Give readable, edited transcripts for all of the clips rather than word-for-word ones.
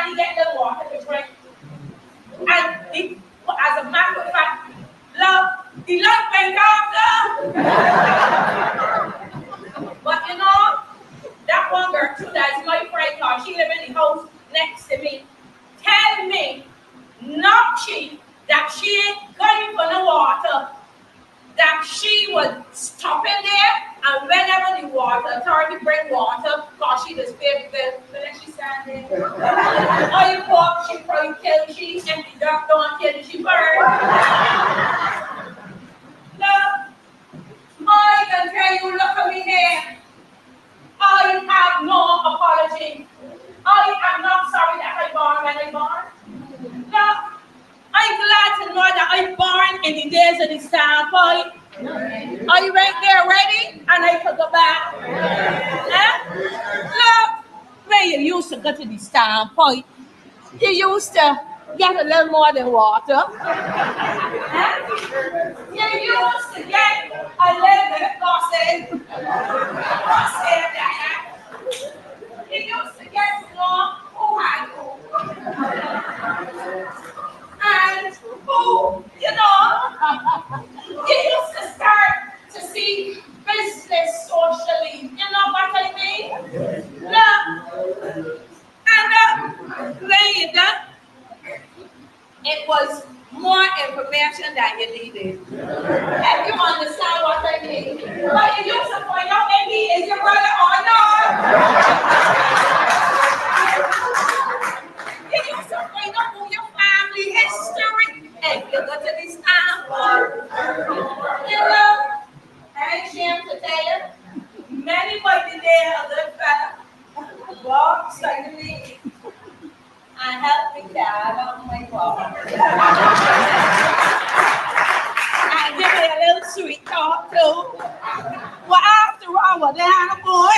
he get the water to drink. And as a matter of fact, love, he loves playing golf, But you know, that one girl too, that's my friend, cause she live in the house next to me, tell me, not cheap, that she ain't going for the water, that she was stopping there, and whenever the water authority bring water, cause she just pay the bill, so then she stand there. Oh, you walk, she probably kill she, and the duck don't kill she burn. Look, I can tell you, look at me here. I have no apology. I am not sorry that I born when I born. No, I'm glad to know that I born in the days of the standpoint. Are you right there ready? And I could go back. Look, when you used to go to the standpoint, you used to get a little more than water. You used to get a little bit of gossip. You used to get to know who had who. And who, you know, you used to start to see business socially. You know what I mean? Look. And when you done, it was more information than you needed. If you understand what I mean. But you used to find out if he is your brother or not. You used to find out who your family history. And you go to this standpoint. You know, I ain't ashamed to tell you, many might be there a good fella. Walk suddenly and help me carry on my walk. And give me a little sweet talk too. Well, after all, what they had a boy.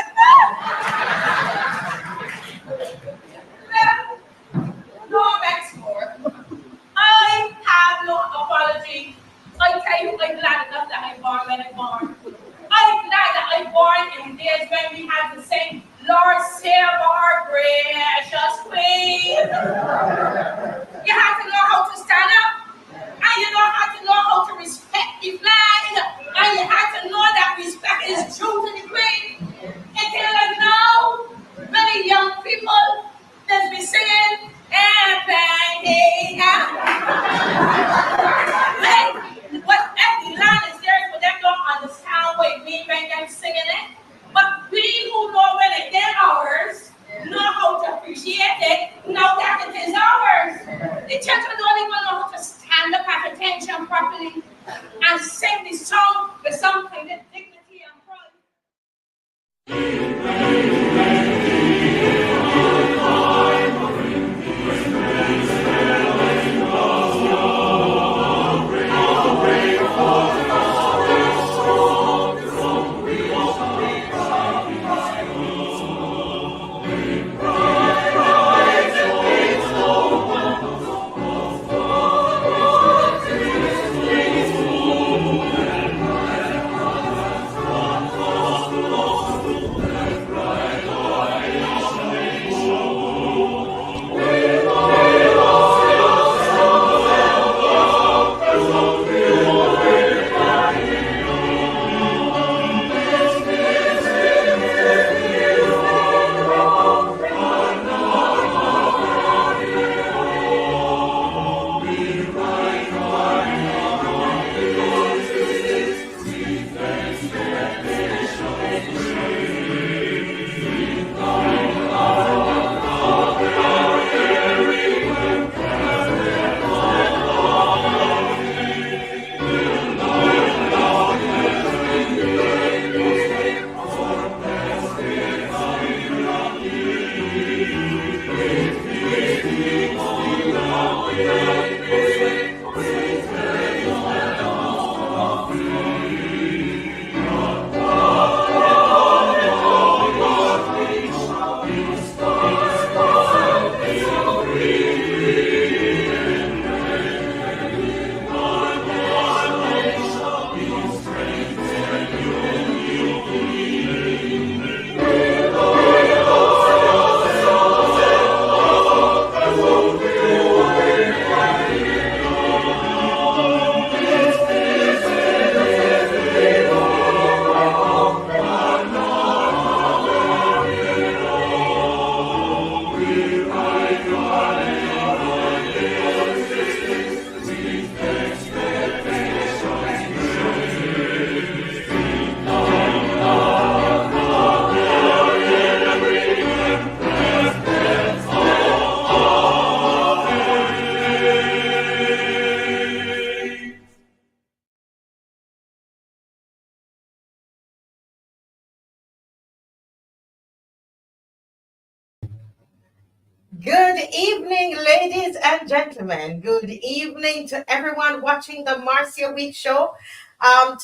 Good evening, ladies and gentlemen. Good evening to everyone watching the Marcia Week Show.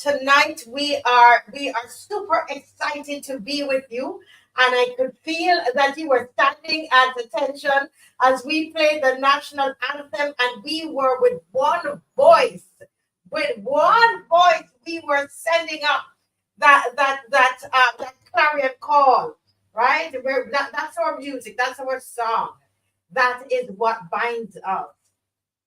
Tonight we are super excited to be with you, and I could feel that you were standing at attention as we played the national anthem, and we were with one voice. With one voice, we were sending up that clarion call, right? That's our music. That's our song. That is what binds us,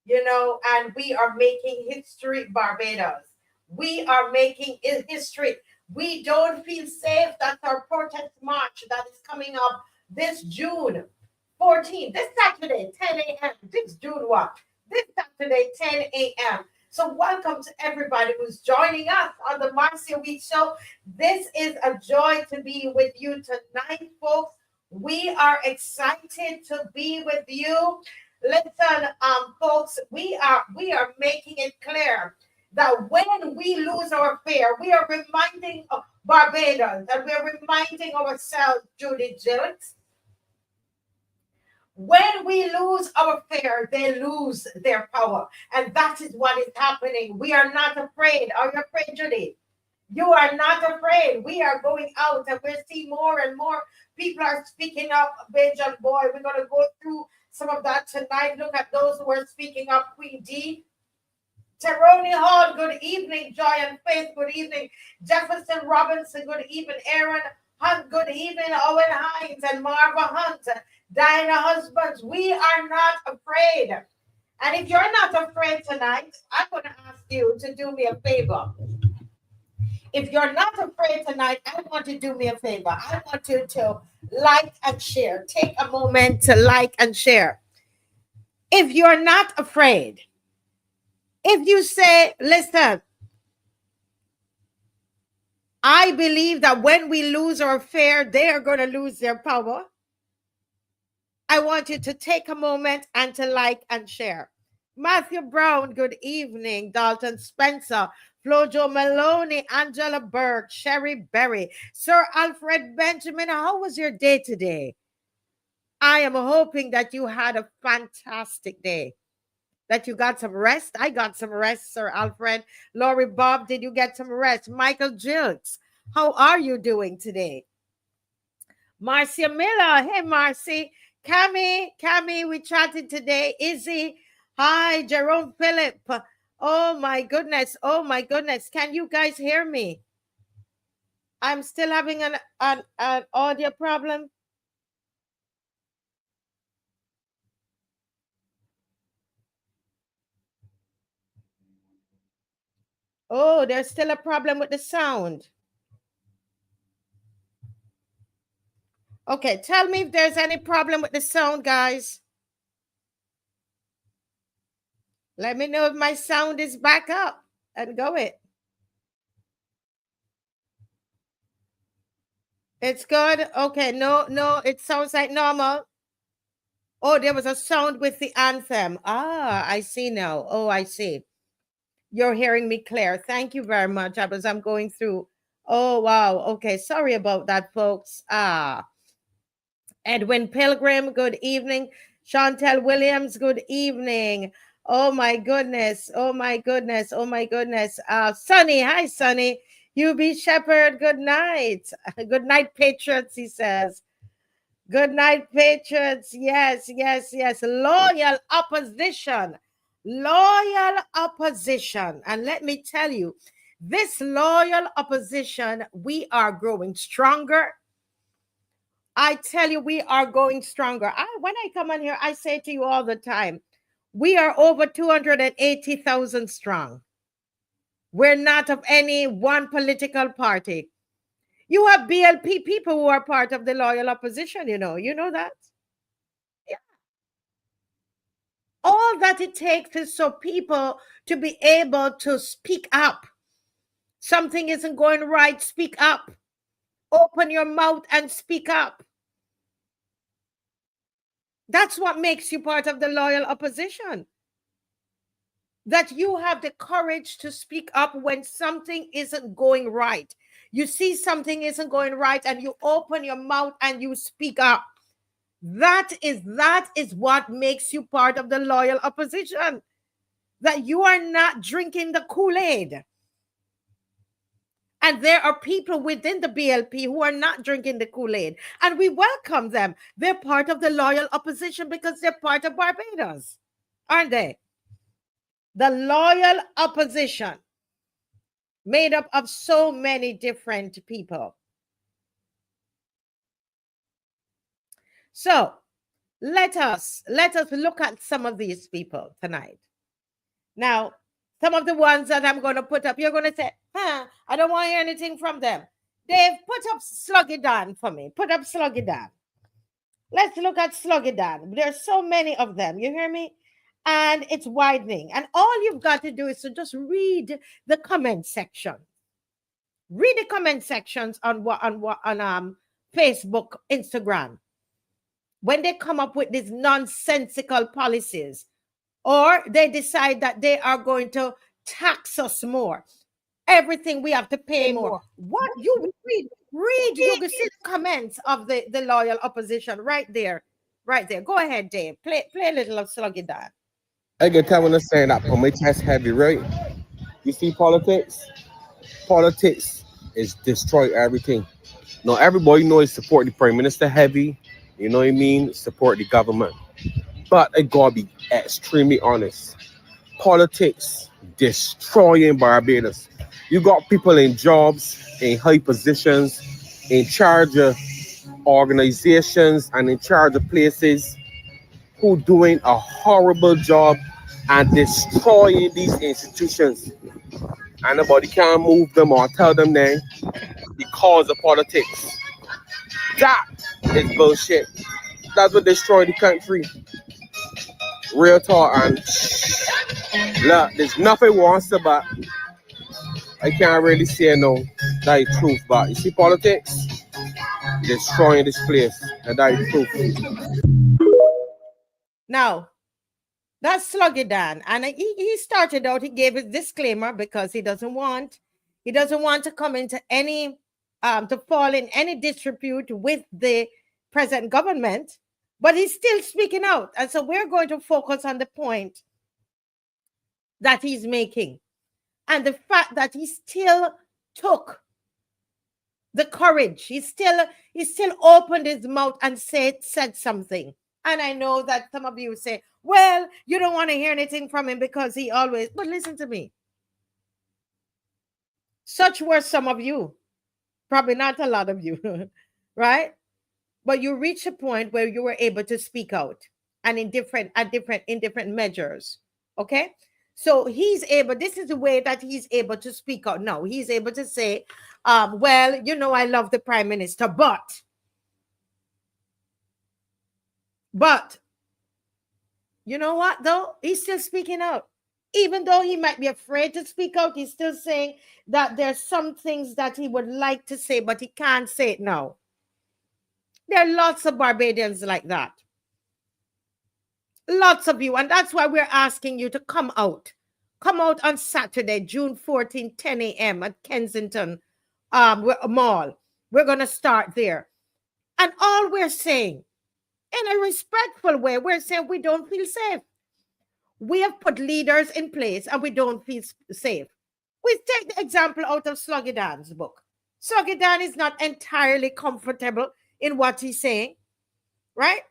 and we are making history, Barbados. We are making history. We don't feel safe. That's our protest march that is coming up this June 14th, this Saturday, 10 a.m. This June what? This Saturday, 10 a.m. So welcome to everybody who's joining us on the Marcia Week Show. This is a joy to be with you tonight, folks. We are excited to be with you. Listen, folks, we are making it clear that when we lose our fear, we are reminding Barbados, and we're reminding ourselves, Judy Jilks, when we lose our fear, they lose their power. And that is what is happening. We are not afraid. Are you afraid, Judy? You are not afraid. We are going out, and we're seeing more and more people are speaking up. Bajan boy, we're going to go through some of that tonight. Look at those who are speaking up. Queen D, Teroni Hall, good evening. Joy and Faith, good evening. Jefferson Robinson, good evening. Aaron Hunt, good evening. Owen Hines and Marva Hunt, Diana Husbands. We are not afraid. And if you're not afraid tonight, I'm going to ask you to do me a favor. If you're not afraid tonight, I want you to do me a favor. I want you to like and share. Take a moment to like and share. If you're not afraid, if you say, listen, I believe that when we lose our fear, they are going to lose their power. I want you to take a moment and to like and share. Matthew Brown, good evening. Dalton Spencer, Flojo Maloney, Angela Burke, Sherry Berry, Sir Alfred Benjamin. How was your day today? I am hoping that you had a fantastic day, that you got some rest. I got some rest, Sir Alfred. Lori Bob, did you get some rest? Michael Jilks, how are you doing today? Marcia Miller, hey Marcy. Cami, we chatted today. Izzy, hi. Jerome Phillip, oh my goodness, can you guys hear me? I'm still having an audio problem. Oh, there's still a problem with the sound. Okay, tell me if there's any problem with the sound, guys. Let me know if my sound is back up and go it. It's good. Okay, no, it sounds like normal. Oh, there was a sound with the anthem. Ah, I see now. Oh, I see. You're hearing me clear. Thank you very much. I'm going through. Oh, wow. Okay, sorry about that, folks. Edwin Pilgrim, good evening. Chantel Williams, good evening. Oh my goodness. Oh my goodness. Oh my goodness. Sonny, hi Sonny. UB Shepherd, good night. Good night, Patriots, he says. Good night, Patriots. Yes, yes, yes. Loyal opposition. Loyal opposition. And let me tell you, this loyal opposition, we are growing stronger. I tell you, we are going stronger. When I come on here, I say to you all the time, we are over 280,000 strong. We're not of any one political party. You have BLP people who are part of the loyal opposition, you know that? Yeah. All that it takes is so people to be able to speak up. Something isn't going right, speak up. Open your mouth and speak up. That's what makes you part of the loyal opposition. That you have the courage to speak up when something isn't going right. You see something isn't going right and you open your mouth and you speak up. That is what makes you part of the loyal opposition. That you are not drinking the Kool-Aid. And there are people within the BLP who are not drinking the Kool-Aid. And we welcome them. They're part of the loyal opposition because they're part of Barbados, aren't they? The loyal opposition, made up of so many different people. So let us look at some of these people tonight. Now, some of the ones that I'm going to put up, you're going to say, I don't want to hear anything from them. Dave, put up Sluggy Dan for me. Put up Sluggy Dan. Let's look at Sluggy Dan. There's so many of them. You hear me? And it's widening. And all you've got to do is to just read the comment section. Read the comment sections on Facebook, Instagram. When they come up with these nonsensical policies, or they decide that they are going to tax us more. Everything we have to pay more. What you read, you can see the comments of the loyal opposition right there. Right there. Go ahead, Dave. Play a little of Sluggy Dan. I get time when I'm saying that for my chest heavy, right? You see politics? Politics is destroy everything. Now everybody knows support the Prime Minister heavy, you know what I mean? Support the government. But I gotta be extremely honest. Politics destroying Barbados. You got people in jobs, in high positions, in charge of organizations and in charge of places who doing a horrible job and destroying these institutions. And nobody can move them or tell them then because of politics. That is bullshit. That's what destroyed the country. Real talk. And look, there's nothing wants about. I can't really say no. That is truth. But you see politics destroying this place. And that is truth. Now, that's Sluggy Dan. And he started out, he gave his disclaimer because he doesn't want to come into any to fall in any disrepute with the present government, but he's still speaking out. And so we're going to focus on the point that he's making and the fact that he still took the courage. He still opened his mouth and said something. And I know that some of you say, well, you don't want to hear anything from him because he always, but listen to me. Such were some of you. Probably not a lot of you, right? But you reach a point where you were able to speak out and in different measures. Okay. So he's able, this is the way that he's able to speak out. No, he's able to say, well, you know, I love the Prime Minister, but you know what, though? He's still speaking out. Even though he might be afraid to speak out, he's still saying that there's some things that he would like to say, but he can't say it now. There are lots of Barbadians like that. Lots of you. And that's why we're asking you to come out. Come out on Saturday, June 14, 10 a.m. at Kensington Mall. We're going to start there. And all we're saying, in a respectful way, we're saying we don't feel safe. We have put leaders in place and we don't feel safe. We take the example out of Sluggy Dan's book. Sluggy Dan is not entirely comfortable in what he's saying, right?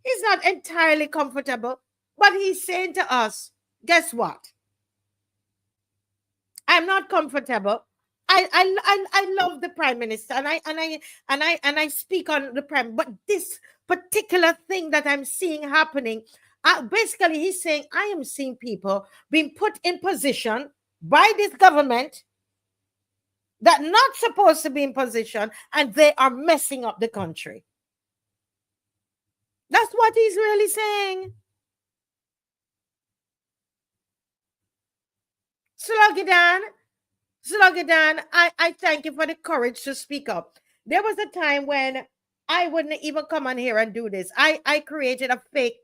He's not entirely comfortable, but he's saying to us, guess what? I'm not comfortable. I love the Prime Minister and I speak on the Prime, but this particular thing that I'm seeing happening, basically he's saying I am seeing people being put in position by this government that not supposed to be in position, and they are messing up the country. That's what he's really saying. Sluggy Dan, I thank you for the courage to speak up. There was a time when I wouldn't even come on here and do this. I created a fake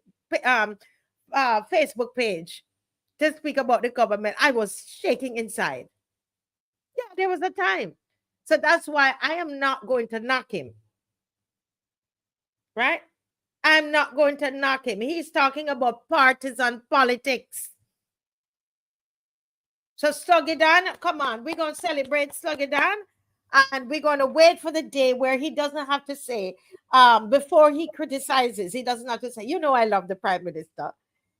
Facebook page to speak about the government. I was shaking inside. Yeah, there was a time. So that's why I am not going to knock him. Right? I'm not going to knock him. He's talking about partisan politics. So Sluggy Dan, come on, we're going to celebrate Sluggy Dan, and we're going to wait for the day where he doesn't have to say, before he criticizes, he doesn't have to say, you know, I love the Prime Minister.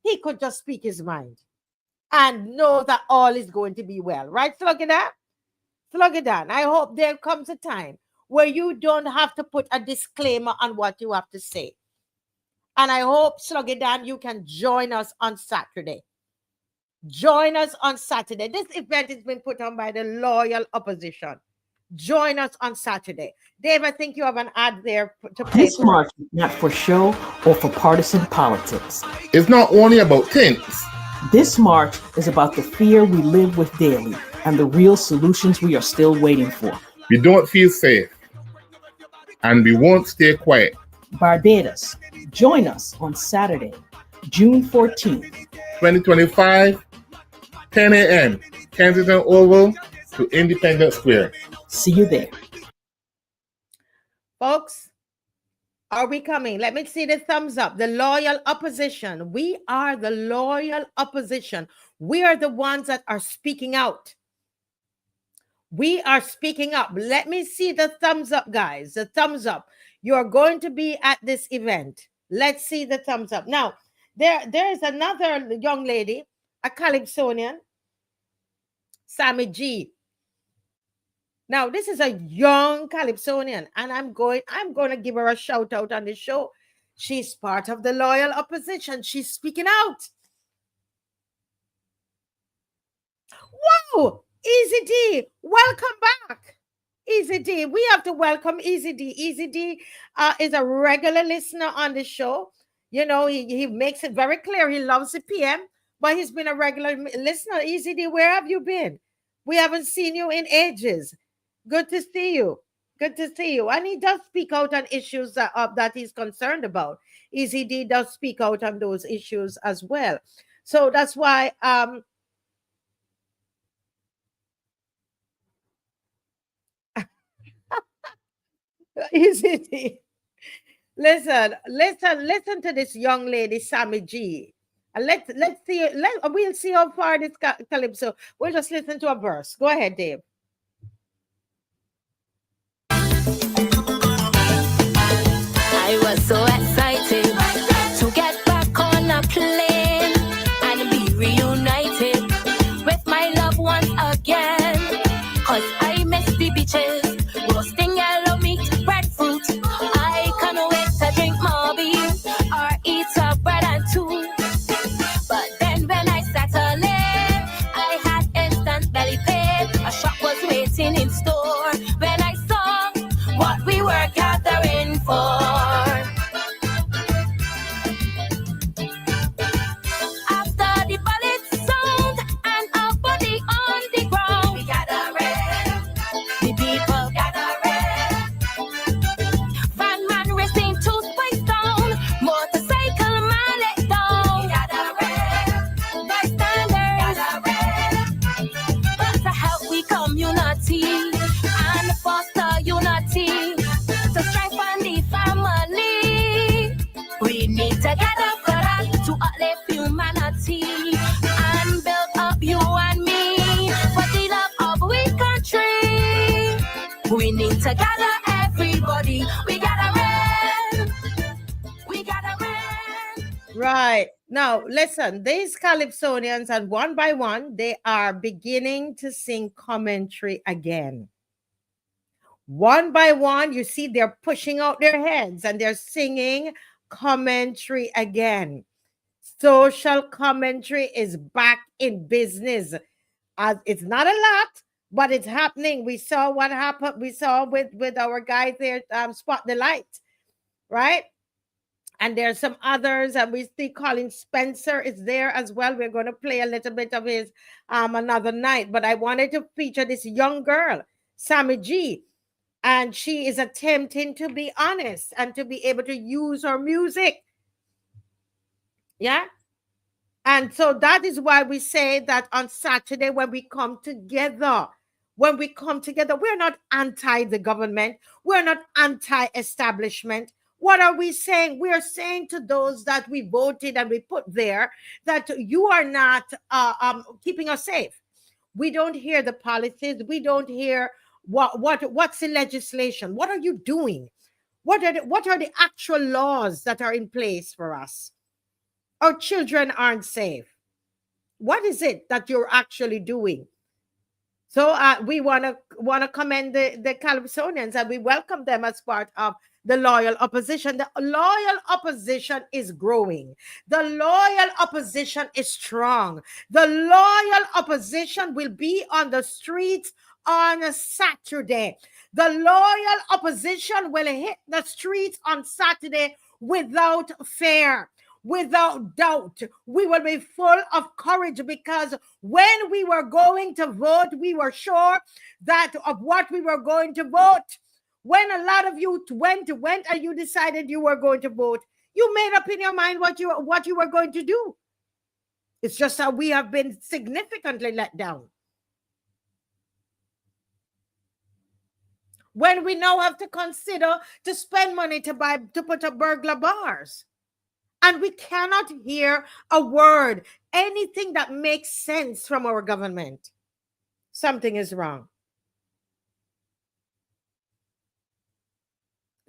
He could just speak his mind and know that all is going to be well. Right, Sluggy Dan? Sluggy Dan, I hope there comes a time where you don't have to put a disclaimer on what you have to say. And I hope, Sluggy Dan, you can join us on Saturday. Join us on Saturday. This event has been put on by the loyal opposition. Join us on Saturday. Dave, I think you have an ad there to play. This march is not for show or for partisan politics. It's not only about tints. This march is about the fear we live with daily and the real solutions we are still waiting for. We don't feel safe, and we won't stay quiet. Barbados, join us on Saturday, June 14th. 2025, 10 a.m., Kensington Oval to Independence Square. See you there. Folks, are we coming? Let me see the thumbs up. The loyal opposition. We are the loyal opposition. We are the ones that are speaking out. We are speaking up. Let me see the thumbs up, guys. The thumbs up. You're going to be at this event. Let's see the thumbs up. Now, there is another young lady, a Calypsonian, Sammy G. Now, this is a young Calypsonian, and I'm going to give her a shout out on the show. She's part of the loyal opposition. She's speaking out. Wow, Easy D, welcome back. Easy D, we have to welcome Easy D. Easy D is a regular listener on the show. You know, he makes it very clear he loves the PM, but he's been a regular listener. Easy D, where have you been? We haven't seen you in ages. Good to see you. Good to see you. And he does speak out on issues that he's concerned about. Easy D does speak out on those issues as well. So that's why Easy D. Listen to this young lady, Sammy G. And we'll see how far this Calypso. We'll just listen to a verse. Go ahead, Dave. I was so excited to get back on a plane and be reunited with my loved ones again. 'Cause I miss the beaches, roasting yellow meat, breadfruit. I can't wait to drink more beer or eat a bread and two. But then when I settled in, I had instant belly pain. A shop was waiting in store when I saw what we were gathering for. After the bullet sound and our body on the ground, we gathering, the people gathering. Van man racing to Spice Town, motorcycle man let down. We gathering, bystanders gathering, but to help we community and foster unity. To strengthen the family, we need to gather for that, to uplift humanity and build up you and me for the love of we country. We need to gather everybody. We gotta run. We gotta run. Right. Now, listen, these Calypsonians, and one by one, they are beginning to sing commentary again. One by one, you see they're pushing out their heads and they're singing commentary again. Social commentary is back in business. It's not a lot, but it's happening. We saw what happened. We saw with our guys there, Spot the Light, right? And there's some others, and we see Colin Spencer is there as well. We're going to play a little bit of his another night, but I wanted to feature this young girl, Sammy G. And she is attempting to be honest and to be able to use her music. Yeah. And so that is why we say that on Saturday, when we come together, we're not anti the government. We're not anti-establishment. What are we saying? We are saying to those that we voted and we put there that you are not keeping us safe. We don't hear the policies. We don't hear what's the legislation. What are you doing? What are the actual laws that are in place for us? Our children aren't safe. What is it that you're actually doing? So we want to commend the Calypsonians, and we welcome them as part of the loyal opposition. The loyal opposition is growing. The loyal opposition is strong. The loyal opposition will be on the streets on a Saturday. The loyal opposition will hit the streets on Saturday without fear, without doubt. We will be full of courage, because when we were going to vote, we were sure that of what we were going to vote. When a lot of you went and you decided you were going to vote, you made up in your mind what you were going to do. It's just that we have been significantly let down. When we now have to consider to spend money to put up burglar bars. And we cannot hear a word, anything that makes sense from our government. Something is wrong.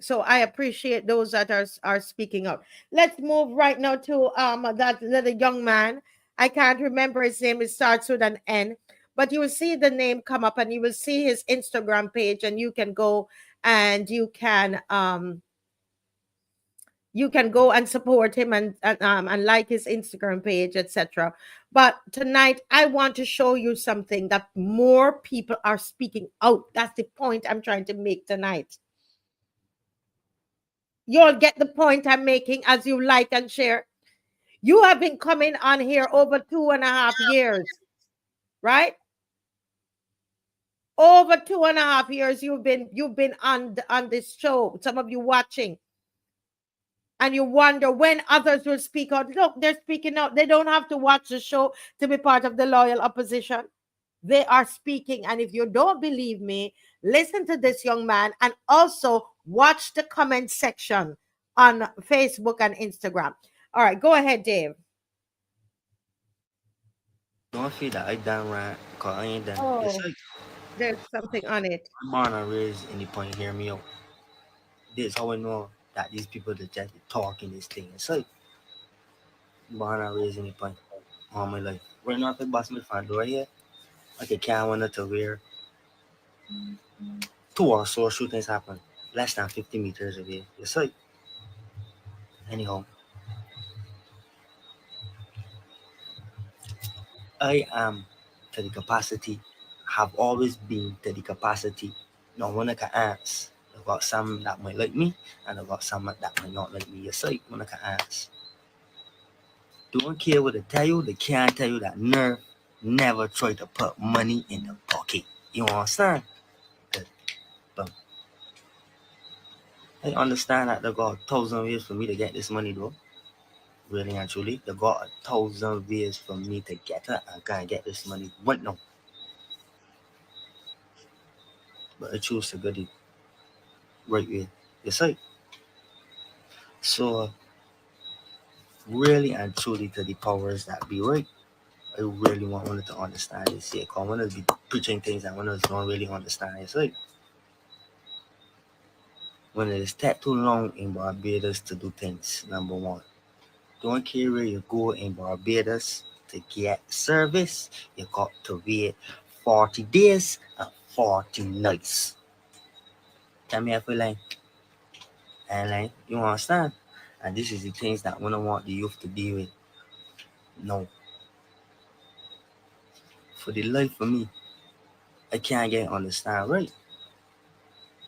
So I appreciate those that are speaking up. Let's move right now to that little young man. I can't remember his name. It starts with an N. But you will see the name come up, and you will see his Instagram page, and you can go and you can go and support him and like his Instagram page, etc. But tonight, I want to show you something that more people are speaking out. That's the point I'm trying to make tonight. You'll get the point I'm making as you like and share. You have been coming on here over 2.5 years, right? Over 2.5 years you've been on this show. Some of you watching. And you wonder when others will speak out. Look, they're speaking out. They don't have to watch the show to be part of the loyal opposition. They are speaking. And if you don't believe me, listen to this young man, and also watch the comment section on Facebook and Instagram. All right, go ahead, Dave. Don't feel that I done right, because I ain't done. Oh, It's like there's something on it. I'm born and raised in the point, hear me out. This is how I know that these people that just talking this thing. It's like born and raised in the point all my life. Right now, if I bust my front door here, I can carry one to where 2 or so shootings happen less than 50 meters away. It's like, anyhow, I am to the capacity, have always been to the capacity. No one can ask. I've got some that might like me, and I've got some that might not like me. It's like one can ask. Don't care what they tell you, they can't tell you that nerve never try to put money in the pocket. You understand? But I understand that they got 1,000 ways for me to get this money though. Really and truly, they got 1,000 ways for me to get it. I can't get this money right now. But I choose to get it right way. Yes, right. So really and truly to the powers that be right. I really wanted to understand this here. Because I want to be preaching things and when I don't really understand it. Like when it is take too long in Barbados to do things, number one. Don't care where you go in Barbados to get service, you got to wait 40 days and 40 nights. Tell me if I like. And like, you understand? And this is the things that when I want the youth to deal with. No. For the life of me, I can't get understand right.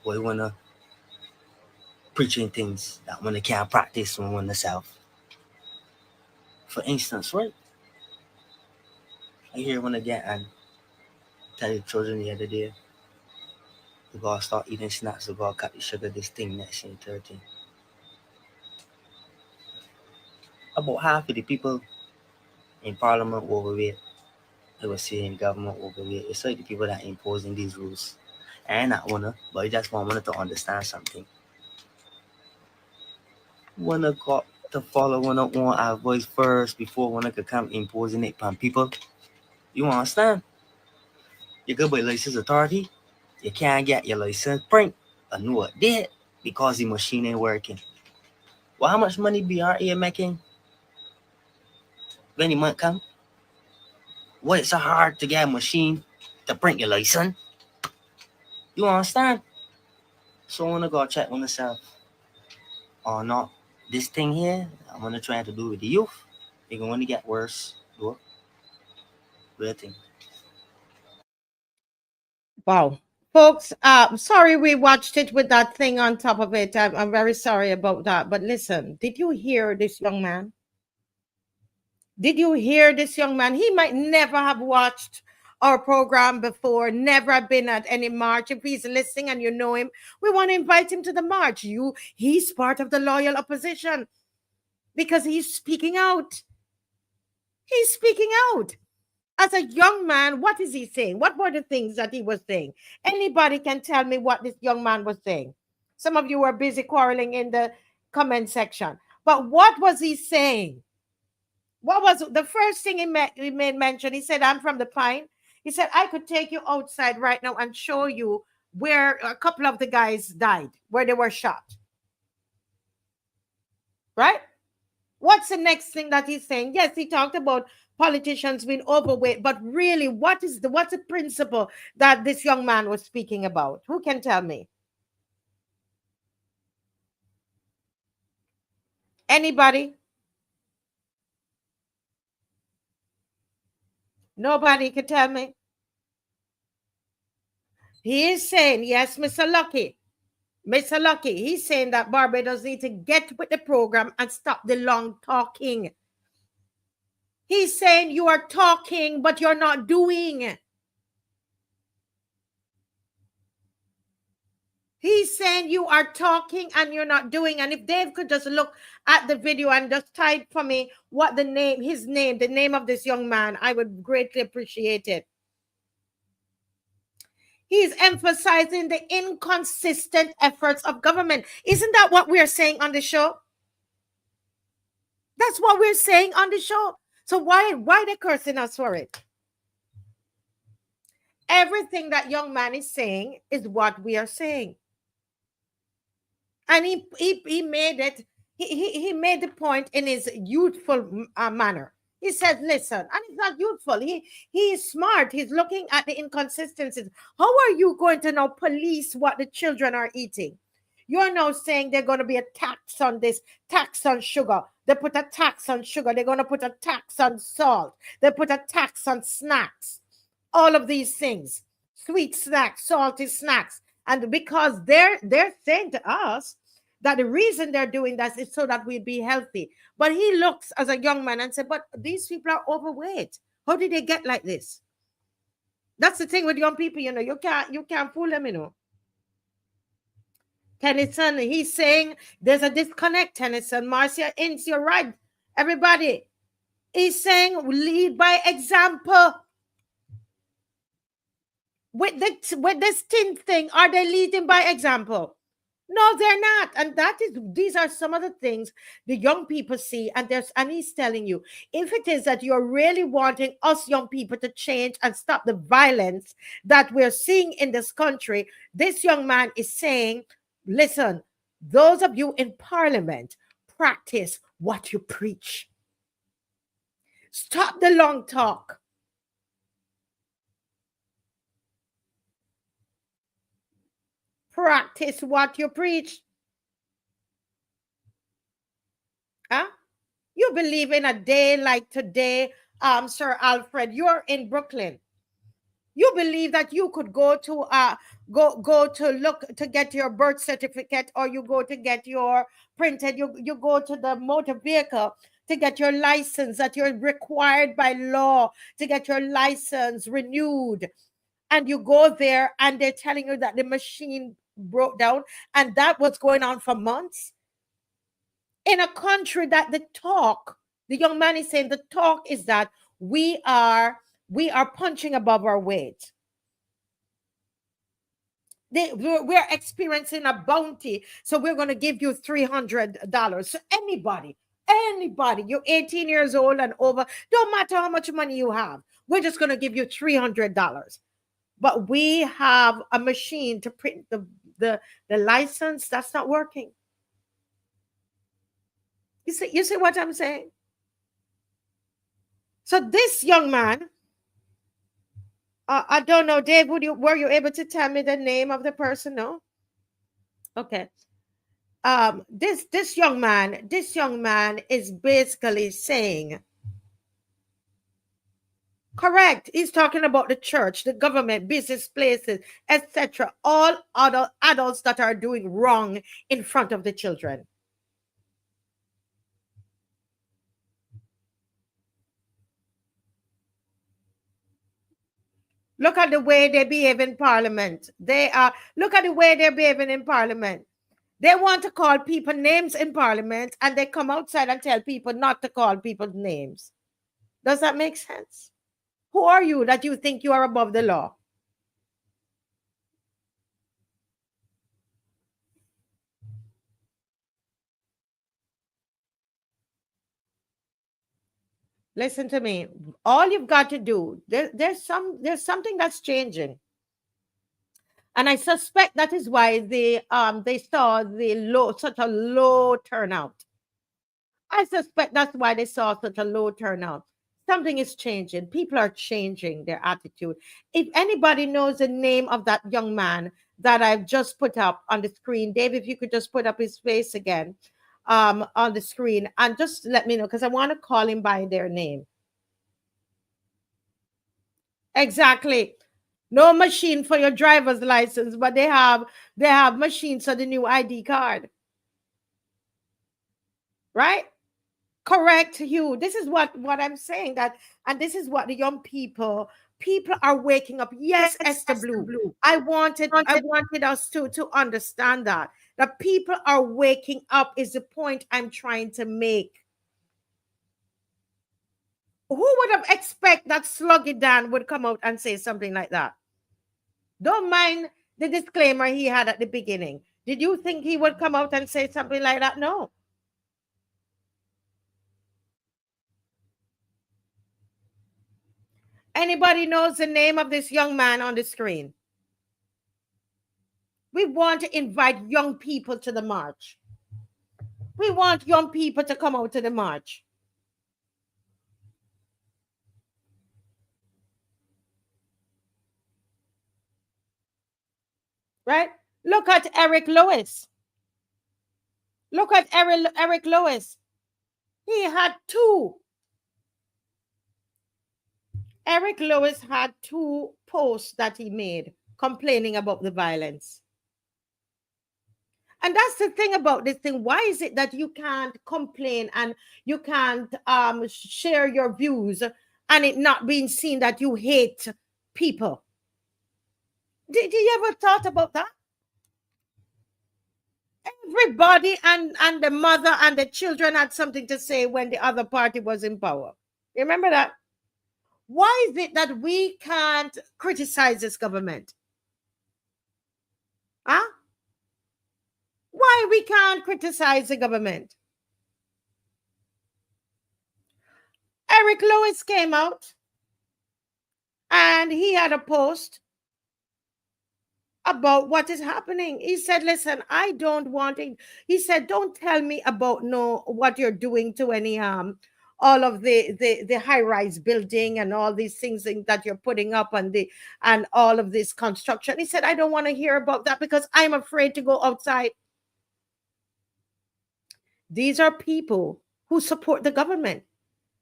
But I wanna preaching things that when I can't practice from one self. For instance, right? I hear when I get and tell the children the other day, we gotta start eating snacks, we gotta cut the sugar, this thing, next thing, 13. About half of the people in parliament overweight. I was saying government overweight. It's like the people that are imposing these rules. And I not wanna, but I just wanted to understand something. Wanna got to follow one on our voice first before one could come imposing it upon people. You understand? You go by license authority, you can't get your license print or know what did because the machine ain't working. Well, how much money BRA making when the month come? Why it's so hard to get a machine to print your license? You understand? So I wanna go check on myself or not. This thing here, I'm gonna try to do with the youth. It's gonna get worse. Do real thing. Wow. Folks, sorry we watched it with that thing on top of it. I'm very sorry about that. But listen, did you hear this young man? Did you hear this young man? He might never have watched our program before, never have been at any march. If he's listening and you know him, we want to invite him to the march. He's part of the loyal opposition because he's speaking out. He's speaking out. As a young man, what is he saying? What were the things that he was saying? Anybody can tell me what this young man was saying. Some of you were busy quarreling in the comment section. But what was he saying? What was the first thing he made mention? He said, I'm from the Pine. He said, I could take you outside right now and show you where a couple of the guys died, where they were shot. Right? What's the next thing that he's saying? Yes, he talked about politicians being overweight, but really, what's the principle that this young man was speaking about? Who can tell me? Anybody? Nobody can tell me. He is saying, yes, Mr. Lucky. Mr. Lucky, he's saying that Barbados need to get with the program and stop the long talking. He's saying you are talking, but you're not doing. He's saying you are talking and you're not doing. And if Dave could just look at the video and just type for me what the name of this young man, I would greatly appreciate it. He's emphasizing the inconsistent efforts of government. Isn't that what we're saying on the show? That's what we're saying on the show. So why they cursing us for it? Everything that young man is saying is what we are saying. And he made it, he made the point in his youthful manner. He said, listen, and it's not youthful. He is smart. He's looking at the inconsistencies. How are you going to now police what the children are eating? You're now saying they're going to be a tax on this, tax on sugar. They put a tax on sugar. They're going to put a tax on salt. They put a tax on snacks. All of these things, sweet snacks, salty snacks. And because they're saying to us that the reason they're doing that is so that we be healthy. But he looks as a young man and said, but these people are overweight. How did they get like this? That's the thing with young people, you know, you can't fool them, you know. Tennyson, he's saying there's a disconnect, Tennyson. Marcia Ince, you're right. Everybody, he's saying lead by example. With this Tint thing, are they leading by example? No, they're not. And these are some of the things the young people see. And he's telling you, if it is that you're really wanting us young people to change and stop the violence that we're seeing in this country, this young man is saying, listen, those of you in parliament, practice what you preach. Stop the long talk. Practice what you preach. Huh? You believe in a day like today, Sir Alfred, you're in Brooklyn. You believe that you could go to go to look to get your birth certificate, or you go to get your printed, you go to the motor vehicle to get your license, that you're required by law to get your license renewed. And you go there and they're telling you that the machine broke down, and that was going on for months. In a country that the young man is saying the talk is that we are punching above our weight. We're experiencing a bounty, so we're going to give you $300. So anybody, you're 18 years old and over, don't matter how much money you have, we're just going to give you $300. But we have a machine to print the license that's not working. You see what I'm saying? So this young man, I don't know, Dave, were you able to tell me the name of the person? No? Okay. This young man is basically saying, correct, he's talking about the church, the government, business places, etc. All other adults that are doing wrong in front of the children. Look at the way they behave in Parliament. Look at the way they're behaving in Parliament. They want to call people names in Parliament, and they come outside and tell people not to call people names. Does that make sense? Who are you that you think you are above the law? Listen to me. All you've got to do, there's something that's changing. And I suspect that is why they saw such a low turnout. I suspect that's why they saw such a low turnout. Something is changing. People are changing their attitude. If anybody knows the name of that young man that I've just put up on the screen, Dave, if you could just put up his face again on the screen and just let me know, because I want to call him by their name. Exactly. No machine for your driver's license, but they have machines for the new ID card. Right? Correct, Hugh. This is what I'm saying, that, and this is what the young people are waking up. Yes, Esther Blue. I wanted us to understand that people are waking up is the point I'm trying to make. Who would have expected that Sluggy Dan would come out and say something like that? Don't mind the disclaimer he had at the beginning. Did you think he would come out and say something like that? No. Anybody knows the name of this young man on the screen? We want to invite young people to the march. We want young people to come out to the march. Right? Look at Eric Lewis. Look at Eric Lewis. He had two. Eric Lewis had two posts that he made complaining about the violence. And that's the thing about this thing. Why is it that you can't complain and you can't share your views and it not being seen that you hate people? Did you ever thought about that? Everybody and the mother and the children had something to say when the other party was in power. You remember that? Why is it that we can't criticize this government? Huh? Why we can't criticize the government? Eric Lewis came out and he had a post about what is happening. He said, listen, I don't want it. He said, don't tell me about what you're doing to any all of the high-rise building and all these things that you're putting up and all of this construction. He said, I don't want to hear about that because I'm afraid to go outside. These are people who support the government.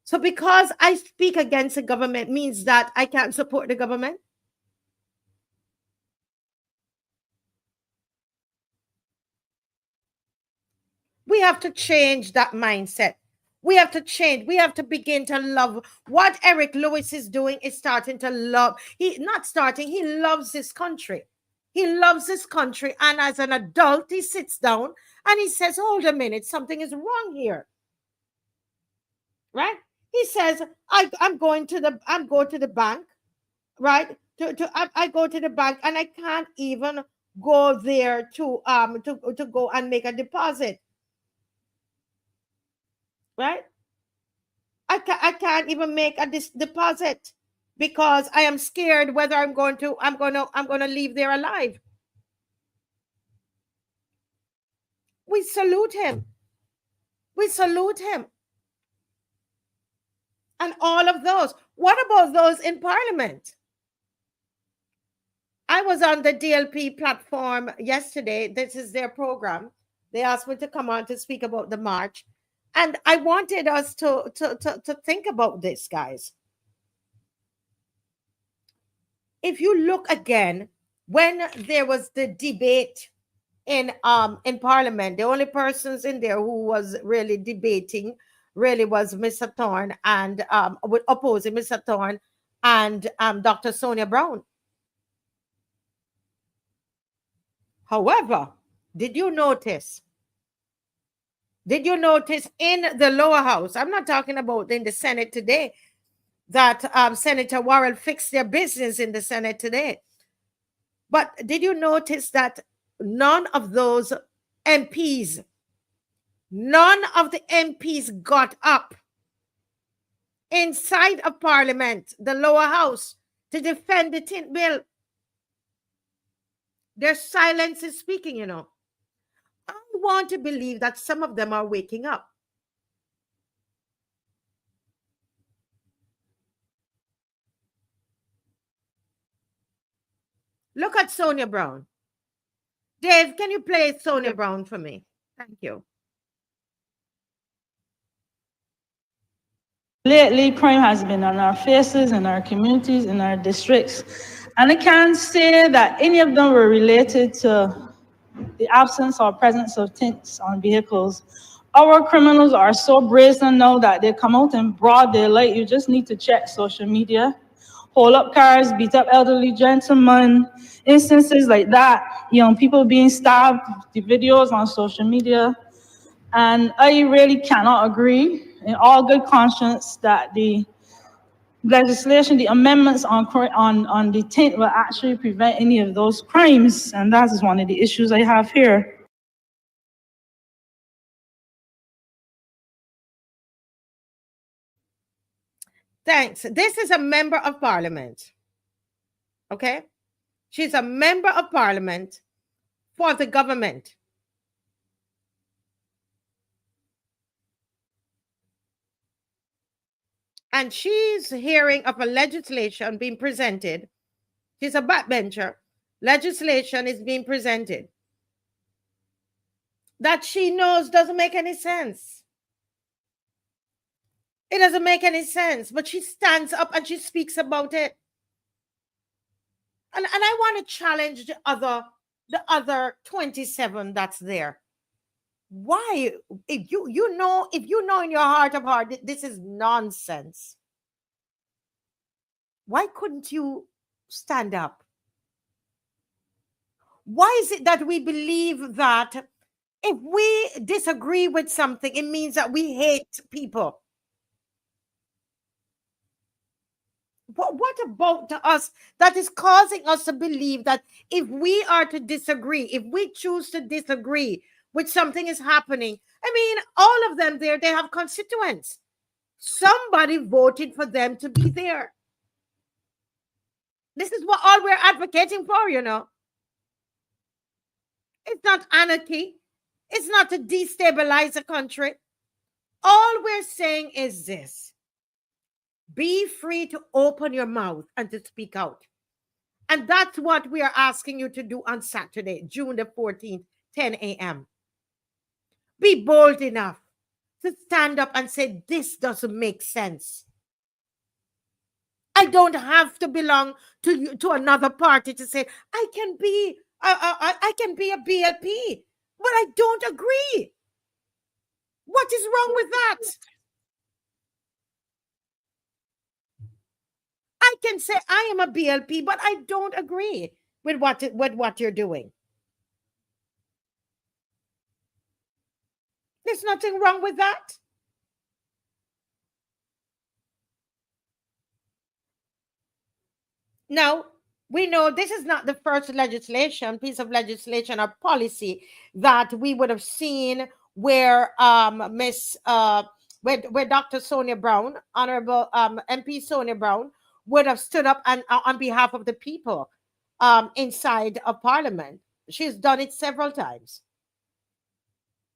So because I speak against the government means that I can't support the government? We have to change that mindset. We have to change. We have to begin to love what Eric Lewis is doing. Is starting to love. He loves this country. He loves this country. And as an adult, he sits down and he says, hold a minute, something is wrong here. Right? He says, I'm going to the bank, right? I go to the bank and I can't even go there to go and make a deposit, right? I can't even make a deposit because I am scared whether I'm going to leave there alive. We salute him. We salute him. And all of those. What about those in Parliament? I was on the DLP platform yesterday. This is their program. They asked me to come on to speak about the march. And I wanted us to think about this, guys. If you look again, when there was the debate in Parliament, the only persons in there who was really debating really was Mr. Thorne and opposing Mr. Thorne and Dr. Sonia Brown. However, did you notice in the lower house, I'm not talking about in the Senate today, that Senator Warren fixed their business in the Senate today. But did you notice that none of those MPs, none of the MPs got up inside of Parliament, the lower house, to defend the Tint bill? Their silence is speaking, you know. I want to believe that some of them are waking up. Look at Sonia Brown. Dave, can you play Sonia Brown for me? Thank you. Lately, crime has been on our faces, in our communities, in our districts. And I can't say that any of them were related to the absence or presence of tints on vehicles. Our criminals are so brazen now that they come out in broad daylight. You just need to check social media. Hold up cars, beat up elderly gentlemen, instances like that, young people being stabbed, the videos on social media. And I really cannot agree in all good conscience that the legislation, the amendments on the tint will actually prevent any of those crimes. And that is one of the issues I have here. Thanks. This is a member of Parliament. Okay? She's a member of Parliament for the government. And she's hearing of a legislation being presented. She's a backbencher. Legislation is being presented that she knows doesn't make any sense. It doesn't make any sense, but she stands up and she speaks about it. And I want to challenge the other 27 that's there. Why? If you know in your heart of heart this is nonsense, why couldn't you stand up? Why is it that we believe that if we disagree with something, it means that we hate people? What about us that is causing us to believe that if we are to disagree, if we choose to disagree with something is happening? I mean, all of them there, they have constituents. Somebody voted for them to be there. This is what all we're advocating for, you know. It's not anarchy. It's not to destabilize a country. All we're saying is this. Be free to open your mouth and to speak out. And that's what we are asking you to do on Saturday, June the 14th, 10 a.m. Be bold enough to stand up and say, this doesn't make sense. I don't have to belong to another party to say, I can be a BLP, but I don't agree. What is wrong with that? I can say I am a BLP, but I don't agree with what you're doing. There's nothing wrong with that. Now, We know this is not the first piece of legislation or policy that we would have seen where where Dr. Sonia Brown, Honorable MP Sonia Brown, would have stood up and on behalf of the people inside of Parliament. She's done it several times.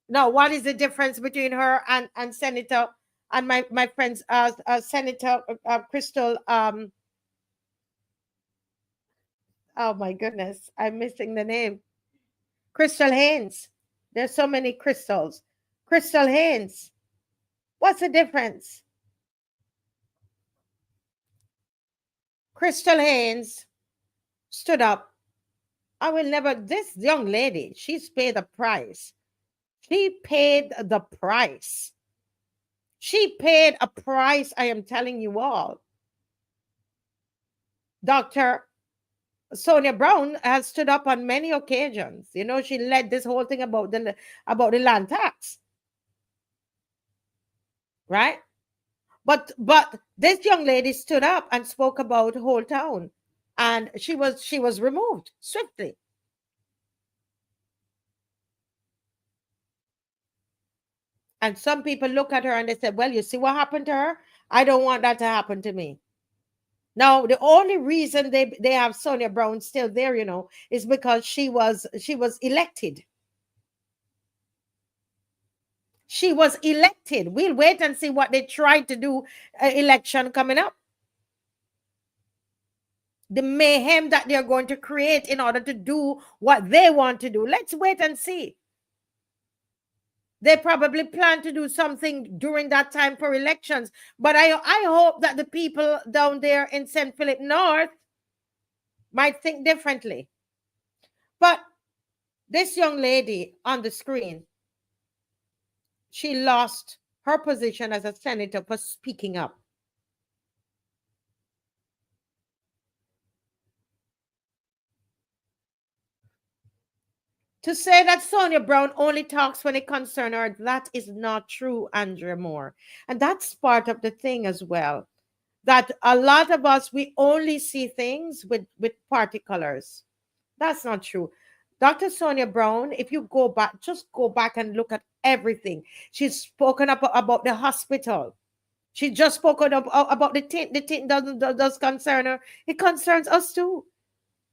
Now, what is the difference between her and Senator and my friends, Senator Crystal? Oh my goodness, I'm missing the name. Crystal Haynes. There's so many crystals. Crystal Haynes. What's the difference? Crystal Haynes stood up. I will never, this young lady, she's paid the price. She paid the price. She paid a price, I am telling you all. Dr. Sonia Brown has stood up on many occasions. You know, she led this whole thing about the land tax. Right? But this young lady stood up and spoke about whole town, and she was removed swiftly. And some people look at her and they said, well, you see what happened to her? I don't want that to happen to me. Now, the only reason they have Sonia Brown still there, you know, is because she was elected. She was elected. We'll wait and see what they tried to do election coming up. The mayhem that they're going to create in order to do what they want to do. Let's wait and see. They probably plan to do something during that time for elections. But I hope that the people down there in St. Philip North might think differently. But this young lady on the screen, she lost her position as a senator for speaking up. To say that Sonia Brown only talks when it concerns her, that is not true, Andrea Moore. And that's part of the thing as well. That a lot of us, we only see things with party colors. That's not true. Dr. Sonia Brown, if you go back, just go back and look at everything. She's spoken up about the hospital. She just spoken up about the Tint. The Tint does concern her. It concerns us too.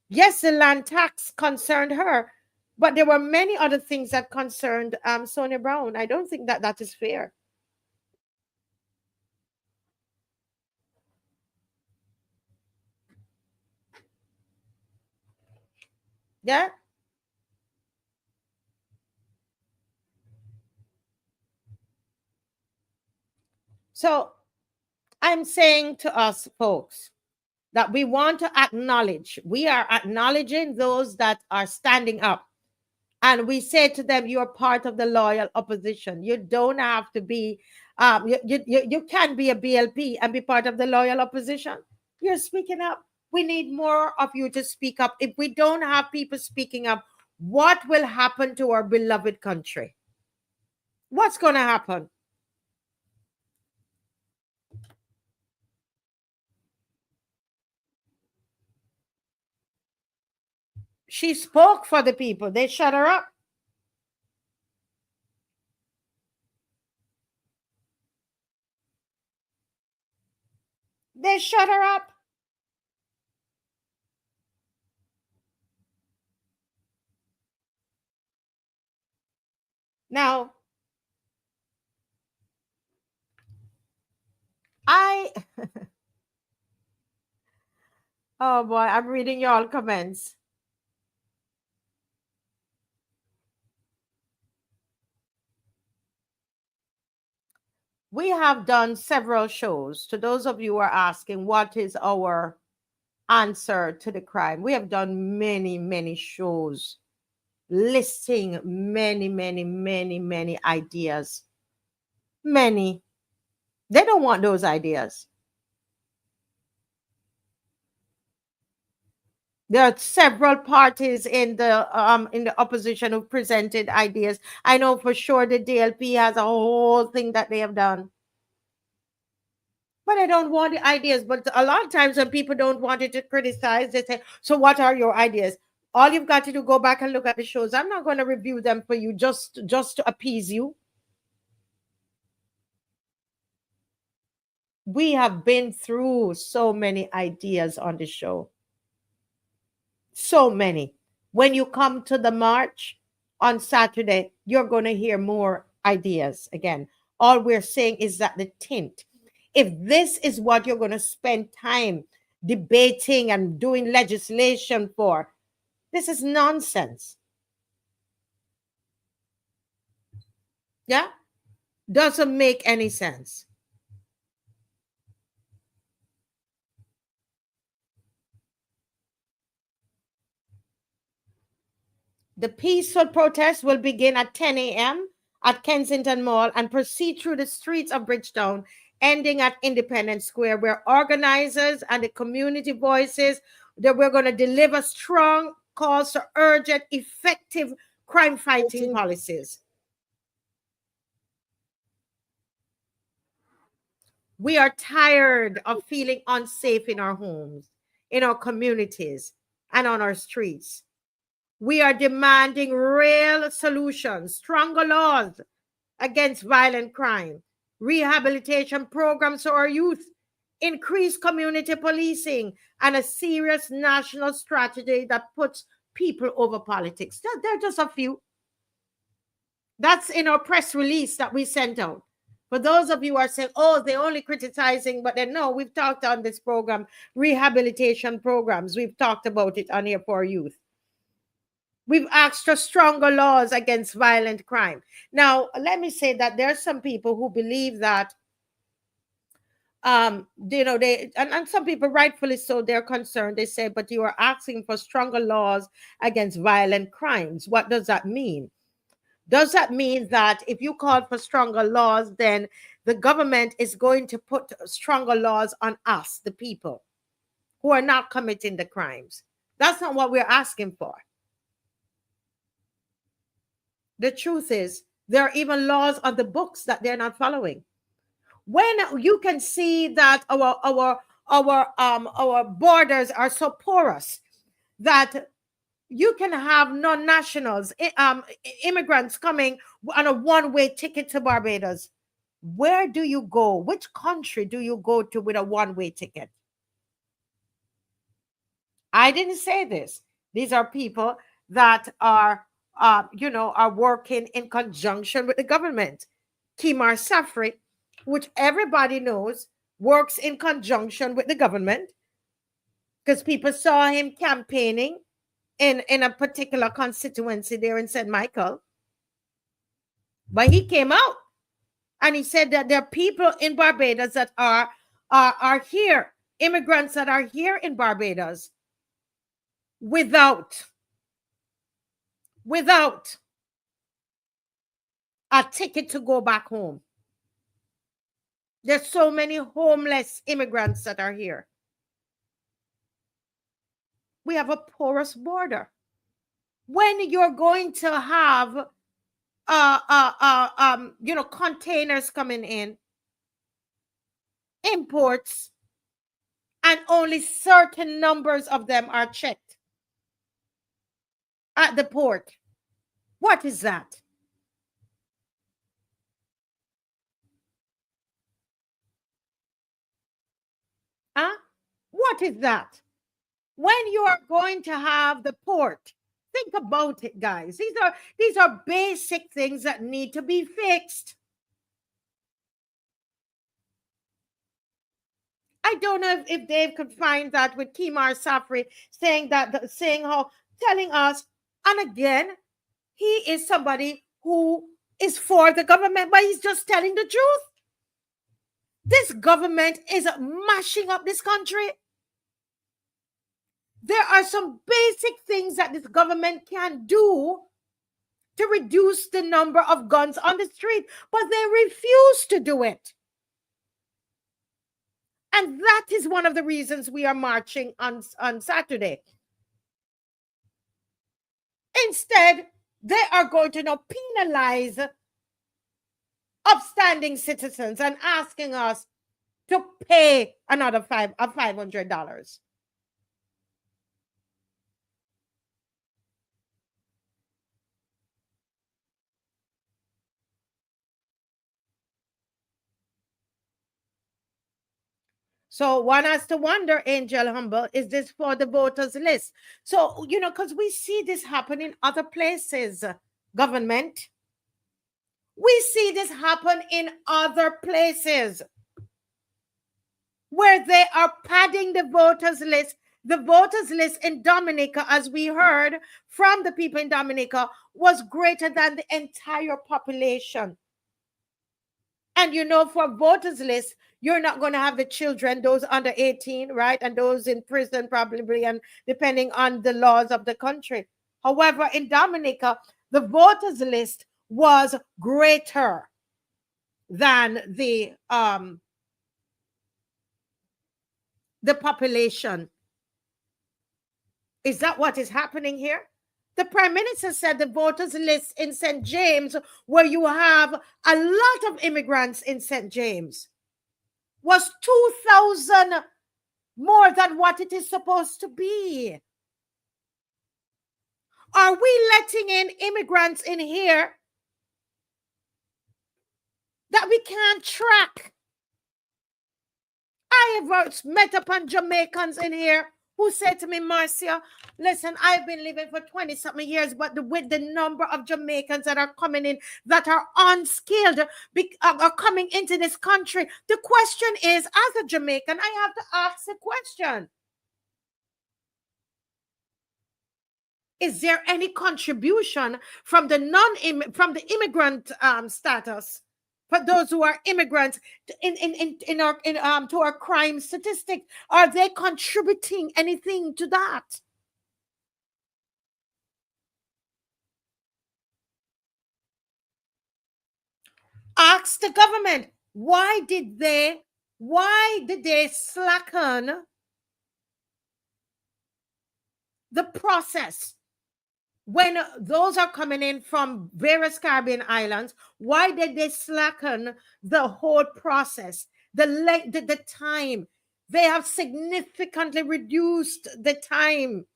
Yes, the land tax concerned her, but there were many other things that concerned Sonia Brown. I don't think that is fair. Yeah. So I'm saying to us folks that we want to acknowledge, we are acknowledging those that are standing up. And we say to them, you're part of the loyal opposition. You don't have to be, you can be a BLP and be part of the loyal opposition. You're speaking up. We need more of you to speak up. If we don't have people speaking up, what will happen to our beloved country? What's going to happen? She spoke for the people. They shut her up. They shut her up. Now, oh boy, I'm reading y'all comments. We have done several shows. To those of you who are asking, what is our answer to the crime? We have done many, many shows listing many, many, many, many ideas. Many. They don't want those ideas. There are several parties in the opposition who presented ideas. I know for sure the DLP has a whole thing that they have done. But I don't want the ideas. But a lot of times when people don't want it to criticize, they say, so what are your ideas? All you've got to do, go back and look at the shows. I'm not going to review them for you just to appease you. We have been through so many ideas on the show. So many. When you come to the march on Saturday, you're going to hear more ideas again. All we're saying is that the tint, if this is what you're going to spend time debating and doing legislation for, this is nonsense. Yeah? Doesn't make any sense. The peaceful protest will begin at 10 a.m. at Kensington Mall and proceed through the streets of Bridgetown, ending at Independence Square, where organizers and the community voices that we're going to deliver strong calls for urgent, effective crime-fighting policies. We are tired of feeling unsafe in our homes, in our communities, and on our streets. We are demanding real solutions, stronger laws against violent crime, rehabilitation programs for our youth, increased community policing, and a serious national strategy that puts people over politics. They're just a few. That's in our press release that we sent out. For those of you who are saying, oh, they're only criticizing, but then no, we've talked on this program, rehabilitation programs. We've talked about it on here for our youth. We've asked for stronger laws against violent crime. Now, let me say that there are some people who believe that, and some people rightfully so, they're concerned. They say, but you are asking for stronger laws against violent crimes. What does that mean? Does that mean that if you call for stronger laws, then the government is going to put stronger laws on us, the people who are not committing the crimes? That's not what we're asking for. The truth is, there are even laws on the books that they're not following. When you can see that our borders are so porous that you can have non-nationals, immigrants coming on a one-way ticket to Barbados. Where do you go? Which country do you go to with a one-way ticket? I didn't say this. These are people that are working in conjunction with the government. Kimar Safri, which everybody knows, works in conjunction with the government because people saw him campaigning in a particular constituency there in St. Michael. But he came out and he said that there are people in Barbados that are here, immigrants that are here in Barbados without a ticket to go back home. There's so many homeless immigrants that are here. We have a porous border. When you're going to have containers coming in, imports, and only certain numbers of them are checked at the port. What is that? What is that? When you are going to have the port, think about it, guys. These are basic things that need to be fixed. I don't know if Dave could find that with Kimar Safri telling us, and again, he is somebody who is for the government, but he's just telling the truth. This government is mashing up this country. There are some basic things that this government can do to reduce the number of guns on the street, but they refuse to do it. And that is one of the reasons we are marching on Saturday. Instead, they are going to now penalize upstanding citizens and asking us, to pay another $500. So one has to wonder, Angel Humble, is this for the voters list? So, because we see this happen in other places, government. We see this happen in other places where they are padding the voters list. The voters list in Dominica, as we heard from the people in Dominica, was greater than the entire population. And for voters list, you're not going to have the children, those under 18, right? And those in prison probably, and depending on the laws of the country. However, in Dominica, the voters list was greater than the population. Is that what is happening here? The Prime Minister said the voters list in St. James, where you have a lot of immigrants in St. James, was 2,000 more than what it is supposed to be. Are we letting in immigrants in here that we can't track? I have met upon Jamaicans in here who said to me, Marcia, listen, I've been living for 20-something years, but with the number of Jamaicans that are coming in that are unskilled, are coming into this country, the question is, as a Jamaican, I have to ask a question. Is there any contribution from the immigrant status for those who are immigrants to our crime statistics? Are they contributing anything to that? Ask the government, why did they slacken the process? When those are coming in from various Caribbean islands, why did they slacken the whole process? The time. They have significantly reduced the time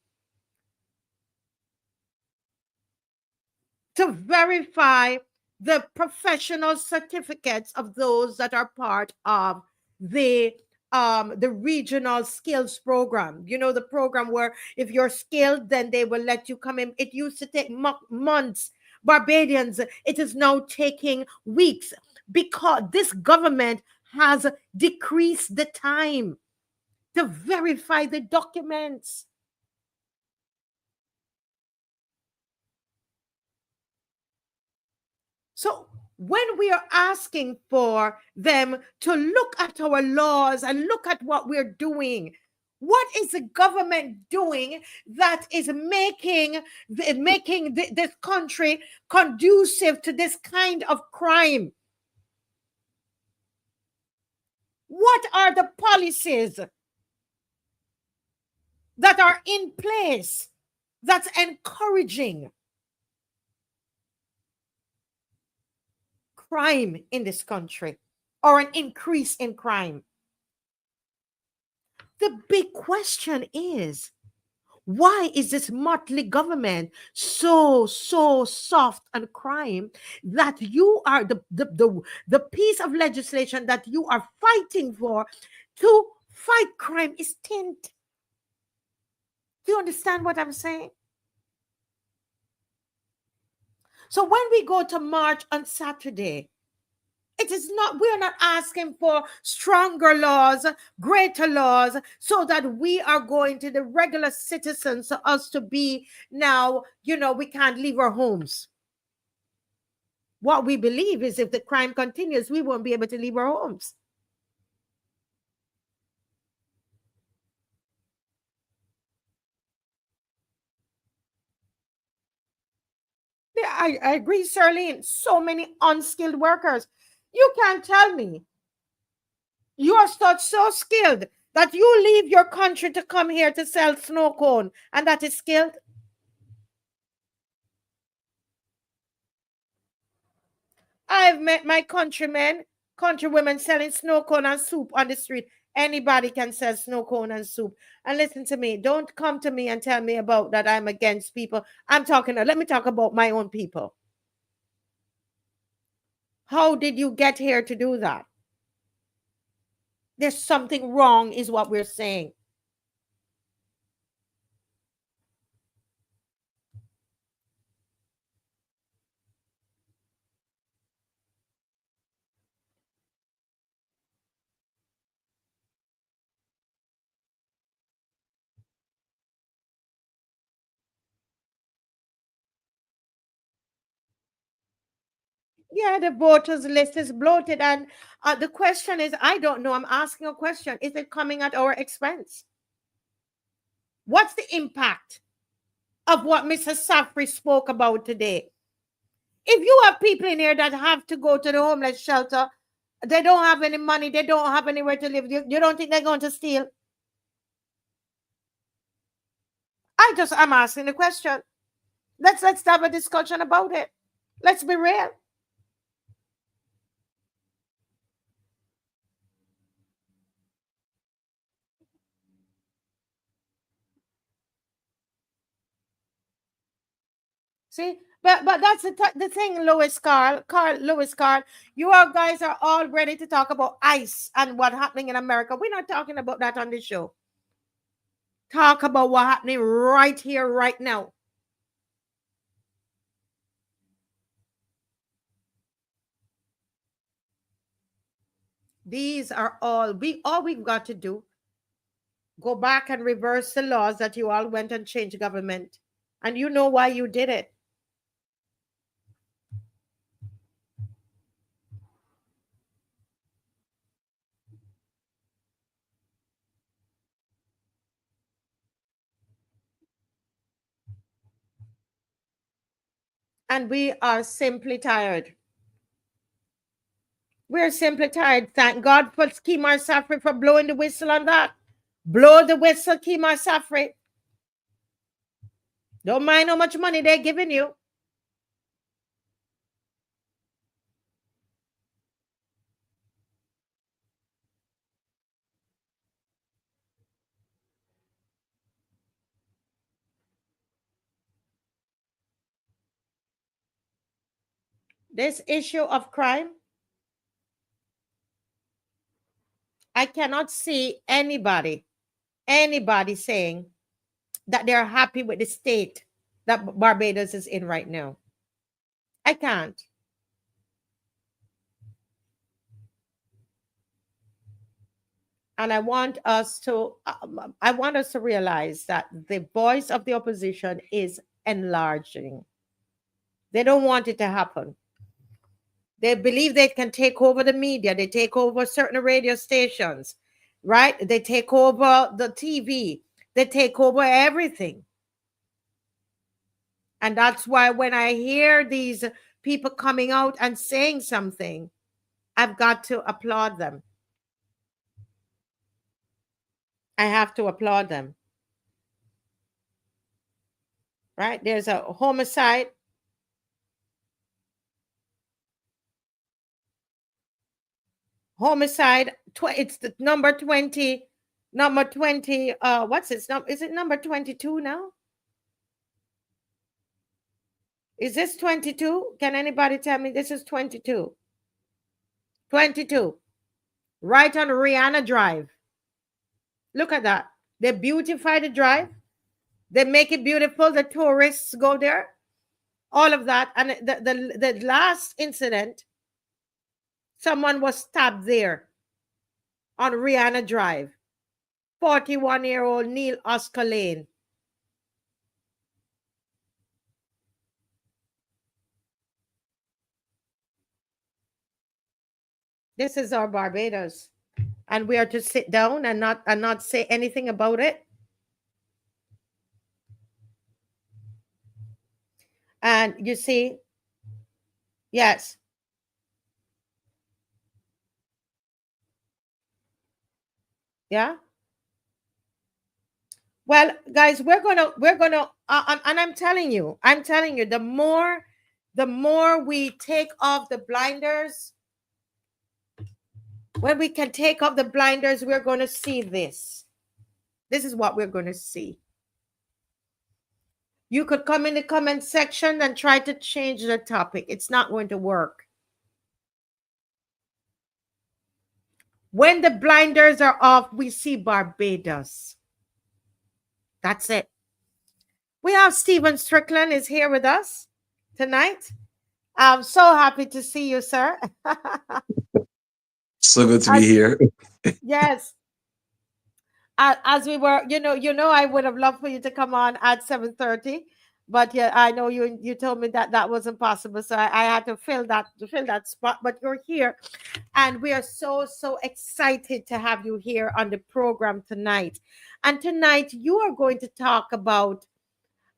to verify the professional certificates of those that are part of the regional skills program. The program where if you're skilled, then they will let you come in. It used to take months. Barbadians, it is now taking weeks because this government has decreased the time to verify the documents. So when we are asking for them to look at our laws and look at what we're doing, what is the government doing that is making this country conducive to this kind of crime? What are the policies that are in place that's encouraging crime in this country, or an increase in crime? The big question is, why is this motley government so soft on crime that you are the piece of legislation that you are fighting for to fight crime is Tint? Do you understand what I'm saying? So when we go to march on Saturday, we are not asking for stronger laws, greater laws, so that we are going to the regular citizens, for us to be now, we can't leave our homes. What we believe is if the crime continues, we won't be able to leave our homes. Yeah, I agree, Sirlene. So many unskilled workers. You can't tell me you are so skilled that you leave your country to come here to sell snow cone, and that is skilled. I've met my countrymen Country women selling snow cone and soup on the street. Anybody can sell snow cone and soup. And listen to me. Don't come to me and tell me about that I'm against people. Let me talk about my own people. How did you get here to do that? There's something wrong is what we're saying. Yeah, the voters list is bloated. And the question is, I don't know. I'm asking a question. Is it coming at our expense? What's the impact of what Mr. Safri spoke about today? If you have people in here that have to go to the homeless shelter, they don't have any money, they don't have anywhere to live, you don't think they're going to steal? I'm asking the question. Let's have a discussion about it. Let's be real. See, but that's the thing, Lewis Carl, you all guys are all ready to talk about ICE and what's happening in America. We're not talking about that on this show. Talk about what's happening right here, right now. These are all we've got to do. Go back and reverse the laws that you all went and changed government. And you know why you did it. And we are simply tired. We're simply tired. Thank God for Kemar Safri for blowing the whistle on that. Blow the whistle, Kemar Safri. Don't mind how much money they're giving you. This issue of crime, I cannot see anybody saying that they're happy with the state that Barbados is in right now. I can't. And I want us to realize that the voice of the opposition is enlarging. They don't want it to happen. They believe they can take over the media. They take over certain radio stations, right? They take over the TV. They take over everything. And that's why when I hear these people coming out and saying something, I've got to applaud them. I have to applaud them. Right? There's a homicide. It's the number 20. What's its number? Is it number 22 now? Is this 22? Can anybody tell me this is 22? 22. Right on Rihanna Drive. Look at that. They beautify the drive. They make it beautiful. The tourists go there. All of that. And the last incident, someone was stabbed there on Rihanna Drive. 41-year-old Neil Oscar Lane. This is our Barbados. And we are to sit down and not say anything about it. And you see, yes. Yeah. Well, guys, we're gonna, and I'm telling you, the more we take off the blinders, When we can take off the blinders, we're going to see this. This is what we're going to see. You could come in the comment section and try to change the topic. It's not going to work. When the blinders are off, we see Barbados. That's it. We have Stephen Strickland is here with us tonight. I'm so happy to see you, sir. So good to be here. Yes. As we were, I would have loved for you to come on at 7:30, but yeah, I know you told me that wasn't possible, so I had to fill that spot. But you're here, and we are so excited to have you here on the program tonight. And tonight you are going to talk about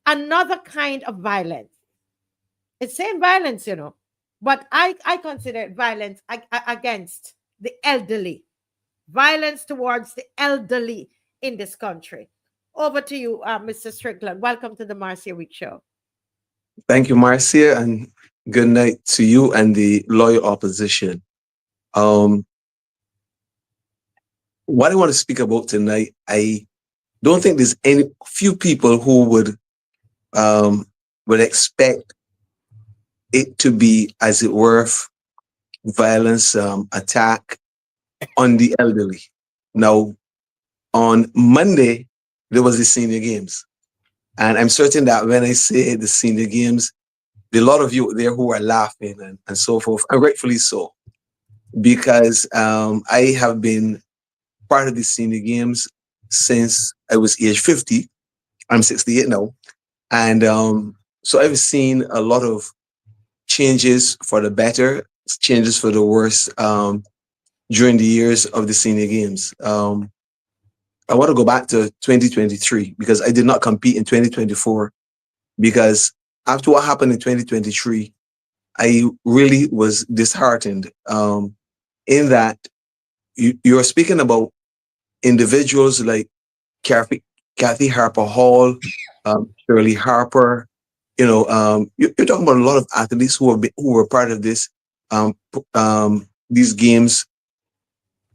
another kind of violence. It's same violence, but I consider it violence against the elderly. Violence towards the elderly in this country. Over to you, Mr. Strickland. Welcome to the Marcia Week Show. Thank you, Marcia, and good night to you and the loyal opposition. What I want to speak about tonight, I don't think there's few people who would expect it to be, as it were, violence, attack on the elderly. Now, on Monday, there was the senior games. And I'm certain that when I say the senior games, there are a lot of you there who are laughing and so forth, and rightfully so. Because I have been part of the senior games since I was age 50. I'm 68 now. And so I've seen a lot of changes for the better, changes for the worse during the years of the senior games. I want to go back to 2023 because I did not compete in 2024 because after what happened in 2023, I really was disheartened in that you're speaking about individuals like Kathy Harper Hall, Shirley Harper. You're talking about a lot of athletes who were part of this these games,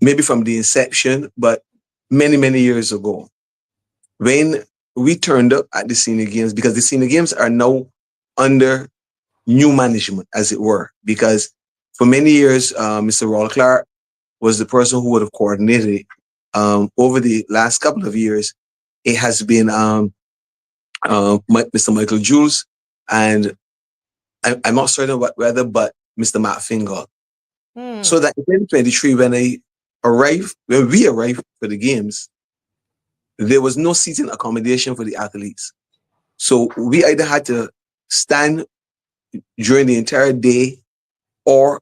maybe from the inception, but many years ago, when we turned up at the senior games, because the senior games are now under new management, as it were, because for many years, Mr. Walcott was the person who would have coordinated it. Over the last couple of years, it has been Mr. Michael Jules, and I'm not certain whether, but Mr. Matt Fingal. So that in 2023, when we arrived for the games, there was no seating accommodation for the athletes. So we either had to stand during the entire day or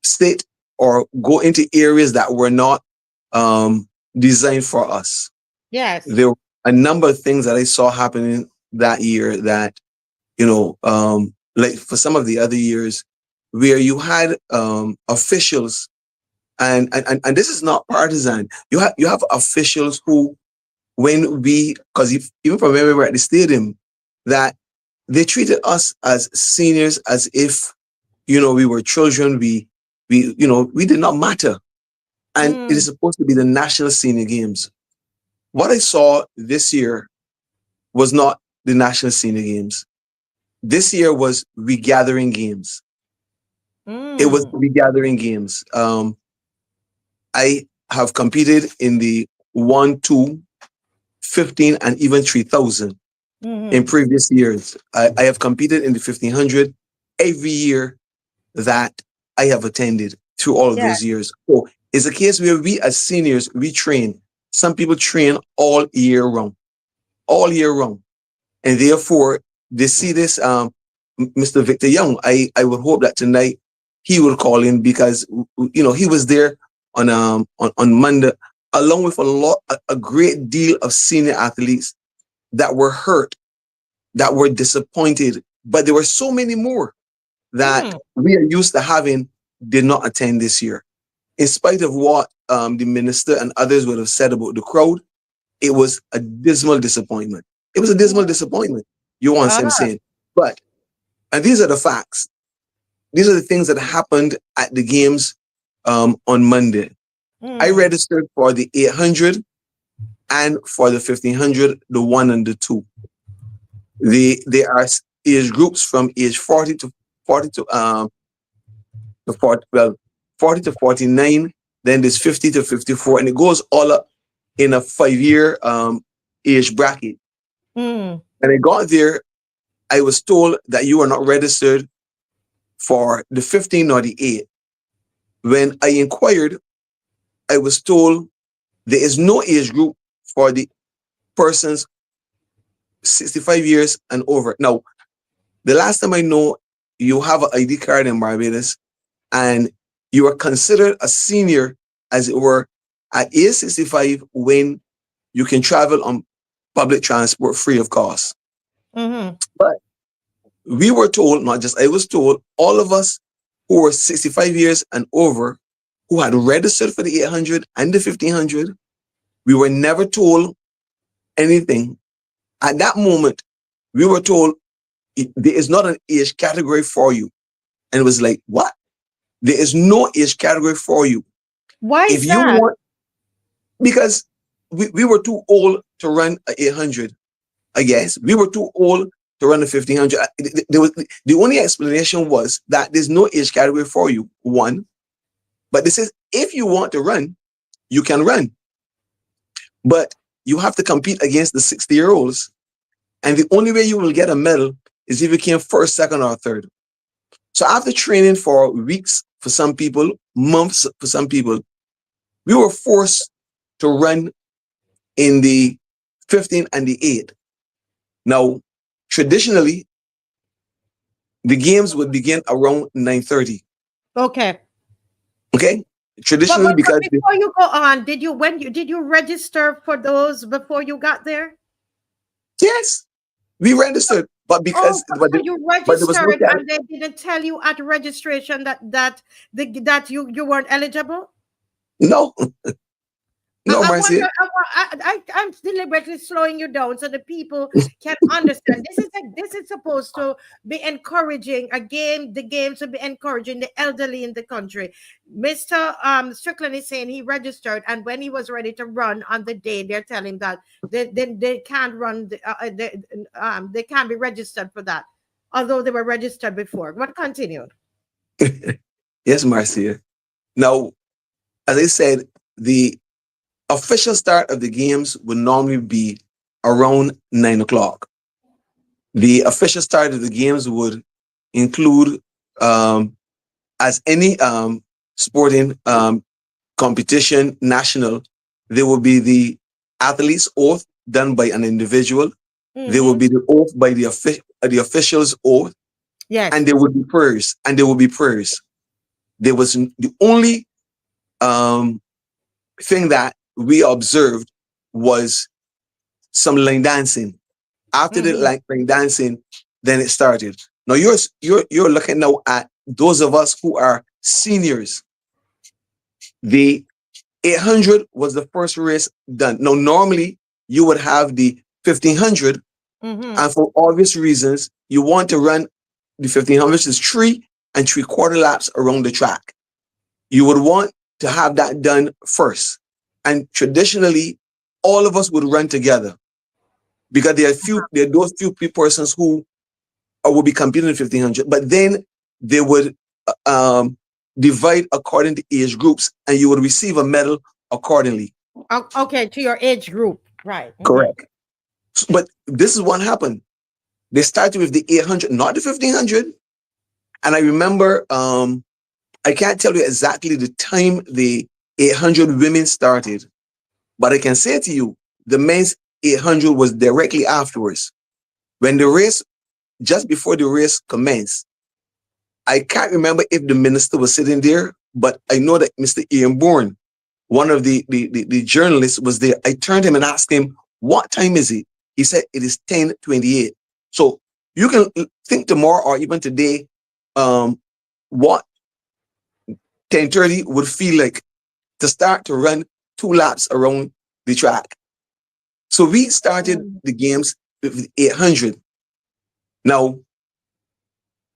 sit or go into areas that were not designed for us. Yes. There were a number of things that I saw happening that year that, like for some of the other years where you had officials and this is not partisan. You have officials who, because even from when we were at the stadium, that they treated us as seniors as if, we were children. We did not matter. And it is supposed to be the national senior games. What I saw this year was not the national senior games. This year was regathering games. It was regathering games. I have competed in the 1, 2, 15, and even 3,000 in previous years. I have competed in the 1,500 every year that I have attended through all of those years. So it's a case where we as seniors, we train. Some people train all year round. And therefore, they see this, Mr. Victor Young, I would hope that tonight he will call in because, he was there on Monday, along with a great deal of senior athletes that were hurt, that were disappointed, but there were so many more that we are used to having did not attend this year. In spite of what the minister and others would have said about the crowd, it was a dismal disappointment. It was a dismal disappointment. You want what I'm saying? And these are the facts. These are the things that happened at the games on Monday. I Mm. registered for the 800 and for the 1500, the 1 and the 2. There are age groups from age 40 to 40 to 40, well, 40 to 49. Then there's 50 to 54, and it goes all up in a 5-year age bracket. Mm. And I got there, I was told that you are not registered for the 15 or the 8. When I inquired, I was told there is no age group for the persons 65 years and over. Now, the last time I know, you have an ID card in Barbados and you are considered a senior, as it were, at age 65 when you can travel on public transport free of cost. Mm-hmm. But we were told, not just I was told, all of us who were 65 years and over, who had registered for the 800 and the 1500, we were never told anything. At that moment, we were told there is not an age category for you. And it was like, what? There is no age category for you. Why If is you that? want, because we were too old to run a 800, I guess. We were too old to run a 1500. The only explanation was that there's no age category for you, one. But this is, if you want to run, you can run. But you have to compete against the 60-year-olds. And the only way you will get a medal is if you came first, second, or third. So after training for weeks for some people, months for some people, we were forced to run in the 15 and the 8. Now, traditionally, the games would begin around 9:30. Okay. Okay? Traditionally, But because before you go on, did you register for those before you got there? yes, we registered, but because Oh, but, so you but there was no registered and they didn't tell you at registration that you weren't eligible? no, no, I Marcia. wonder. I'm deliberately slowing you down so the people can understand. This is supposed to be encouraging a game. The game should be encouraging the elderly in the country. Mr. Strickland is saying he registered, and when he was ready to run on the day, they're telling him that they can't run. They can't be registered for that, although they were registered before. What continued? Yes, Marcia. Now, as I said, the official start of the games would normally be around 9 o'clock. The official start of the games would include, as any sporting competition, national, there will be the athlete's oath done by an individual. Mm-hmm. There will be the oath by the official's oath. Yes. And there would be prayers. And there will be prayers. There was the only thing that we observed was some line dancing. After the line dancing, then it started. Now you're looking now at those of us who are seniors. The 800 was the first race done. Now normally you would have the 1500, and for obvious reasons, you want to run the 1500, which is 3 3/4 laps around the track. You would want to have that done first. And traditionally, all of us would run together because there are those few persons who will be competing in 1500, but then they would divide according to age groups and you would receive a medal accordingly. Okay, to your age group. Right. Correct. But this is what happened. They started with the 800, not the 1500. And I remember, I can't tell you exactly the time the 800 women started, but I can say to you, the men's 800 was directly afterwards. When the race, just before the race commenced, I can't remember if the minister was sitting there, but I know that Mr. Ian Bourne, one of the journalists, was there. I turned to him and asked him, what time is it? He said, it is 10:28. So you can think tomorrow or even today, what 10:30 would feel like to start to run 2 laps around the track. So we started the games with 800. Now,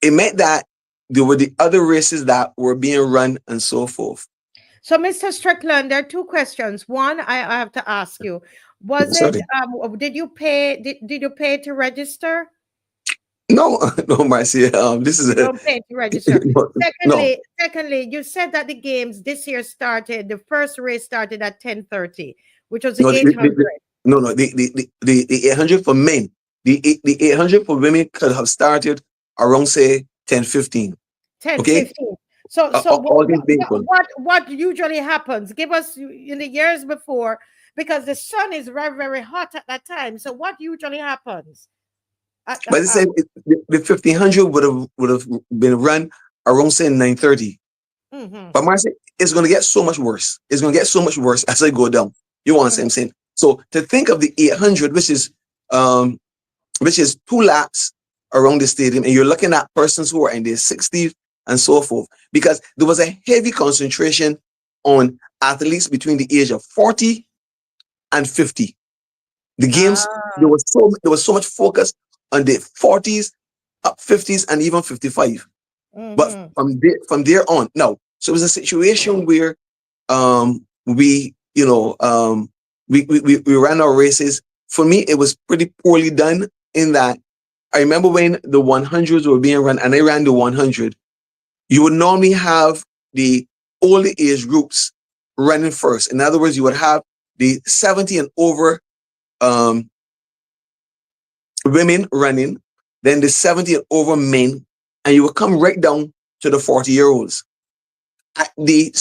it meant that there were the other races that were being run and so forth. So, Mr. Strickland, there are two questions. One, I have to ask you: was it? Sorry. Did you pay? Did you pay to register? No, no, Marcy. This is You a don't pay to register. no. Secondly, you said that the games this year started. The first race started at 10:30, which was No, 800. no, no. The 800 for men. The 800 for women could have started around say 10:15. Ten Okay, fifteen. So, all these people. what usually happens? Give us in the years before, because the sun is very, very hot at that time. So, what usually happens? But it said the 1500 would have been run around say 9:30. Mhm. But Marcy, it's going to get so much worse. It's going to get so much worse as I go down. You want to say I'm saying? So to think of the 800, which is 2 laps around the stadium, and you're looking at persons who are in their 60s and so forth, because there was a heavy concentration on athletes between the age of 40 and 50. The games, there was so much focus on the 40s, 50s, and even 55. But from there on, no. So it was a situation where we ran our races. For me, it was pretty poorly done in that I remember when the 100s were being run and I ran the 100, you would normally have the older age groups running first. In other words, you would have the 70 and over women running, then the 70 and over men, and you would come right down to the 40-year-olds. At the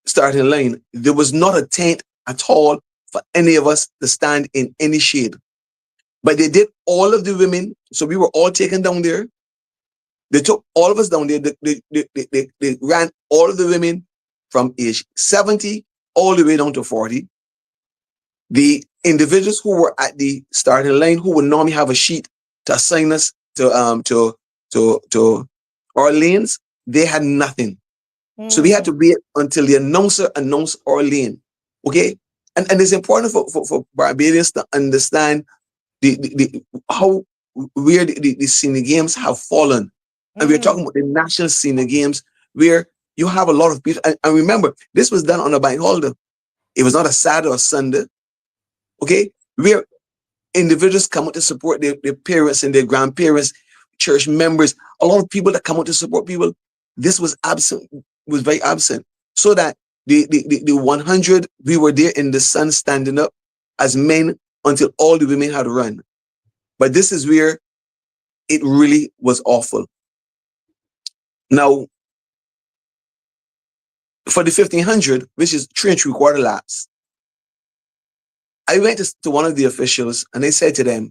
starting line, there was not a tent at all for any of us to stand in any shade. But they did all of the women, so we were all taken down there. They took all of us down there. They ran all of the women from age 70 all the way down to 40. The individuals who were at the starting line, who would normally have a sheet to assign us to our lanes, they had nothing. So we had to wait until the announcer announced our lane. Okay? And it's important for Barbadians to understand how where the senior games have fallen. And we're talking about the national senior games where you have a lot of people. And remember, this was done on a bank holiday. It was not a Saturday or Sunday. Okay? Where individuals come out to support their parents and their grandparents, church members, a lot of people that come out to support people. This was absent, was very absent. So that the 100, we were there in the sun standing up as men until all the women had run. But this is where it really was awful. Now, for the 1500, which is 3 3/4 laps, I went to one of the officials and I said to them,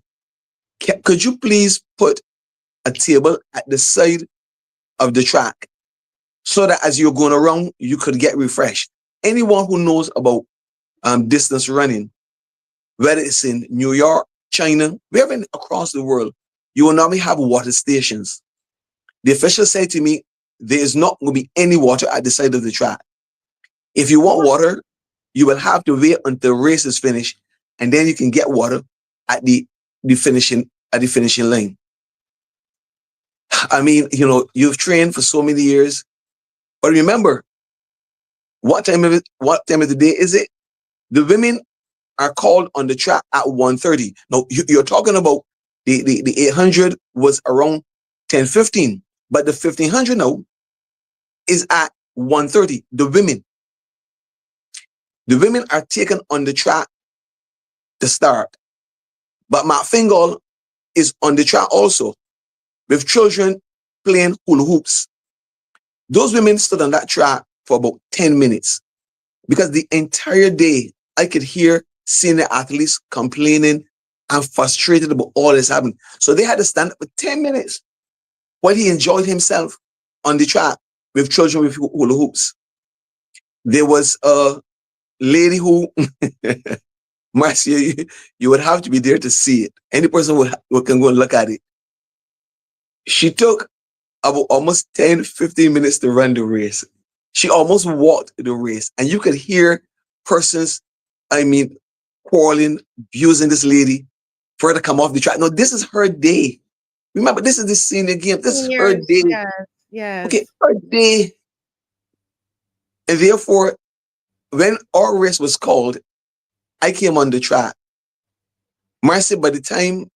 could you please put a table at the side of the track so that as you're going around, you could get refreshed? Anyone who knows about distance running, whether it's in New York, China, wherever across the world, you will normally have water stations. The official said to me, there is not going to be any water at the side of the track. If you want water, you will have to wait until the race is finished, and then you can get water at the finishing line. I mean, you've trained for so many years, but remember, what time of the day is it? The women are called on the track at 1:30. Now you're talking about the 800 was around 10:15, but the 1500 now is at 1:30. The women are taken on the track to start, but Matt Fingal is on the track also with children playing hula hoops. Those women stood on that track for about 10 minutes because the entire day I could hear senior athletes complaining and frustrated about all this happening. So they had to stand up for 10 minutes while he enjoyed himself on the track with children with hula hoops. There was a lady who, Marcia, you would have to be there to see it. Any person who can go and look at it. She took about almost 10, 15 minutes to run the race. She almost walked the race. And you could hear persons, quarreling, abusing this lady for her to come off the track. No, this is her day. Remember, this is the senior game. This is her day. Yes. Okay, her day. And therefore, when our race was called, I came on the track. Marcy, by the time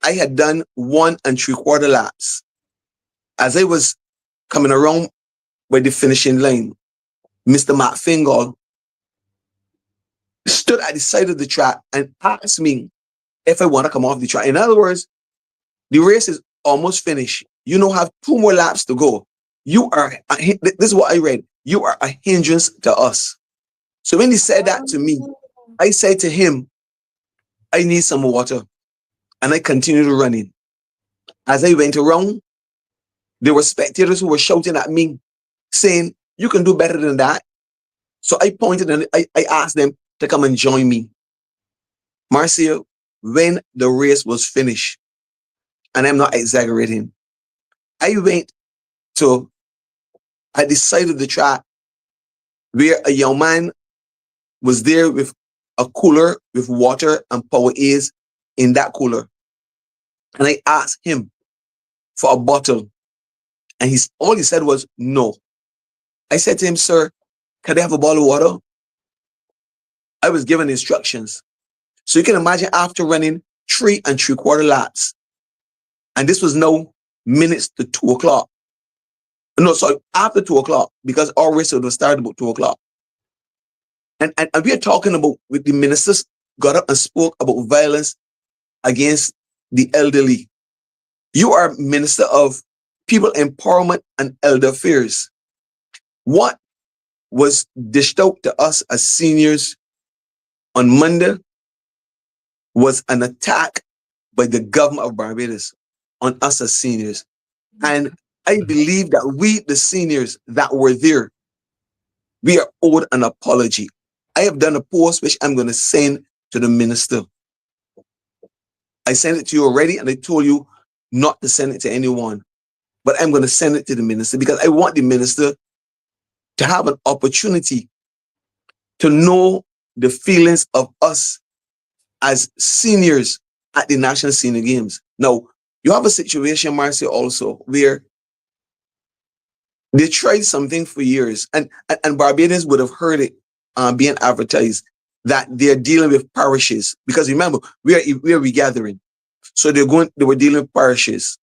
I had done 1 3/4 laps, as I was coming around by the finishing line, Mr. Matt Fingal stood at the side of the track and asked me if I want to come off the track. In other words, the race is almost finished. You now have 2 more laps to go. You are, this is what I read, you are a hindrance to us. So when he said that to me, I said to him, I need some water. And I continued running. As I went around, there were spectators who were shouting at me, saying, you can do better than that. So I pointed and I asked them to come and join me. Marcia, when the race was finished, and I'm not exaggerating, I went to at the side of the track where a young man was there with a cooler with water and power aids in that cooler. And I asked him for a bottle. And all he said was no. I said to him, sir, can I have a bottle of water? I was given instructions. So you can imagine after running 3 3/4 laps, and this was now minutes to 2 o'clock. No, sorry, after 2 o'clock, because our race would have started about 2 o'clock. And we are talking about, with the ministers got up and spoke about violence against the elderly. You are Minister of People Empowerment and Elder Affairs. What was dished out to us as seniors on Monday was an attack by the government of Barbados on us as seniors. And I believe that we, the seniors that were there, we are owed an apology. I have done a post which I'm going to send to the minister. I sent it to you already, and I told you not to send it to anyone. But I'm going to send it to the minister because I want the minister to have an opportunity to know the feelings of us as seniors at the National Senior Games. Now, you have a situation, Marcia, also where they tried something for years, and Barbadians would have heard it being advertised that they're dealing with parishes. Because remember, we are regathering. So they were dealing with parishes,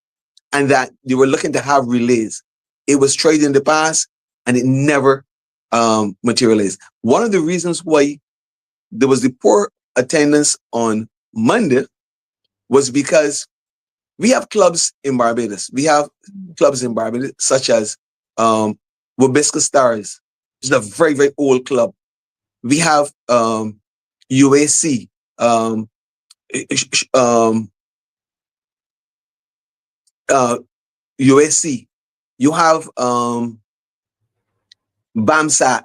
and that they were looking to have relays. It was tried in the past, and it never materialized. One of the reasons why there was the poor attendance on Monday was because we have clubs in Barbados. We have clubs in Barbados, such as Wabisca Stars. It's a very, very old club. We have UAC, UAC. You have BAMSAT.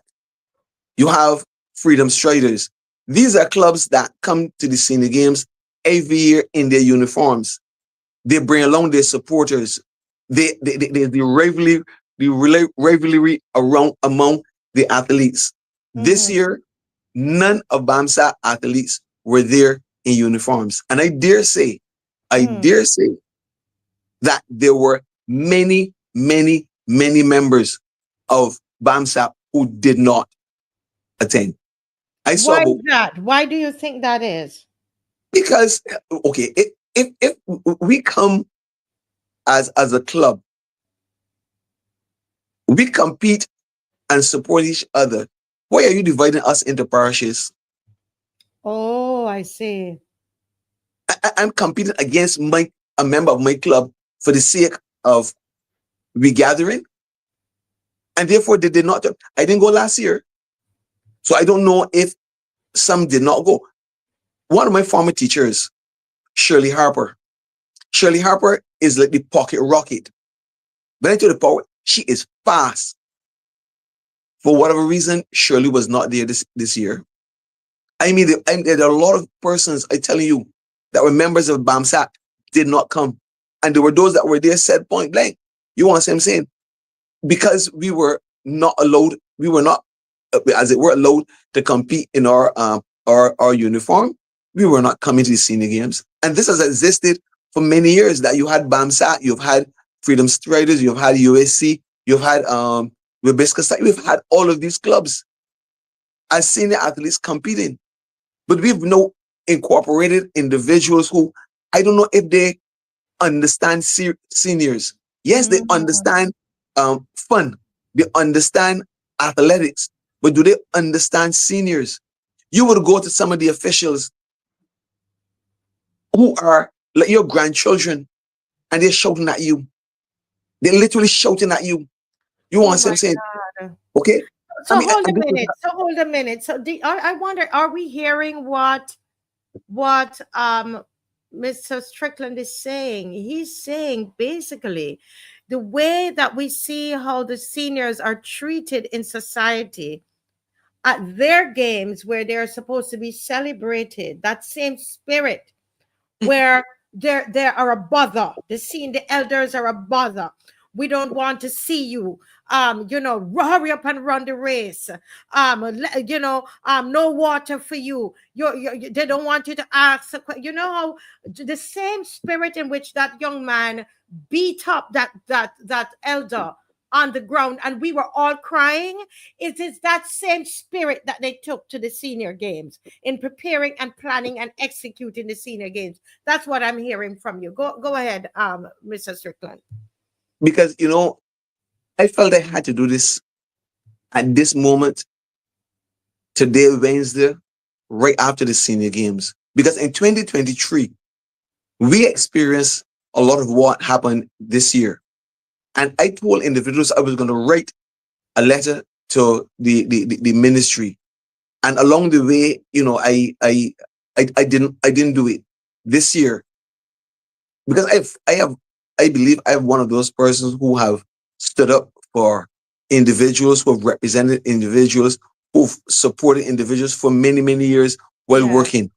You have Freedom Striders. These are clubs that come to the Senior Games every year in their uniforms. They bring along their supporters. The rivalry around among the athletes. This year, none of BAMSAT athletes were there in uniforms. And I dare say that there were many, many, many members of BAMSAT who did not attend. Why is that? Why do you think that is? Because, okay, if we come as a club, we compete and support each other. Why are you dividing us into parishes? Oh, I see. I'm competing against a member of my club for the sake of regathering, and therefore they did not. I didn't go last year, so I don't know if some did not go. One of my former teachers, Shirley Harper is like the pocket rocket. But into the power, she is fast. For whatever reason, Shirley was not there this year. I mean, there are a lot of persons, I tell you, that were members of BAMSAT did not come. And there were those that were there said point blank. You want to see what I'm saying? Because we were not allowed, we were not, as it were, allowed to compete in our uniform. We were not coming to the Senior Games. And this has existed for many years, that you had BAMSAT, you've had Freedom Striders, you've had USC, you've had with Biscuit, we've had all of these clubs as senior athletes competing, but we've now incorporated individuals who I don't know if they understand seniors. Yes, they understand fun, they understand athletics, but do they understand seniors? You would go to some of the officials who are like your grandchildren, and they're shouting at you. They're literally shouting at you. You want what I'm saying? God. Okay. So I mean, hold a minute. So hold a minute. So I wonder, are we hearing what Mr. Strickland is saying? He's saying basically the way that we see how the seniors are treated in society at their games where they're supposed to be celebrated, that same spirit where they are a bother. The elders are a bother. We don't want to see you. Hurry up and run the race. No water for you. They don't want you to ask. How the same spirit in which that young man beat up that elder on the ground, and we were all crying. It is that same spirit that they took to the senior games in preparing and planning and executing the senior games. That's what I'm hearing from you. Go ahead, Mr. Strickland. Because I felt I had to do this at this moment, today, Wednesday, right after the senior games. Because in 2023, we experienced a lot of what happened this year. And I told individuals I was going to write a letter to the ministry. And along the way, I didn't do it this year. Because I believe I have one of those persons who have stood up for individuals, who have represented individuals, who've supported individuals for many, many years while working.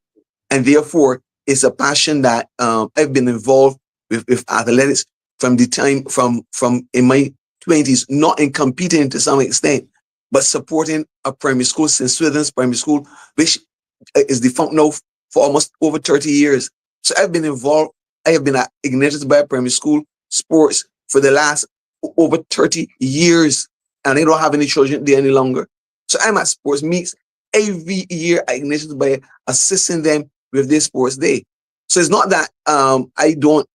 And therefore, it's a passion that I've been involved with athletics from the time from in my 20s, not in competing to some extent, but supporting a primary school, St. Swithin's Primary School, which is defunct now for almost over 30 years. So I've been involved. I have been at Ignatius Bio Primary School sports for the last over 30 years, and I don't have any children there any longer. So I'm at sports meets every year at Ignatius Bio, assisting them with their sports day. So it's not that I don't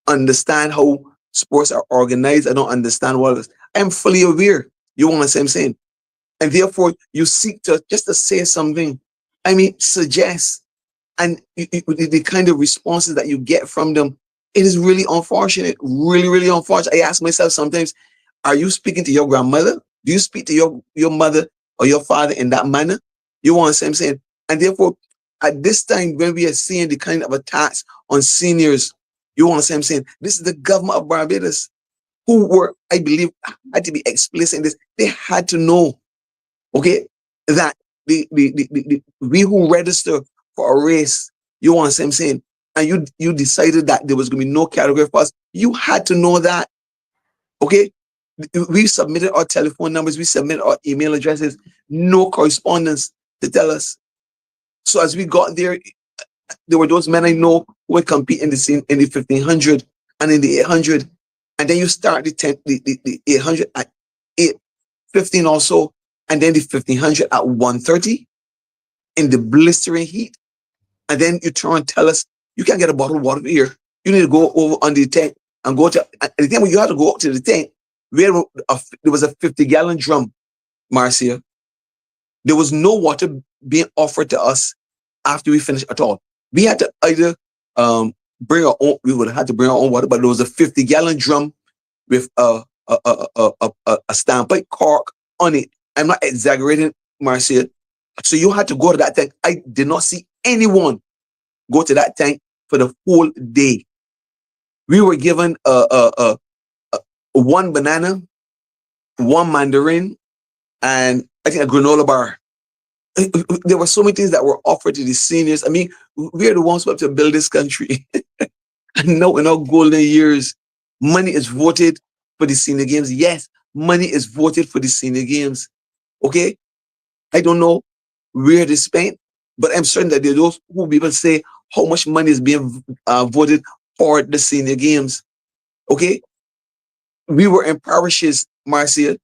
understand how sports are organized. I don't understand what it is. I'm fully aware. You want to say I'm saying? And therefore, you seek to just to say something. I mean, suggest. And the kind of responses that you get from them, it is really unfortunate. Really, really unfortunate. I ask myself sometimes, are you speaking to your grandmother? Do you speak to your mother or your father in that manner? You want to say I'm saying? And therefore, at this time, when we are seeing the kind of attacks on seniors, you want to say I'm saying? This is the government of Barbados who were, I believe, had to be explicit in this. They had to know, okay, that we who register for a race, you want to say I'm saying, and you decided that there was going to be no category for us. You had to know that, okay? We submitted our telephone numbers, we submitted our email addresses, no correspondence to tell us. So as we got there were those men I know who would compete in the 1500 and in the 800, and then you start the 800 at 8:15 or so, and then the 1500 at 1:30 in the blistering heat, and then you try and tell us you can't get a bottle of water here. You need to go over on the tank and go to the time when you have to go up to the tank where there was a 50-gallon drum, Marcia. There was no water being offered to us after we finished at all. We had to either bring our own. We would have had to bring our own water, but there was a 50-gallon drum with a standpipe cork on it. I'm not exaggerating, Marcia. So you had to go to that tank. I did not see anyone go to that tank for the whole day. We were given one banana, one mandarin, and I think a granola bar. There were so many things that were offered to the seniors. I mean, we are the ones who have to build this country. And now in our golden years, money is voted for the senior games. Yes, money is voted for the senior games. Okay? I don't know where they spent, but I'm certain that there are those who people say how much money is being voted for the senior games. Okay? We were in parishes, Marcia,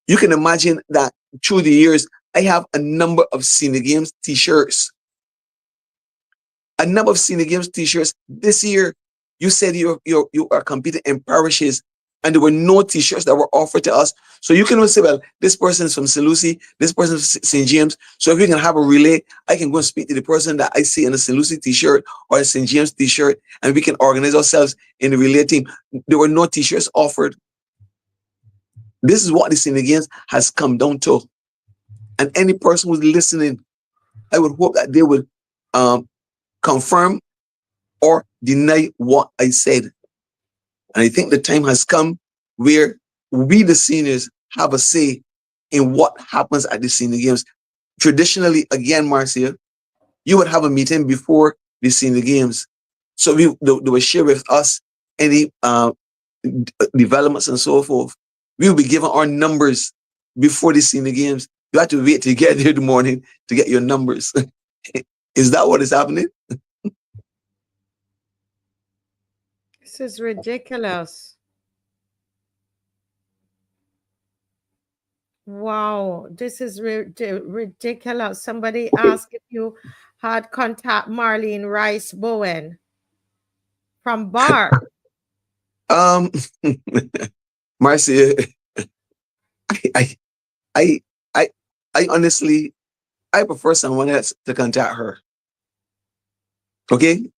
You can imagine that through the years, I have a number of Senior Games t-shirts. A number of Senior Games t-shirts. This year, you said you are competing in parishes, and there were no t-shirts that were offered to us. So you can say, well, this person is from St. Lucie, this person is from St. James. So if we can have a relay, I can go and speak to the person that I see in a St. Lucie t-shirt or a St. James t-shirt, and we can organize ourselves in the relay team. There were no t-shirts offered. This is what the Senior Games has come down to. And any person who's listening, I would hope that they would confirm or deny what I said. And I think the time has come where we, the seniors, have a say in what happens at the Senior Games. Traditionally, again, Marcia, you would have a meeting before the Senior Games. So they would share with us any developments and so forth. We will be given our numbers before the Senior Games. You have to wait to get there in the morning to get your numbers. Is that what is happening? This is ridiculous. Wow, this is ridiculous. Somebody asked if you had contact Marlene Rice Bowen from Bar. Marcia, I honestly, I prefer someone else to contact her. Okay?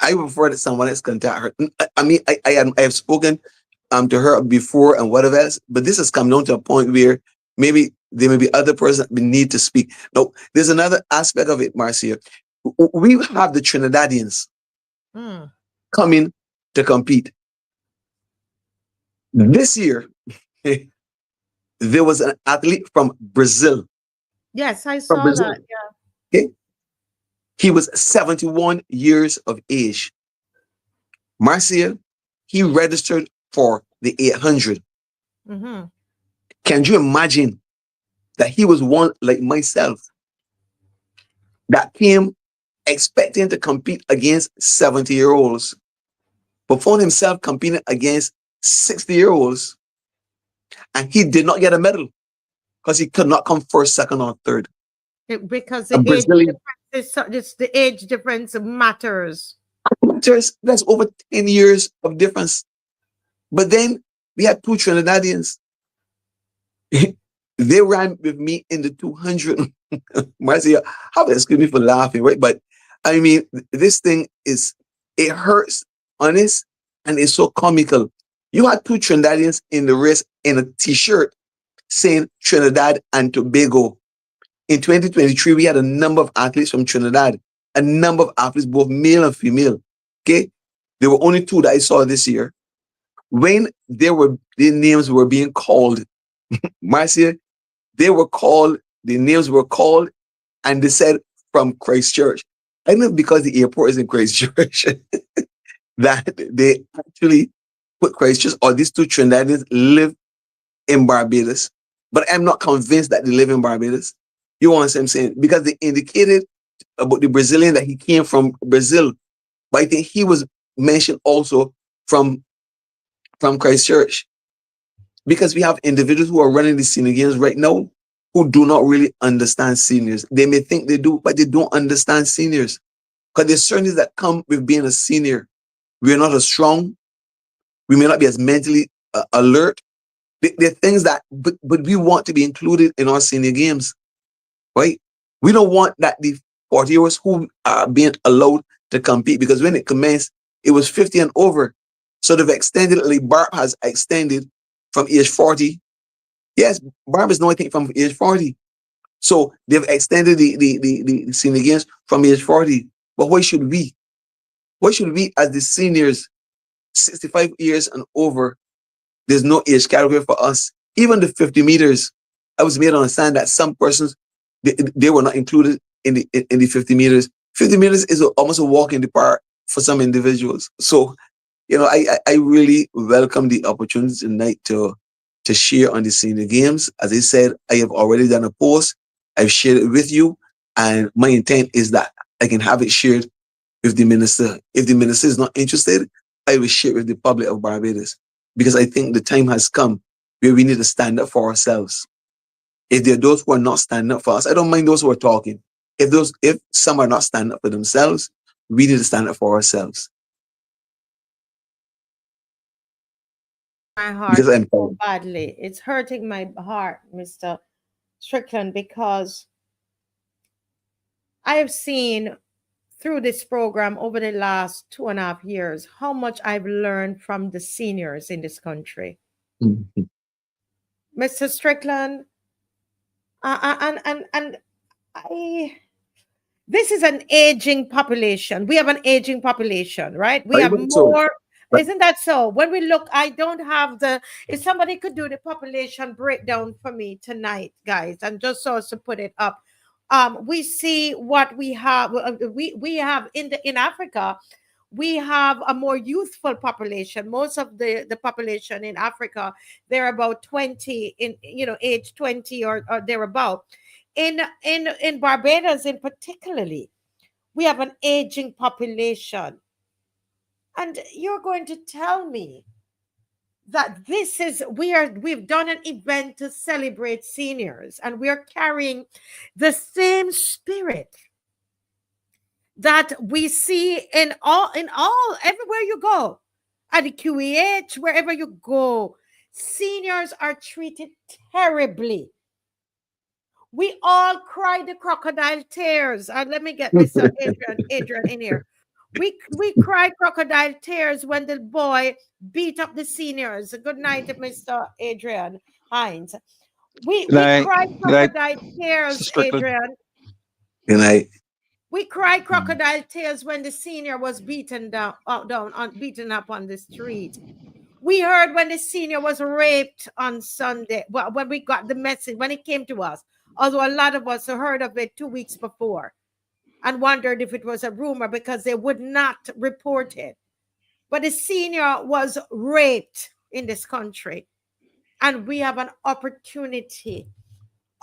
I prefer that someone else contact her. I mean, I have spoken to her before and whatever else, but this has come down to a point where maybe there may be other persons that need to speak. No, there's another aspect of it, Marcia. We have the Trinidadians coming to compete. This year, there was an athlete from Brazil. Yes, I saw that. Yeah. Okay. He was 71 years of age. Marcia, he registered for the 800. Can you imagine that he was one like myself that came expecting to compete against 70-year-olds, but found himself competing against 60-year-olds, and he did not get a medal because he could not come first, second, or third. Because the age difference matters. That's over 10 years of difference. But then we had two Trinidadians. They ran with me in the 200. Marcia, excuse me for laughing, right? But I mean, this thing it hurts, honest, and it's so comical. You had two Trinidadians in the race in a t-shirt saying Trinidad and Tobago. In 2023, we had a number of athletes from Trinidad, a number of athletes, both male and female. Okay, there were only two that I saw this year. When their names were being called, Marcia, the names were called, and they said from Christchurch. I know because the airport is in Christchurch that they actually put Christchurch, or these two Trinidadians live in Barbados, but I'm not convinced that they live in Barbados. You know what I'm saying? Because they indicated about the Brazilian that he came from Brazil, but I think he was mentioned also from Christchurch. Because we have individuals who are running the Senior Games right now who do not really understand seniors. They may think they do, but they don't understand seniors. Because there's certain things that come with being a senior. We are not as strong. We may not be as mentally alert. There are things that, but we want to be included in our Senior Games, right? We don't want that the 40-year-olds who are being allowed to compete, because when it commenced, it was 50 and over. So they've extended, like Barb has extended from age 40. Yes, Barb is no, I think, from age 40. So they've extended the Senior Games from age 40. But why should we? Why should we, as the seniors, 65 years and over, there's no age category for us? Even the 50 meters, I was made to understand that some persons, they were not included in the 50 meters. 50 meters is almost a walk in the park for some individuals. So, you know, I really welcome the opportunity tonight to share on the Senior Games. As I said, I have already done a post. I've shared it with you. And my intent is that I can have it shared with the minister. If the minister is not interested, I will share it with the public of Barbados. Because I think the time has come where we need to stand up for ourselves. If there are those who are not standing up for us, I don't mind those who are talking. If some are not standing up for themselves, we need to stand up for ourselves. My Because heart so badly. It's hurting my heart, Mr. Strickland, because I have seen through this program over the last 2.5 years how much I've learned from the seniors in this country. Mr. Strickland, and this is an aging population. We have an aging population, right? We have more. Isn't that so? When we look, I don't have if somebody could do the population breakdown for me tonight, guys, and just so as to put it up. We see what we have. We have in Africa, we have a more youthful population. Most of the population in Africa, they're about 20 age 20 or thereabout. In Barbados, in particularly, we have an aging population. And you're going to tell me that we've done an event to celebrate seniors, and we're carrying the same spirit that we see in all everywhere you go, at the QEH, wherever you go. Seniors are treated terribly. We all cry the crocodile tears. Let me get Mr. Adrian in here. We cry crocodile tears when the boy beat up the seniors. Good night, Mr. Adrian Hines. We cry crocodile tears, Adrian. Good night. We cry crocodile tears when the senior was beaten up on the street. We heard when the senior was raped on Sunday. Well, when we got the message, when it came to us, although a lot of us heard of it 2 weeks before and wondered if it was a rumor because they would not report it. But the senior was raped in this country. And we have an opportunity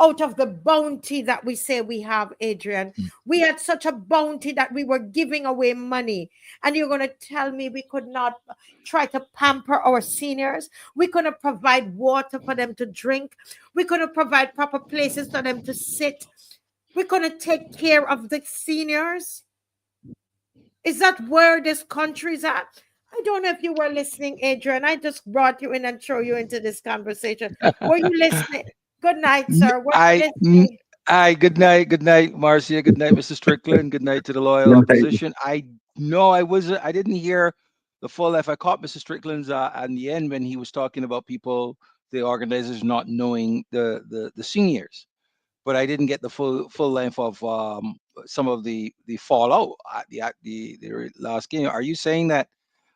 out of the bounty that we say we have, Adrian. We had such a bounty that we were giving away money. And you're going to tell me we could not try to pamper our seniors? We couldn't provide water for them to drink. We couldn't provide proper places for them to sit. We couldn't take care of the seniors. Is that where this country's at? I don't know if you were listening, Adrian. I just brought you in and threw you into this conversation. Were you listening? Good night, sir. Hi, good night, Marcia. Good night, Mr. Strickland. Good night to the loyal opposition. I didn't hear the full F. I caught Mr. Strickland's at the end when he was talking about people, the organizers not knowing the seniors, but I didn't get the full length of some of the fallout at the last game. Are you saying that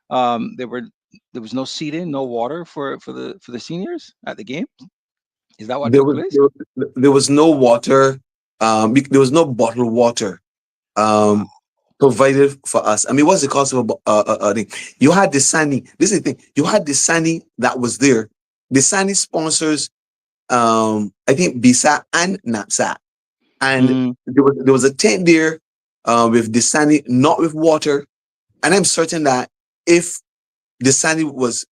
there was no seating, no water for the seniors at the game? Is that what took place? There was no water. There was no bottled water provided for us. I mean, what's the cost of a thing? You had the Sani. This is the thing. You had the Sani that was there. The Sani sponsors, I think, BISA and NAPSA. And there was a tent there with the Sani, not with water. And I'm certain that if the Sani was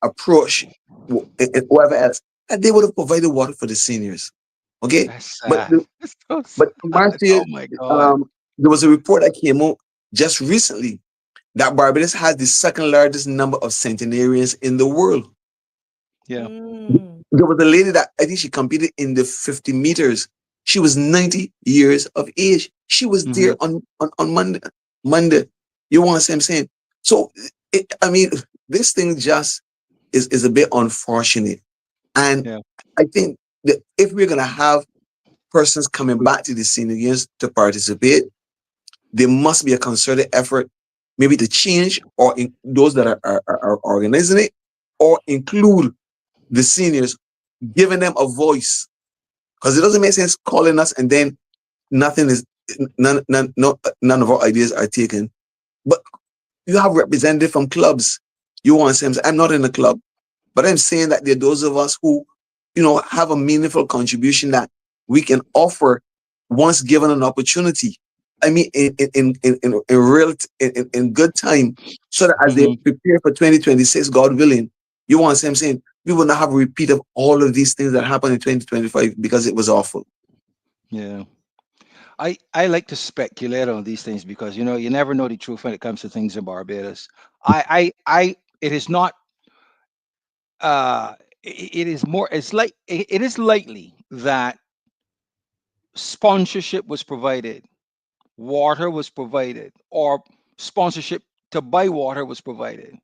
approached, whoever else, and they would have provided water for the seniors. Okay, but Marcia, oh my God. There was a report that came out just recently that Barbados has the second largest number of centenarians in the world. Yeah, there was a lady that I think she competed in the 50 meters. She was 90 years of age. She was there on Monday. You want to see what I'm saying? So, I mean, this thing just is a bit unfortunate. And I think that if we're going to have persons coming back to the senior games to participate, there must be a concerted effort, maybe to change or those that are organizing it, or include the seniors, giving them a voice. Because it doesn't make sense calling us and then none of our ideas are taken. But you have representatives from clubs. You want to say, I'm not in a club, but I'm saying that there are those of us who, have a meaningful contribution that we can offer once given an opportunity. I mean, in good time, so that as they prepare for 2026, God willing, you want to say, I'm saying, we will not have a repeat of all of these things that happened in 2025 because it was awful. Yeah. I like to speculate on these things because you never know the truth when it comes to things in Barbados. It is not it is more it is likely that sponsorship was provided, water was provided, or sponsorship to buy water was provided.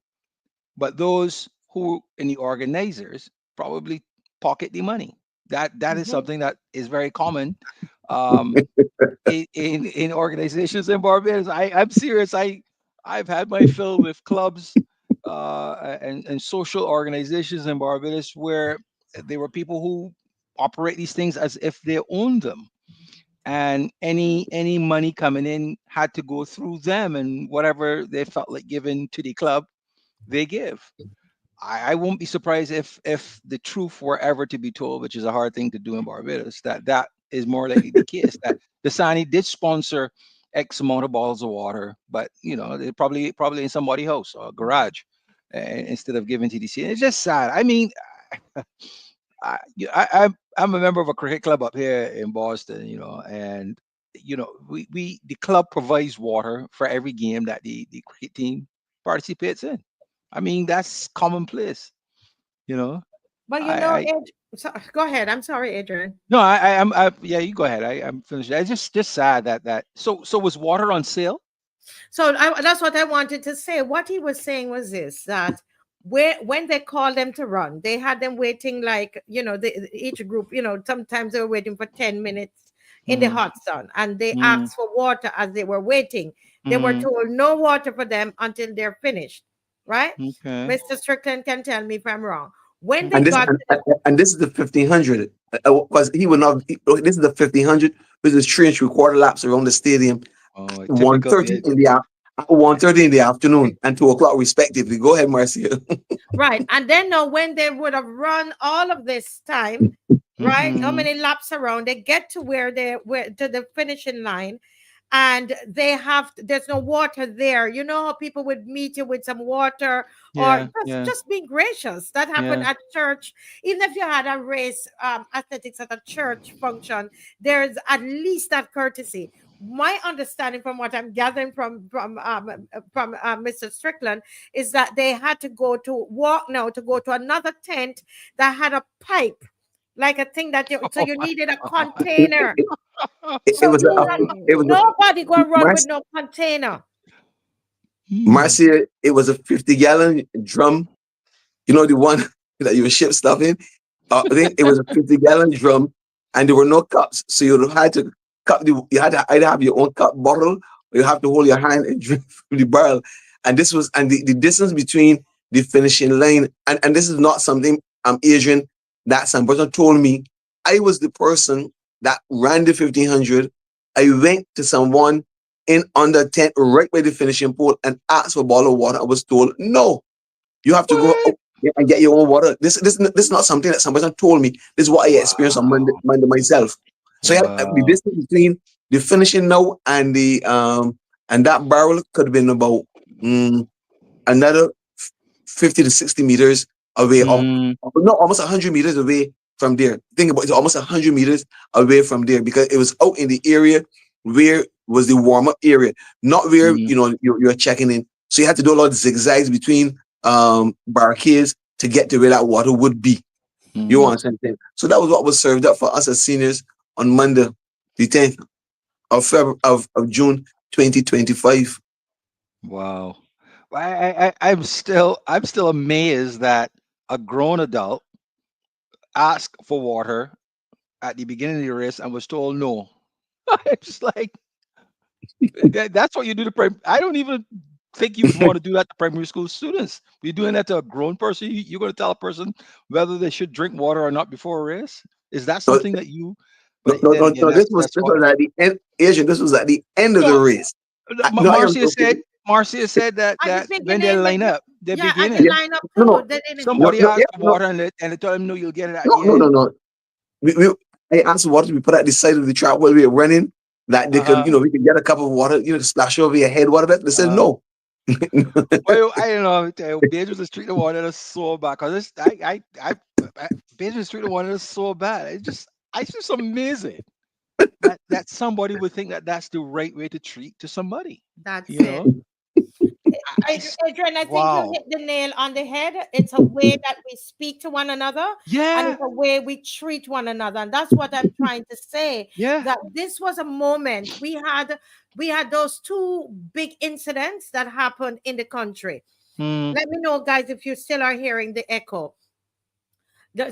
But those who in the organizers probably pocket the money. That is something that is very common in organizations in Barbados. I'm serious. I've had my fill with clubs and social organizations in Barbados where there were people who operate these things as if they own them, and any money coming in had to go through them, and whatever they felt like giving to the club, they give. I won't be surprised if the truth were ever to be told, which is a hard thing to do in Barbados, that is more likely the case. That Dasani did sponsor X amount of bottles of water, but they probably in somebody's house or garage, instead of giving to the city. It's just sad. I mean, I'm a member of a cricket club up here in Boston, and the club provides water for every game that the cricket team participates in. I mean, that's commonplace, But I go ahead. I'm sorry, Adrian. no, yeah, you go ahead. I'm finished. It's just sad that so was water on sale? So that's what I wanted to say. What he was saying was this, that when they called them to run, they had them waiting like, each group, sometimes they were waiting for 10 minutes in the hot sun, and they asked for water as they were waiting. They were told no water for them until they're finished, right? Okay. Mr. Strickland can tell me if I'm wrong. When they And this, got and this is the 1500, because he would not. This is the 1500, which is 3 3/4 laps around the stadium. Oh, 1:30 in the 1:30 in the afternoon and 2 o'clock respectively. Go ahead, Marcia. right, and then now when they would have run all of this time, right? How many laps around? They get to where to the finishing line, and there's no water there. You know how people would meet you with some water, or just being gracious. That happened at church. Even if you had a race, athletics at a church function, there's at least that courtesy. My understanding from what I'm gathering from Mr. Strickland is that they had to go to another tent that had a pipe, like a thing that so you needed a container. Nobody gonna run with no container. Marcia, it was a 50-gallon drum. You know, the one that you ship stuff in? I think it was a 50-gallon drum, and there were no cups. So you had to you had to either have your own cup bottle, or you have to hold your hand and drink from the barrel. And this was, and the distance between the finishing line, and this is not something Adrian, that some person told me. I was the person that ran the 1500. I went to someone in under tent right by the finishing pole and asked for a bottle of water. I was told, no, you have to go out and get your own water. This is not something that some person told me. This is what I experienced on Monday myself. So the distance between the finishing now and the and that barrel could have been about another 50 to 60 meters away, no, almost 100 meters away from there. Think about it, almost 100 meters away from there, because it was out in the area where was the warm-up area, not where you're checking in. So you had to do a lot of zigzags between barricades to get to where that water would be. You understand? So that was what was served up for us as seniors on Monday, the 10th of June 2025. Wow. I'm still amazed that a grown adult asked for water at the beginning of the race and was told no. I'm just like, that's what you do to I don't even think you want to do that to primary school students. You're doing that to a grown person. You're going to tell a person whether they should drink water or not before a race. Is that something that you? No. This was at the end. Asian. This was at the end of the race. Marcia said that when they line up, they begin it. Line up too. Somebody asked for water and they told them no, you'll get it at the end. No. I asked water to be put at the side of the track while we were running, that they could, we could get a cup of water, to splash over your head, whatever. They said no. Well, I don't know. I tell you, Bajans treat the one that is so bad. Cause it's, Bajans treat the one that is so bad. It's just amazing that somebody would think that that's the right way to treat to somebody. That's You it. know, Adrian, I think you wow. hit the nail on the head. It's a way that we speak to one another, and Yeah, it's a way we treat one another. And that's what I'm trying to say. yeah. That this was a moment we had those two big incidents that happened in the country. Mm, Let me know, guys, if you still are hearing the echo.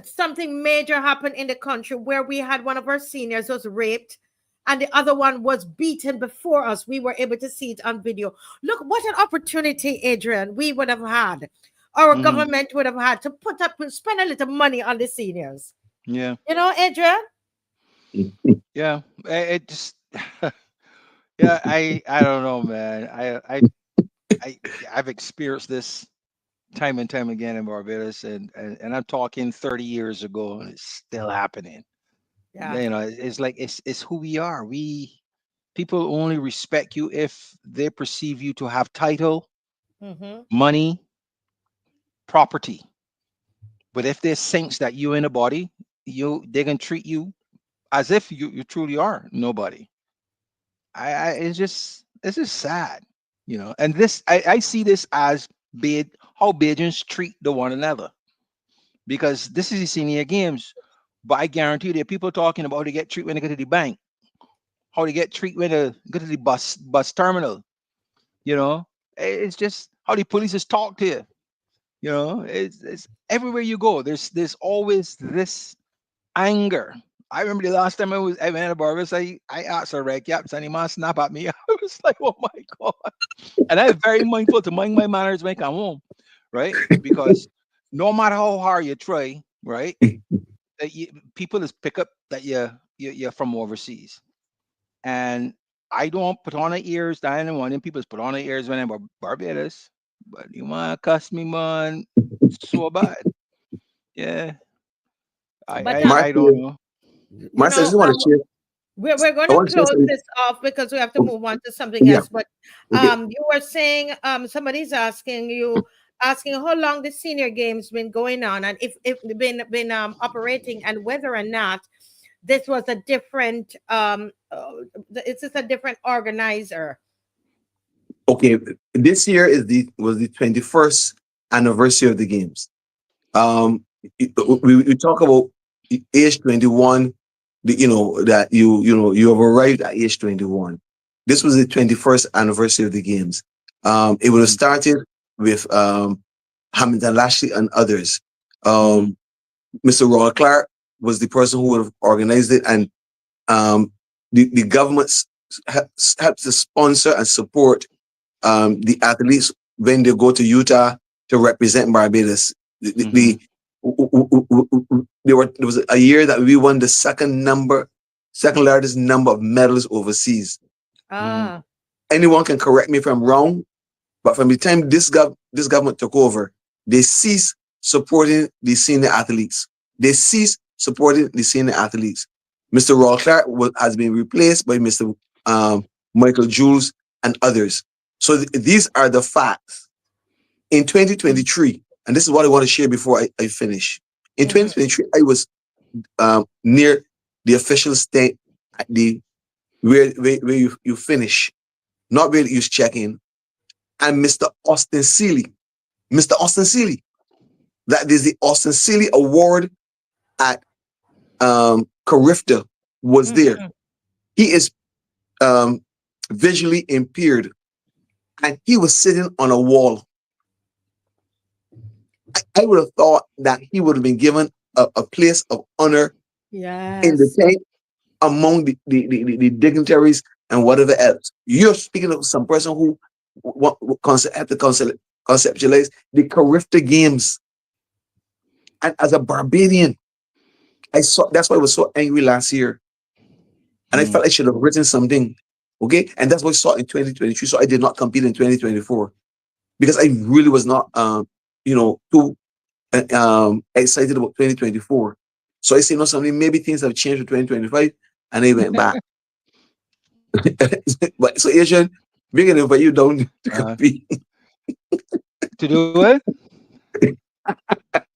Something major happened in the country where we had one of our seniors was raped and the other one was beaten before us. We were able to see it on video. Look, what an opportunity, Adrian, we would have had. Our mhm, government would have had to spend a little money on the seniors. yeah, You know, Adrian? yeah. It just, yeah. I don't know, man. I've experienced this time and time again in Barbados, and I'm talking 30 years ago, and it's still happening. Yeah. You know, it's like it's who we are. People only respect you if they perceive you to have title, Mm-hmm. money, property. But if they sense that you in a body, they can treat you as if you truly are nobody. It's just sad, you know. And this I see this as how Bajans treat the one another, because this is the senior games. But I guarantee you there are people talking about how they get treated when they go to the bank, how they get treated when they go to the bus terminal. You know, it's just how the police just talk to you. You know, it's everywhere you go. There's always this anger. I remember the last time I went to Barbados, I asked a reg caps and he man snap at me. I was like, oh my God. And I'm very mindful to mind my manners when I come home, right? Because no matter how hard you try, right, people just pick up that you're from overseas. And I don't put on the ears to anyone, and people just put on the ears when I'm Barbados. But you want to cuss me, man, so bad. Yeah, I But I, I don't know. you Marcia, I know, just want to share. we're going I to want to share close something. this off because we have to Oh, move on to something yeah. else. But Okay. you were saying somebody's asking how long the senior games been going on and if been operating and whether or not this was a different it's just a different organizer. Okay. This year was the 21st anniversary of the games. We talk about age 21. That you have arrived at age 21. This was the 21st anniversary of the games. It would have Mm, started with Hamilton Lashley and others. mm, Mr. Roy Clark was the person who would have organized it, and the government helps to sponsor and support the athletes when they go to Utah to represent Barbados. mm-hmm, There was a year that we won the second largest number of medals overseas. mm-hmm, Ah. Anyone can correct me if I'm wrong, but from the time this government took over, they ceased supporting the senior athletes. They ceased supporting the senior athletes. Mr. Roy Clark has been replaced by Mr. Michael Jules and others. So these are the facts. In 2023, and this is what I want to share before I finish. In 2023, I was near the official state at the where you finish, not where you check in. And Mr. Austin Seeley, that is the Austin Seeley Award at Carifta was there. He is visually impaired, and he was sitting on a wall. I would have thought that he would have been given a place of honor in the Yes. tank among the dignitaries and whatever else. You're speaking of some person who had to conceptualize the Carifta Games. And as a Barbadian, that's why I was so angry last year. And I mm. felt I should have written something. Okay. And that's what I saw in 2023. So I did not compete in 2024 because I really was not, too excited about 2024. So I said, no, something, maybe things have changed for 2025. And I went back. But so Asian, we're going to invite you down to Uh, compete. To do it?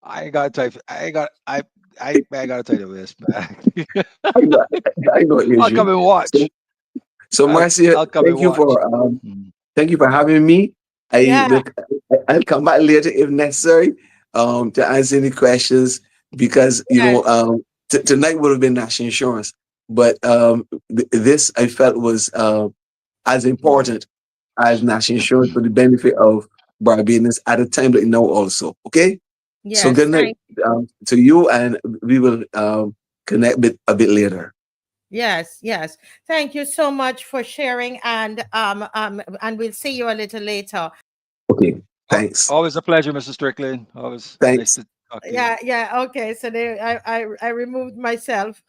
I ain't got time. I gotta tell you this, man. I know, I know, I'll come Adrian. and So, watch. so Marcia, I'll come and thank you watch. for thank you for having me. I Yeah. look, I'll come back later if necessary to answer any questions because Yes. tonight would have been national insurance, but this I felt was as important as national insurance for the benefit of Barbadians at a time that now also. Okay, so Yes. good night Thank. to you, and we will connect a bit later. Yes. Yes. Thank you so much for sharing, and we'll see you a little later. Okay, thanks. Always a pleasure, Mr. Strickland. Always nice Thanks. to talk to you. Yeah, yeah, okay. So there, I removed myself.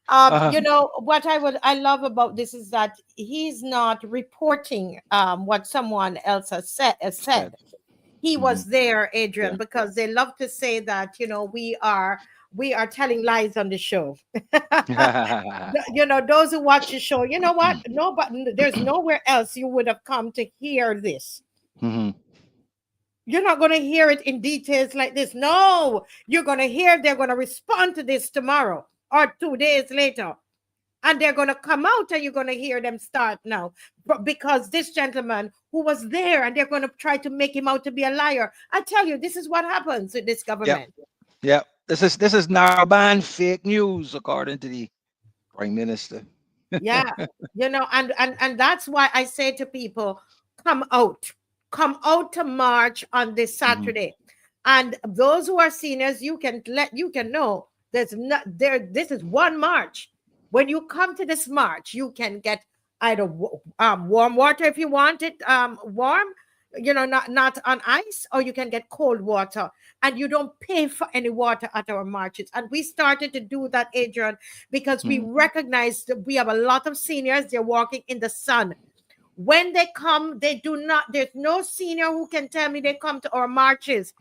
Uh, What I love about this is that he's not reporting what someone else has said. said. He Mhm. was there, Adrian, Yeah. because they love to say that, we are telling lies on the show. Those who watch the show, you know what? No, but there's nowhere else you would have come to hear this. Mhm. You're not going to hear it in details like this. No, you're going to hear they're going to respond to this tomorrow or 2 days later. And they're going to come out and you're going to hear them start now. But because this gentleman who was there and they're going to try to make him out to be a liar. I tell you, this is what happens with this Yep. government. Yep. This is Narban fake news, according to the Prime Minister. Yeah. And that's why I say to people, come out. Come out to march on this Mhm. Saturday. And those who are seniors, you can know there's not there. This is one march. When you come to this march, you can get either warm water if you want it warm, not on ice, or you can get cold water, and you don't pay for any water at our marches. And we started to do that, Adrian, because we Mhm. recognize that we have a lot of seniors. They're walking in the sun. When they come, they do not, there's no senior who can tell me they come to our marches.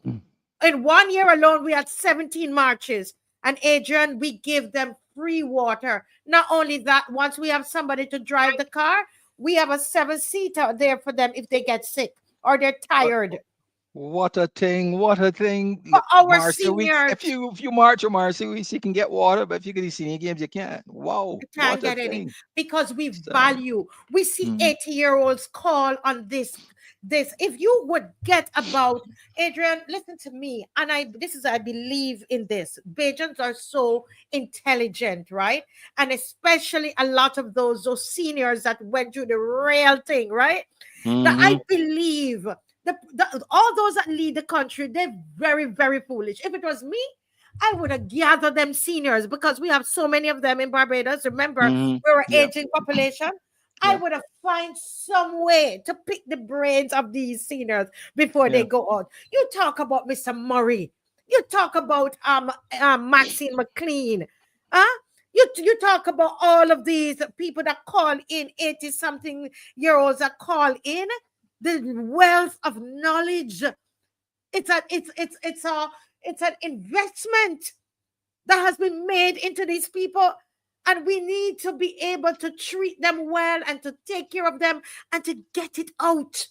In 1 year alone, we had 17 marches. And Adrian, we give them free water. Not only that, once we have somebody to drive the car, we have a 7-seater there for them if they get sick or they're What tired. what a thing! What a thing! For our Marcia Weeks. If seniors, you march or Marcia Weeks, you can get water, but if you get these senior games, you can't. Wow! you can't What a get any thing! because we So, value. We see mhm. 80-year-olds call on this. If you would get about, Adrian, listen to me, and I believe in this. Bajans are so intelligent, right? And especially a lot of those seniors that went through the real thing, right? That I Mhm. believe all those that lead the country, they're very, very foolish. If it was me, I would have gathered them seniors because we have so many of them in Barbados. Remember, Mhm. we're an Yep. aging population. I Yep. would have find some way to pick the brains of these seniors before they Yeah. go out. You talk about Mr. Murray. You talk about Maxine McLean. Huh? You talk about all of these people that call in, 80-something-year-olds that call in. The wealth of knowledge. It's an investment that has been made into these people, and we need to be able to treat them well and to take care of them and to get it out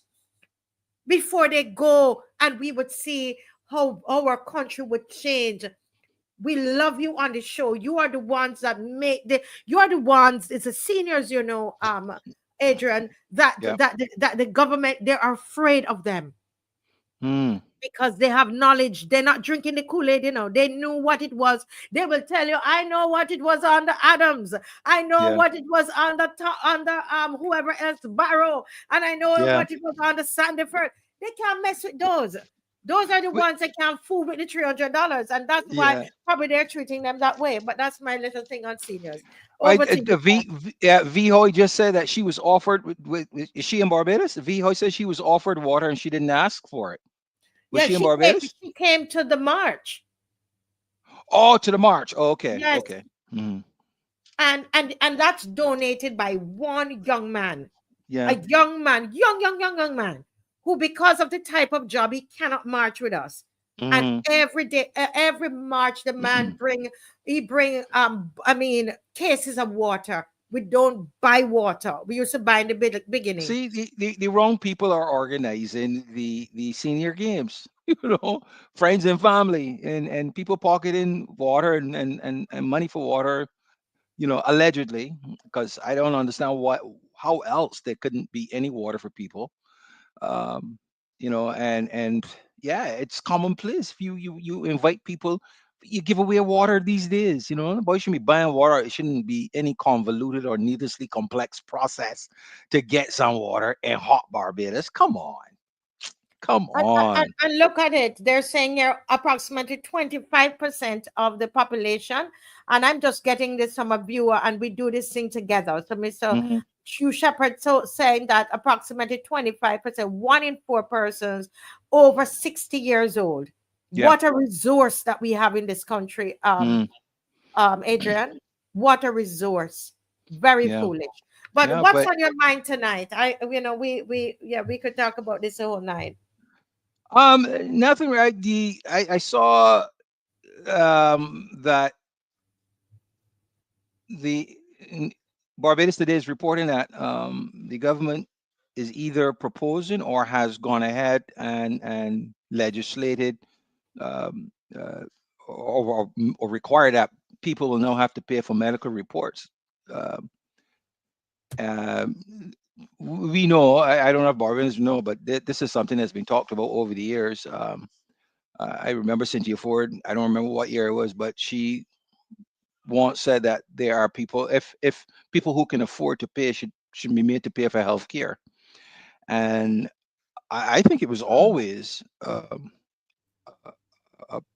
before they go, and we would see how our country would change. We love you on the show. You are the ones that you are the ones, it's the seniors, Adrian, Yep. that the government, they are afraid of them Mm. because they have knowledge. They're not drinking the Kool-Aid, they knew what it was. They will tell you, I know what it was under Adams. I know Yeah. what it was under whoever else, Barrow, and I know Yeah. what it was under Sandiford. They can't mess with those. Those are the Wait, ones that can't fool with the $300, and that's why yeah. probably they're treating them that way. But that's my little thing on seniors. I Over to you. Yeah, V Hoy just said that she was offered is she in Barbados? V Hoy says she was offered water and she didn't ask for it. Was Yeah, she in she came. Barbados? She came to the march. Oh, to the march. Oh, okay. Yes, Okay. Mhm. and that's donated by one young man, Yeah. a young man, young man, who, because of the type of job, he cannot march with us. And Mhm. every day, every march, the man bring cases of water. We don't buy water. We used to buy in the beginning. See, the wrong people are organizing the senior games. You know, friends and family, and people pocketing water and money for water. You know, allegedly, because I don't understand how else there couldn't be any water for people. um, you know, and yeah, it's commonplace. If you invite people, you give away water these days. You know, boy, you shouldn't be buying water. It shouldn't be any convoluted or needlessly complex process to get some water in hot Barbados. Come on, come on. And look at it. They're saying here approximately 25% of the population. And I'm just getting this from a viewer, and we do this thing together. So Mr. Mhm. Hugh Shepherd saying that approximately 25%, 1 in 4 persons over 60 years old. Yeah. What a resource that we have in this country, Mm. Adrian. What a resource. Very Yeah. foolish. But Yeah. what's But on your mind tonight? We could talk about this the whole night. nothing. Right. I saw that the Barbados today is reporting that the government is either proposing or has gone ahead and legislated um, uh, or require that people will now have to pay for medical reports. Um, um, we know, I don't know if Barbadians know, but this is something that's been talked about over the years. I remember Cynthia Ford. I don't remember what year it was, but she once said that there are people, if people who can afford to pay should be made to pay for health care. And I think it was always a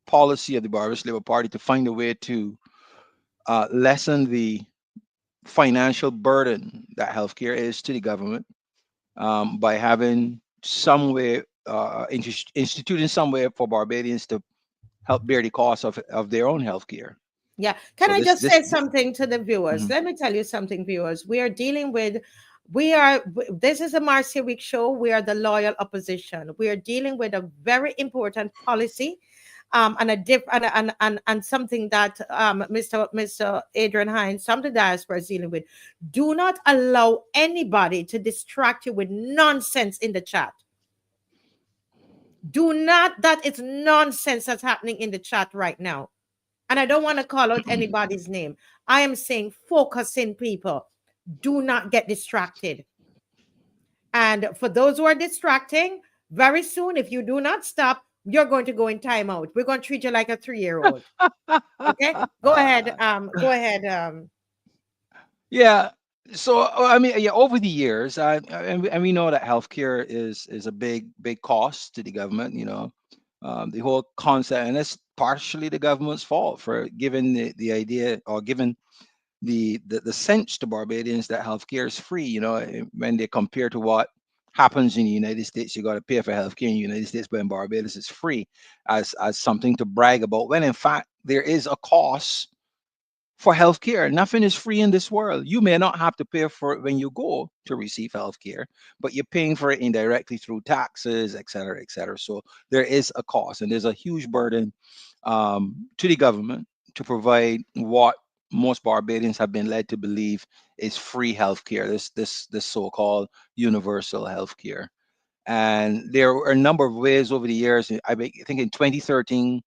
policy of the Barbados Labour Party to find a way to lessen the financial burden that healthcare is to the government by having some way, instituting some way for Barbadians to help bear the cost of their own healthcare. Yeah. Can So I just this say something to the viewers? Mhm. Let me tell you something, viewers. This is a Marcia Week show. We are the loyal opposition. We are dealing with a very important policy. And a diff and something that Mr. Adrian Hines, something the diaspora is dealing with. Do not allow anybody to distract you with nonsense in the chat. Do not, that is nonsense that's happening in the chat right now. And I don't want to call out anybody's name. I am saying focusing people. Do not get distracted. And for those who are distracting, very soon, if you do not stop, you're going to go in timeout. We're going to treat you like a 3-year-old. Okay? Go ahead. Go ahead. Yeah. So I mean, yeah, over the years, and we know that healthcare is a big cost to the government. You know, the whole concept, and it's partially the government's fault for giving the idea or giving the sense to Barbadians that healthcare is free. You know, when they compare to what happens in the United States, you got to pay for healthcare in the United States, but in Barbados it's free, as something to brag about. When in fact there is a cost for healthcare. Nothing is free in this world. You may not have to pay for it when you go to receive healthcare, but you're paying for it indirectly through taxes, et cetera, et cetera. So there is a cost, and there's a huge burden to the government to provide what most Barbadians have been led to believe is free healthcare. This so-called universal healthcare. And there are a number of ways over the years. I think in 2013,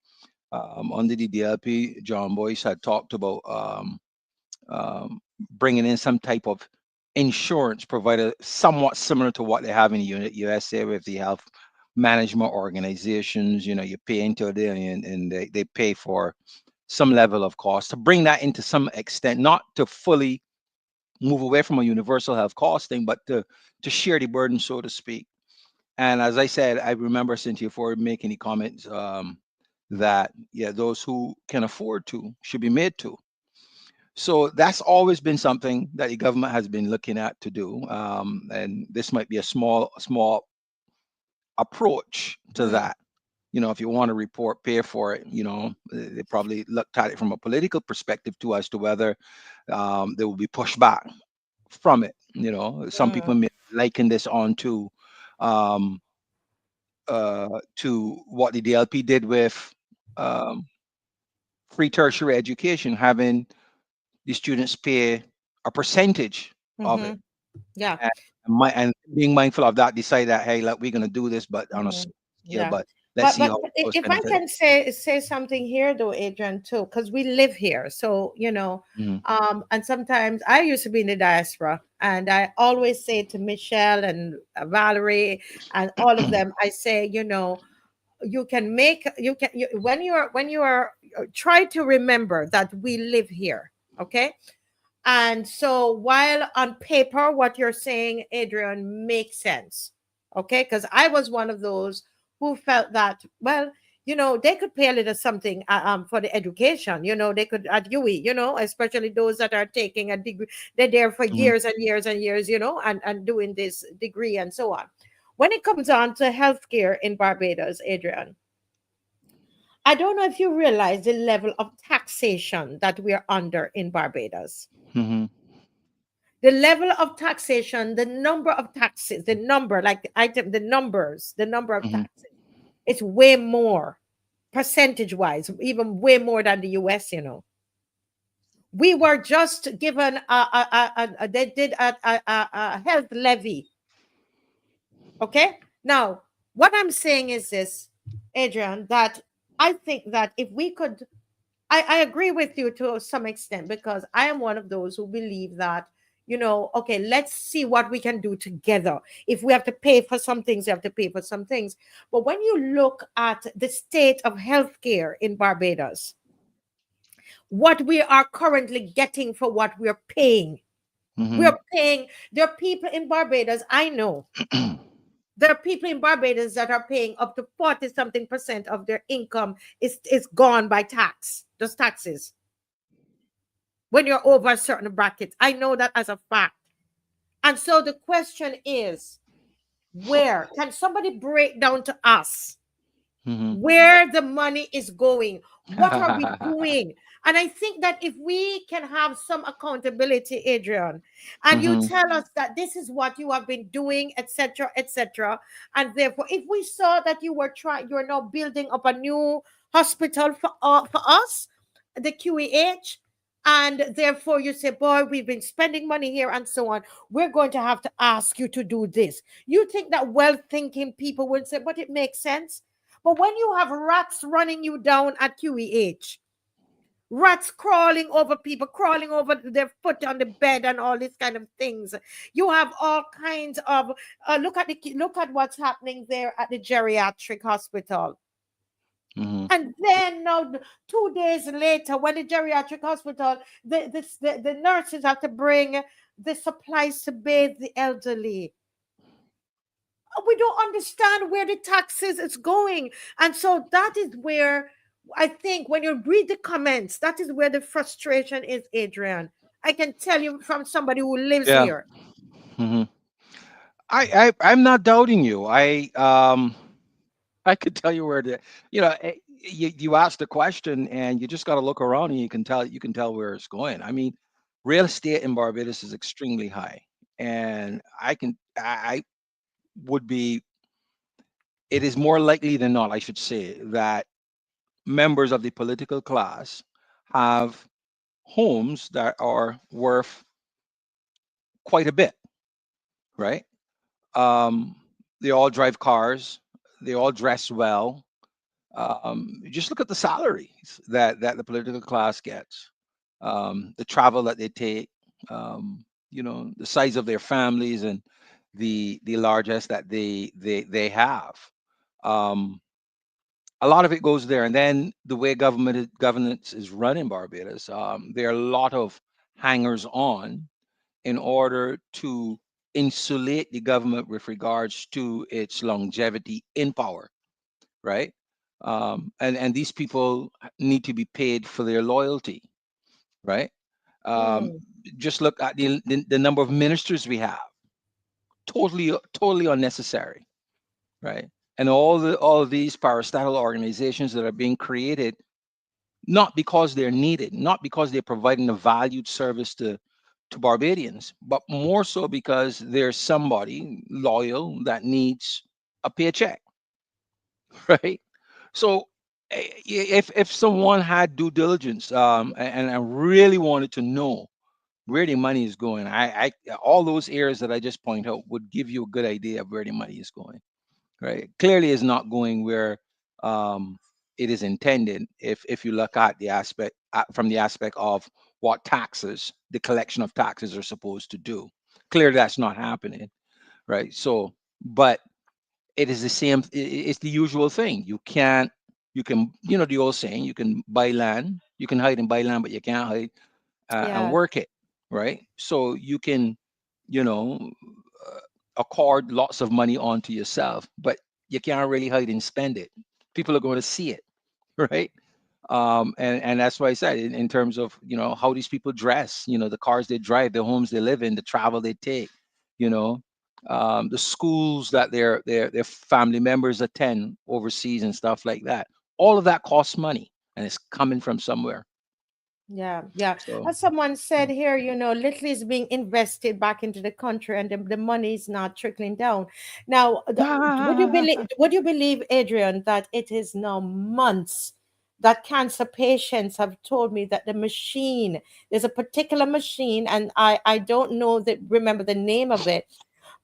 under the DLP, John Boyce had talked about um, bringing in some type of insurance provider, somewhat similar to what they have in the USA with the health management organizations. You know, you pay into it and they pay for some level of cost to bring that into some extent, not to fully move away from a universal health costing, but to share the burden, so to speak. And as I said, I remember Cynthia Ford making the comments that yeah, those who can afford to should be made to. So that's always been something that the government has been looking at to do, and this might be a small approach to that. You know, if you want to report, pay for it. You know, they probably looked at it from a political perspective too, as to whether there will be pushback from it. You know, some people may liken this on um, to what the DLP did with um, free tertiary education, having the students pay a percentage of it, Mhm. Yeah. and and being mindful of that, decide that, hey, like, we're gonna do this, but on a Mhm. small scale. Yeah. But let's see how But it goes, if kind I of thing. can say something here though, Adrian, too, because we live here, so Mhm. and sometimes I used to be in the diaspora, and I always say to Michelle and Valerie and all of them, I say, when you are try to remember that we live here, okay? And so while on paper, what you're saying, Adrian, makes sense. Okay. Because I was one of those who felt that, well, they could pay a little something for the education, they could at UE, especially those that are taking a degree. They're there for Mhm. years and years and years, and doing this degree and so on. When it comes on to healthcare in Barbados, Adrian, I don't know if you realize the level of taxation that we are under in Barbados. Mhm. The level of taxation, the number of taxes, the number, like the item, the numbers, the number of Mhm. taxes, it's way more percentage wise, even way more than the US. We were just given they did a health levy. Okay. Now, what I'm saying is this, Adrian, that I think that if we could, I agree with you to some extent, because I am one of those who believe that, okay, let's see what we can do together. If we have to pay for some things, we have to pay for some things. But when you look at the state of healthcare in Barbados, what we are currently getting for what we're paying, Mhm. there are people in Barbados, I know, there are people in Barbados that are paying up to 40 something percent of their income is gone by tax, just taxes. When you're over a certain bracket. I know that as a fact. And so the question is, where can somebody break down to us Mhm. where the money is going? What are we doing? And I think that if we can have some accountability, Adrian, and you Mhm. tell us that this is what you have been doing, etc., and therefore, if we saw that you're now building up a new hospital for us, the QEH, and therefore you say, boy, we've been spending money here and so on. We're going to have to ask you to do this. You think that well-thinking people would say, but it makes sense. But when you have rats running you down at QEH, rats crawling over people, crawling over their foot on the bed, and all these kind of things, you have all kinds of look at what's happening there at the geriatric hospital. Mhm. And then now, 2 days later, when the geriatric hospital, the nurses have to bring the supplies to bathe the elderly. We don't understand where the taxes is going. And so that is where I think when you read the comments, that is where the frustration is, Adrian. I can tell you from somebody who lives Yeah. here. Mhm. I'm not doubting you. I could tell you where to, you asked the question, and you just got to look around, and you can tell where it's going. I mean, real estate in Barbados is extremely high, and I would be it is more likely than not, I should say, that members of the political class have homes that are worth quite a bit, right? Um, they all drive cars, they all dress well. Just look at the salaries that the political class gets, the travel that they take, the size of their families, and the largesse that they have. Um, a lot of it goes there, and then the way governance is run in Barbados, there are a lot of hangers on in order to insulate the government with regards to its longevity in power, right? And these people need to be paid for their loyalty, right? Um, Mm, just look at the number of ministers we have, totally unnecessary, right? And all of these parastatal organizations that are being created, not because they're needed, not because they're providing a valued service to Barbadians, but more so because there's somebody loyal that needs a paycheck, right? So if someone had due diligence, and I really wanted to know where the money is going. I all those areas that I just point out would give you a good idea of where the money is going. Right? Clearly, is not going where um, it is intended. If you look at the aspect from the aspect of what taxes, the collection of taxes are supposed to do. Clearly, that's not happening. Right? So, but it is the same. It's the usual thing. You can't. You can, the old saying, you can buy land, you can hide and buy land, but you can't hide and Yeah. work it, right? So you can, you know, accord lots of money onto yourself, but you can't really hide and spend it. People are going to see it, right? And that's why I said in terms of how these people dress, the cars they drive, the homes they live in, the travel they take, you know, the schools that their family members attend overseas and stuff like that. All of that costs money, and it's coming from somewhere. Yeah, yeah. So As someone said here, little is being invested back into the country, and the money is not trickling down. Now, would you believe, Adrian, that it is now months that cancer patients have told me that the machine, there's a particular machine, and I don't know remember the name of it,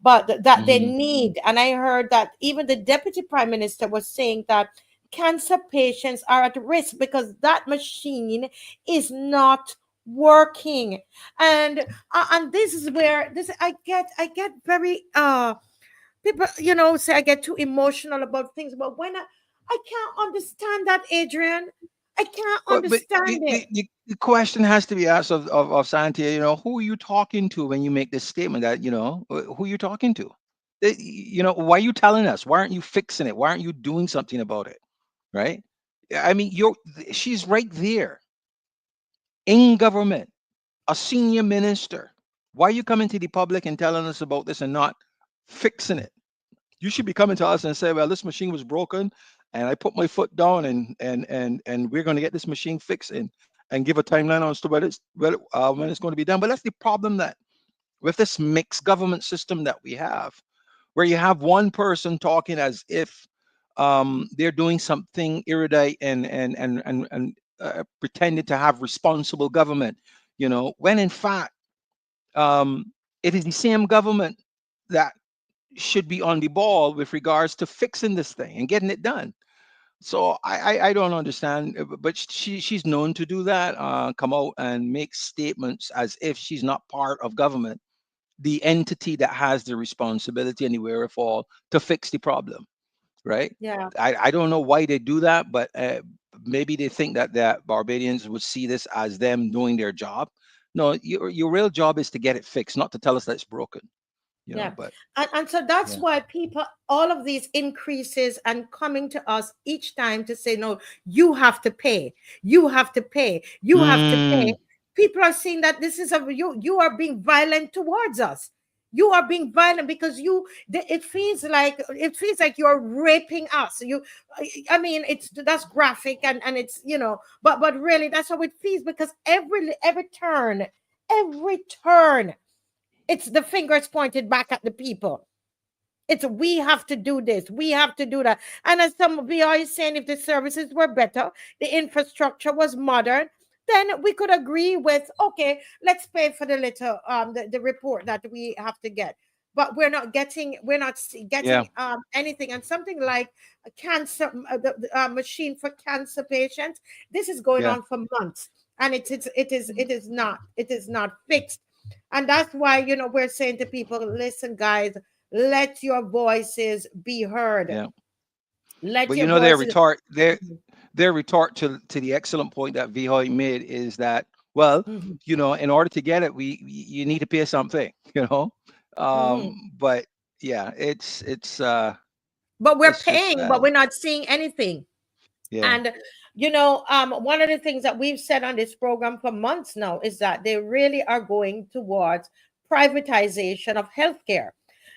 but that they mhm. need. And I heard that even the deputy prime minister was saying that cancer patients are at risk because that machine is not working. And this is where this I get very people say I get too emotional about things, but when I can't understand that, Adrian. I can't But understand it. the question has to be asked of Santia, who are you talking to when you make this statement that, who are you talking to? Why are you telling us? Why aren't you fixing it? Why aren't you doing something about it? Right? I mean, she's right there in government, a senior minister. Why are you coming to the public and telling us about this and not fixing it? You should be coming to us and say, well, this machine was broken and I put my foot down and we're going to get this machine fixed and give a timeline as to when it's going to be done. But that's the problem that with this mixed government system that we have, where you have one person talking as if they're doing something erudite and pretending to have responsible government, when in fact it is the same government that should be on the ball with regards to fixing this thing and getting it done. So I don't understand, but she's known to do that. Come out and make statements as if she's not part of government, the entity that has the responsibility and the wherewithal to fix the problem. Right? Yeah. I don't know why they do that, but maybe they think that Barbadians would see this as them doing their job. No, your real job is to get it fixed, not to tell us that it's broken. Yeah. But And so that's yeah. why people, all of these increases and coming to us each time to say, no, you have to pay, you have to pay, you have to pay. Mm, People are saying that this is you are being violent towards us. You are being violent because it feels like you're raping us. I mean, that's graphic and it's but really that's how it feels because every turn it's the fingers pointed back at the people. It's we have to do this, we have to do that. And as some of you are saying, if the services were better, the infrastructure was modern, then we could agree with okay, let's pay for the little the report that we have to get. But we're not getting anything. And something like a cancer the machine for cancer patients, this is going yeah. on for months, and it is not fixed. And that's why, we're saying to people, listen, guys, let your voices be heard. Yeah. Let But your their voices. retort their retort to the excellent point that Vihoy made is that, well, Mhm, in order to get it, you need to pay something, mhm. But yeah, But we're it's just paying, but sad. we're not seeing anything. Yeah. And one of the things that we've said on this program for months now is that they really are going towards privatization of healthcare.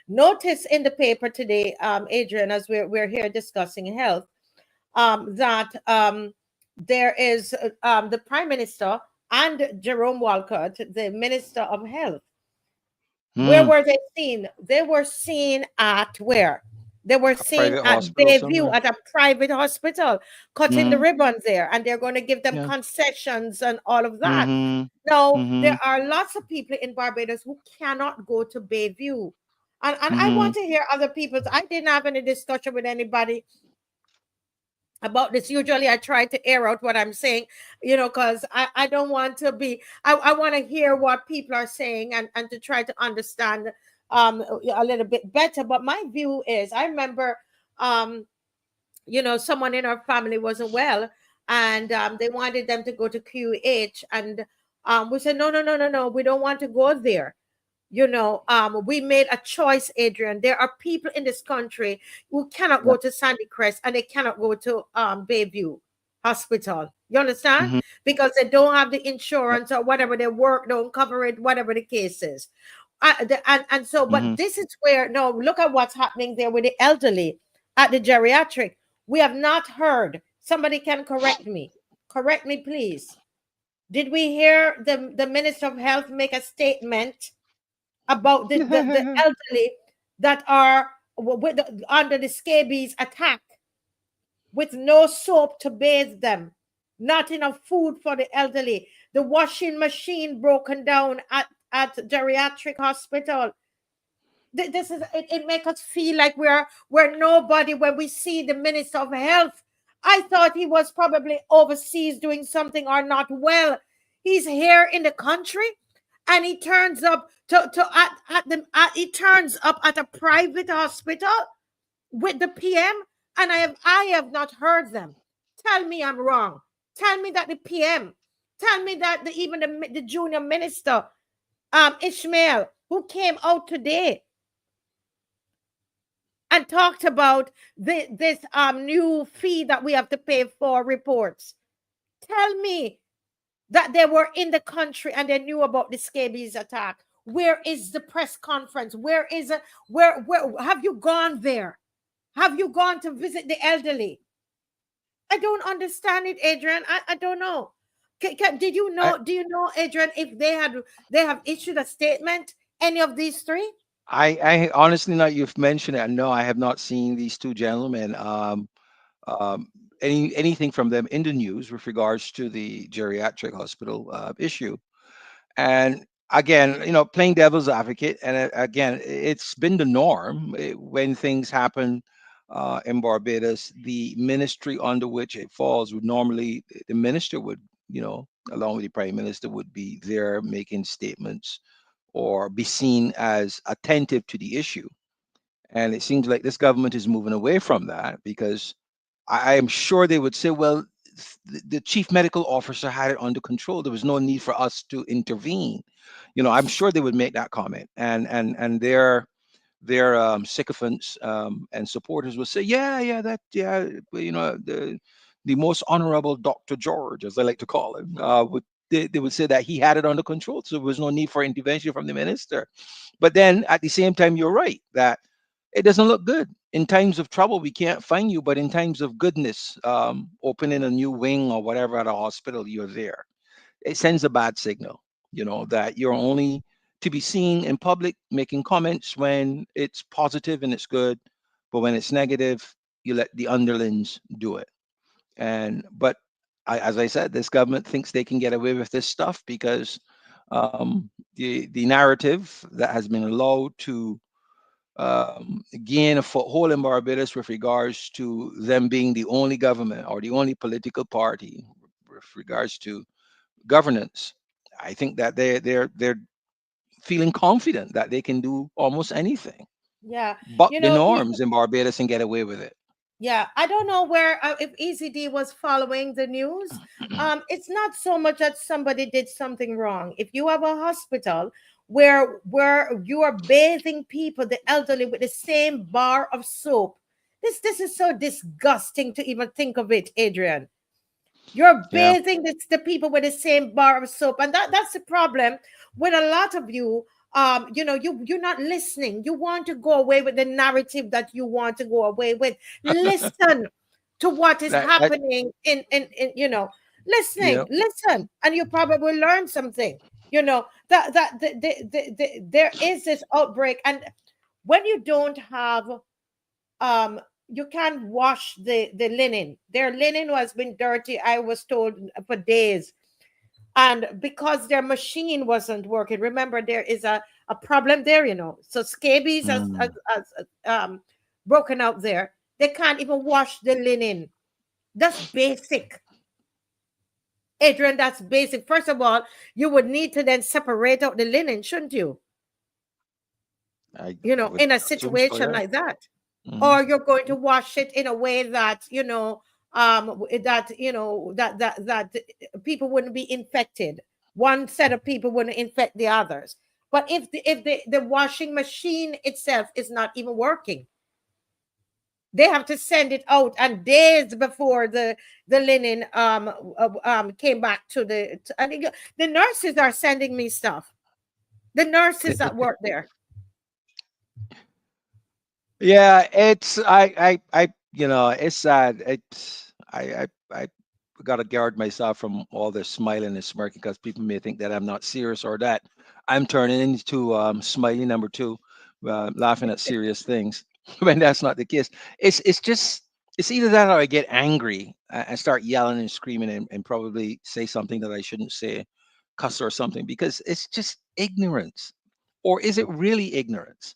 Notice in the paper today, Adrian, as we're here discussing health, that there is the Prime Minister and Jerome Walcott, the Minister of Health. Where Mm, were they seen? They were seen at where? They were A seeing private at hospital Bayview somewhere. at a private hospital, cutting the Mm-hmm. ribbons there, and they're going to give them Yeah. concessions and all of that. Mm-hmm. Now, Mm-hmm. there are lots of people in Barbados who cannot go to Bayview. And I Mm-hmm. want to hear other people's. I didn't have any discussion with anybody about this. Usually I try to air out what I'm saying, because I don't want to be, I want to hear what people are saying and to try to understand a little bit better. But my view is, I remember, someone in our family wasn't well, and they wanted them to go to QH, and we said, no, no, no, no, no, we don't want to go there. We made a choice, Adrian. There are people in this country who cannot Yeah. go to Sandy Crest and they cannot go to Bayview Hospital. You understand? Mm-hmm. Because they don't have the Yep. insurance, or whatever, their work don't cover it, whatever the case is. And so, Mm-hmm. but this is where, no, look at what's happening there with the elderly at the geriatric. We have not heard. Somebody can correct me. Correct me, please. Did we hear the Minister of Health make a statement about the elderly that are under the scabies attack, with no soap to bathe them, not enough food for the elderly, the washing machine broken down at geriatric hospital? This is it makes us feel like we're nobody when we see the Minister of Health. I thought he was probably overseas doing something or not well. He's here in the country, and he turns up he turns up at a private hospital with the PM, and I have not heard them. Tell me I'm wrong. Tell me that the PM, tell me that even the junior minister, Ishmael, who came out today and talked about this new fee that we have to pay for reports. Tell me that they were in the country and they knew about the scabies attack. Where is the press conference? Where have you gone there? Have you gone to visit the elderly? I don't understand it, Adrian. I don't know. Did you I, know? Do you know, Adrian, if they have issued a statement? Any of these three? I honestly, now you've mentioned it. No, I have not seen these two gentlemen. Um, anything from them in the news with regards to the geriatric hospital issue. And again, playing devil's advocate, and again, it's been the norm when things happen in Barbados. The ministry under which it falls would normally, the minister would, along with the prime minister, would be there making statements or be seen as attentive to the issue. And it seems like this government is moving away from that, because I am sure they would say, well, the chief medical officer had it under control. There was no need for us to intervene. I'm sure they would make that comment, and their sycophants and supporters will say, the most honorable Dr. George, as I like to call him, they would say that he had it under control, so there was no need for intervention from the minister. But then at the same time, you're right that it doesn't look good. In times of trouble, we can't find you, but in times of goodness, opening a new wing or whatever at a hospital, you're there. It sends a bad signal, that you're only to be seen in public making comments when it's positive and it's good, but when it's negative, you let the underlings do it. But as I said, this government thinks they can get away with this stuff because the narrative that has been allowed to gain a foothold in Barbados with regards to them being the only government or the only political party with regards to governance. I think that they're feeling confident that they can do almost anything, Yeah. buck You the know, norms in Barbados and get away with it. yeah, I don't know where if EZD was following the news. It's not so much that somebody did something wrong. If you have a hospital where you are bathing people, the elderly, with the same bar of soap, this is so disgusting to even think of it, Adrian. You're Yeah. bathing the people with the same bar of soap, and that's the problem with a lot of you. You're not listening. You want to go away with the narrative that you want to go away with. Listen to what is That happening in listening, yeah. listen, and you probably learn something. That there is this outbreak, and when you don't have you can't wash the linen. Their linen has been dirty, I was told, for days. And because their machine wasn't working, remember there is a problem there, So scabies has broken out there. They can't even wash the linen. That's basic. Adrian, that's basic. First of all, you would need to then separate out the linen, shouldn't you? I would In a assume so, situation yeah. like that. Mhm. Or you're going to wash it in a way that, that people wouldn't be infected. One set of people wouldn't infect the others. But if the washing machine itself is not even working, they have to send it out, and days before the linen came back to I think the nurses are sending me stuff. The nurses that work there. Yeah, it's it's sad. I got to guard myself from all this smiling and smirking because people may think that I'm not serious or that I'm turning into smiley number two, laughing at serious things when that's not the case. It's just it's either that or I get angry and start yelling and screaming and probably say something that I shouldn't say, cuss or something, because it's just ignorance. Or is it really ignorance?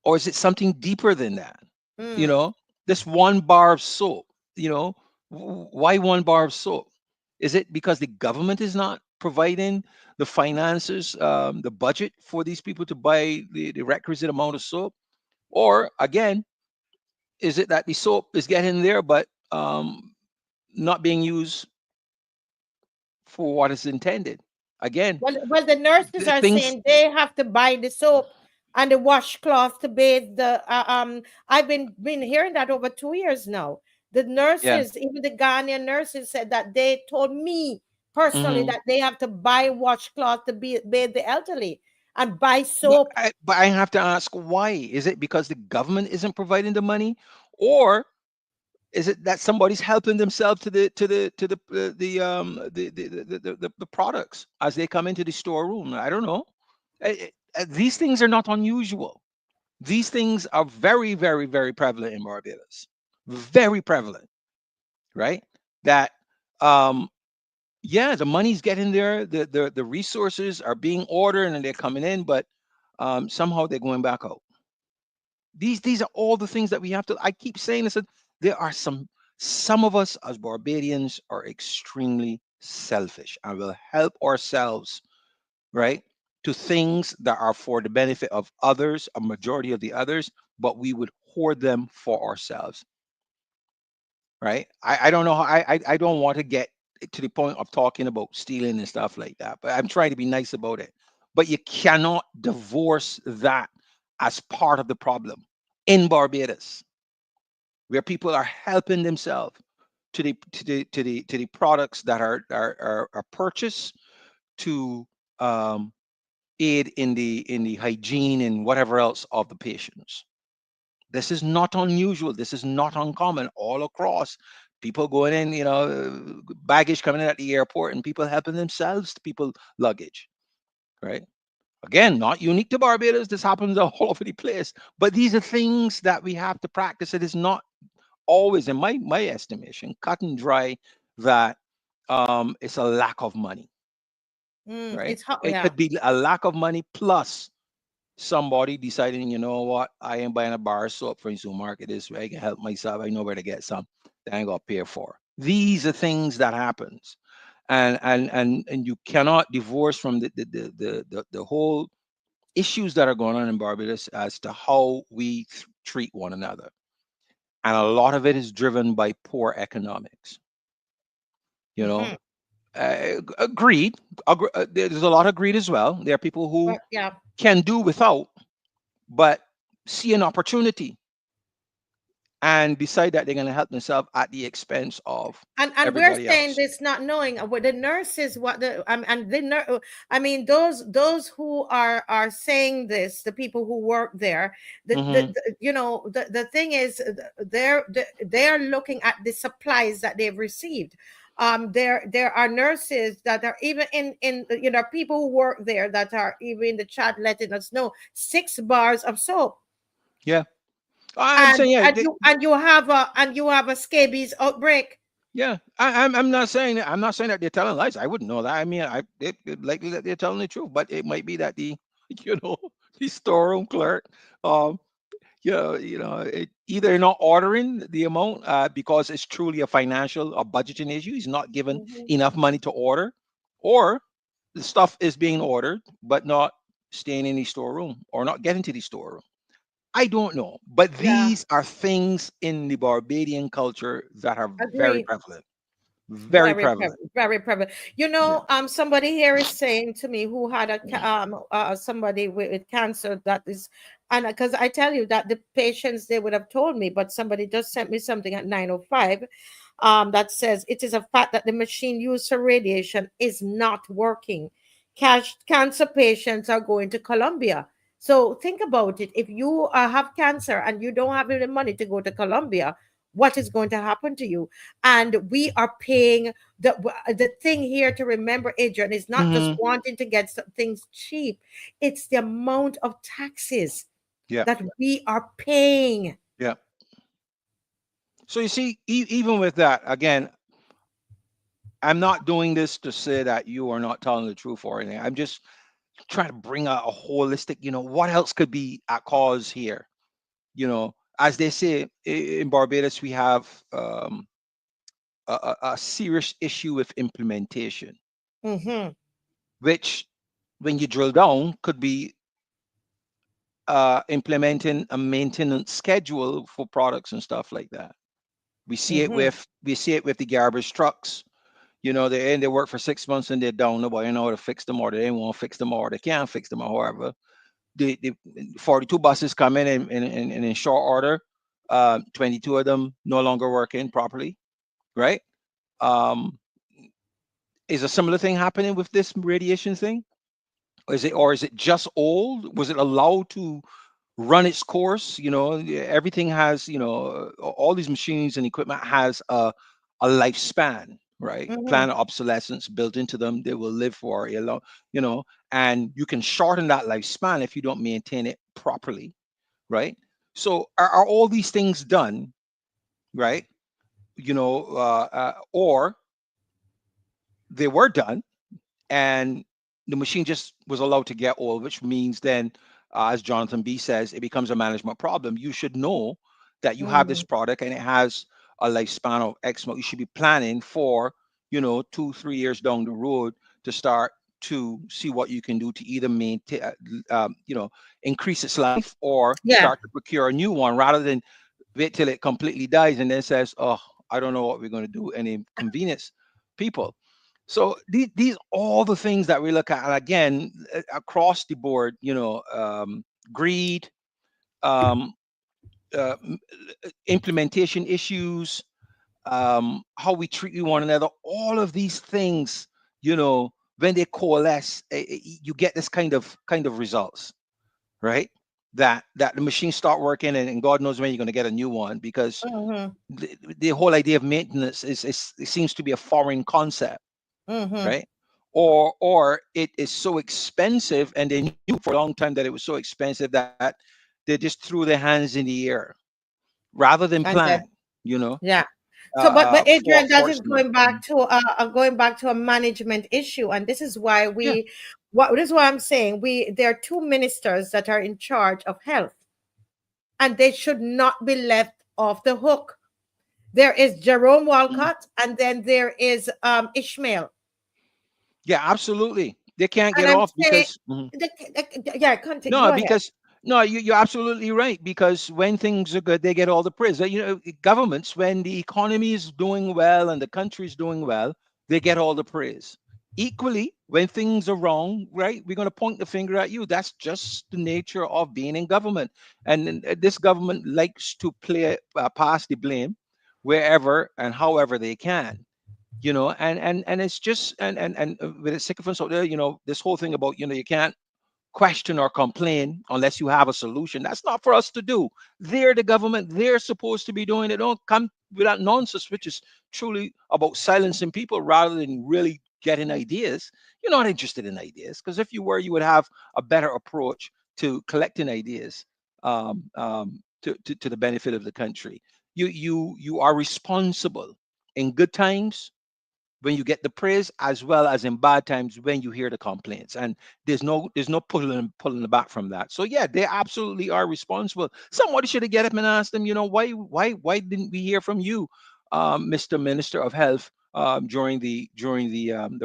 Or is it something deeper than that? You Mm. know, this one bar of soap, why one bar of soap? Is it because the government is not providing the finances, the budget for these people to buy the requisite amount of soap? Or again, is it that the soap is getting there but not being used for what is intended? Again, Well, the nurses are things. saying they have to buy the soap and the washcloth to bathe the. I've been hearing that over 2 years now. The Yeah. nurses, even the Ghanaian nurses, said that they told me personally Mhm. that they have to buy washcloth to bathe the elderly and buy But soap. I have to ask why. Is it because the government isn't providing the money, or is it that somebody's helping themselves to the products as they come into the storeroom? I don't know. These things are not unusual. These things are very, very, very prevalent in Barbados. Very prevalent, right? That yeah, the money's getting there. The resources are being ordered and they're coming in, but somehow they're going back out. These are all the things that we have to. I keep saying this. That there are some of us as Barbadians are extremely selfish and will help ourselves, right, to things that are for the benefit of others, a majority of the others, but we would hoard them for ourselves, right? I don't know how I don't want to get to the point of talking about stealing and stuff like that, but I'm trying to be nice about it. But you cannot divorce that as part of the problem in Barbados, where people are helping themselves to the products that are purchased to aid in the hygiene and whatever else of the patients. This is not unusual. This is not uncommon all across. People going in, baggage coming in at the airport, and people helping themselves to people luggage, right? Again, not unique to Barbados. This happens all over the place. But these are things that we have to practice. It is not always, in my estimation, cut and dry that it's a lack of money, right? It's hot. It Yeah. could be a lack of money plus somebody deciding, you know what, I ain't buying a bar of soap from the supermarket this way. I can help myself. I know where to get some that I ain't got to pay for. These are things that happens. And you cannot divorce from the whole issues that are going on in Barbados as to how we treat one another. And a lot of it is driven by poor economics. You know, Mm-hmm. greed. There's a lot of greed as well. There are people who Yeah. can do without, but see an opportunity and decide that they're going to help themselves at the expense of And we're everybody saying else. this not knowing what the nurses, what the and I mean those who are saying this, the people who work there, Hmm. the thing is, they're looking at the supplies that they've received. There are nurses that are even in people who work there that are even in the chat letting us know 6 bars of soap. Yeah. I'm saying, yeah, and you have a scabies outbreak. yeah. I'm not saying that. I'm not saying that they're telling lies. I wouldn't know that. I mean, it likely that they're telling the truth, but it might be that the, you know, the storeroom clerk, um, either not ordering the amount because it's truly a financial or budgeting issue. He's not given Mhm. enough money to order, or the stuff is being ordered but not staying in the storeroom or not getting to the storeroom. I don't know, but Yeah, these are things in the Barbadian culture that are very agree. prevalent. Very Very prevalent. very prevalent. Yeah. Somebody here is saying to me who had somebody with cancer that is, and because I tell you that the patients they would have told me, but somebody just sent me something at 9:05, that says it is a fact that the machine used for radiation is not working. Cancer patients are going to Colombia. So think about it. If you have cancer and you don't have any money to go to Colombia, what is going to happen to you? And we are paying the thing here to remember, Adrian, is not just Hmm. wanting to get some things cheap. It's the amount of taxes Yeah. that we are paying. Yeah. So you see, even with that, again, I'm not doing this to say that you are not telling the truth or anything. I'm just trying to bring a holistic, what else could be at cause here? As they say in Barbados, we have a serious issue with implementation, Mm-hmm. which, when you drill down, could be implementing a maintenance schedule for products and stuff like that. Mm-hmm. We see it with the garbage trucks. They work for 6 months and they're down. Nobody know how to fix them, or they ain't want to fix them, or they can't fix them, or however. The 42 buses come in and in short order, 22 of them no longer working properly, right? Um, is a similar thing happening with this radiation thing? Or is it just old? Was it allowed to run its course? Everything has, all these machines and equipment has a lifespan, right? Mm-hmm. Planned obsolescence built into them. They will live for a long, and you can shorten that lifespan if you don't maintain it properly, right? So are all these things done, right? Or they were done, and the machine just was allowed to get old, which means then, as Jonathan B says, it becomes a management problem. You should know that you have Mm-hmm. this product and it has a lifespan of X month. You should be planning for, 2, 3 years down the road to start to see what you can do to either maintain, increase its life, or Yeah. start to procure a new one, rather than wait till it completely dies and then says, "Oh, I don't know what we're going to do," and inconvenience people. So these all the things that we look at, and again, across the board, greed, um, implementation issues, how we treat one another, all of these things, when they coalesce, you get this kind of results, right? That the machines start working, and God knows when you're going to get a new one, because Mm-hmm. the whole idea of maintenance is it seems to be a foreign concept, Mm-hmm. right? Or it is so expensive, and they knew for a long time that it was so expensive that they just threw their hands in the air rather than And plan, then you know, yeah. So, but for Adrian, that its is money. going back to a management issue, and this is why Yeah. this is why I'm saying there are two ministers that are in charge of health, and they should not be left off the hook. There is Jerome Mhm. Walcott, and then there is Ishmael, Yeah, absolutely. They can't and get I'm off saying, because yeah, continue, no, go ahead. because no, you're absolutely right. Because when things are good, they get all the praise. Governments, when the economy is doing well and the country is doing well, they get all the praise. Equally, when things are wrong, right, we're going to point the finger at you. That's just the nature of being in government. And this government likes to pass the blame wherever and however they can. And it's just and with the sycophants out there, this whole thing about, you can't question or complain unless you have a solution. That's not for us to do. They're the government. They're supposed to be doing it. Don't come with that nonsense, which is truly about silencing people rather than really getting ideas. You're not interested in ideas, because if you were, you would have a better approach to collecting ideas. to the benefit of the country. You are responsible in good times when you get the praise, as well as in bad times when you hear the complaints. And there's no pulling the back from that. So yeah, they absolutely are responsible. Somebody should have get up and asked them, why didn't we hear from you, Mr. Minister of Health, during the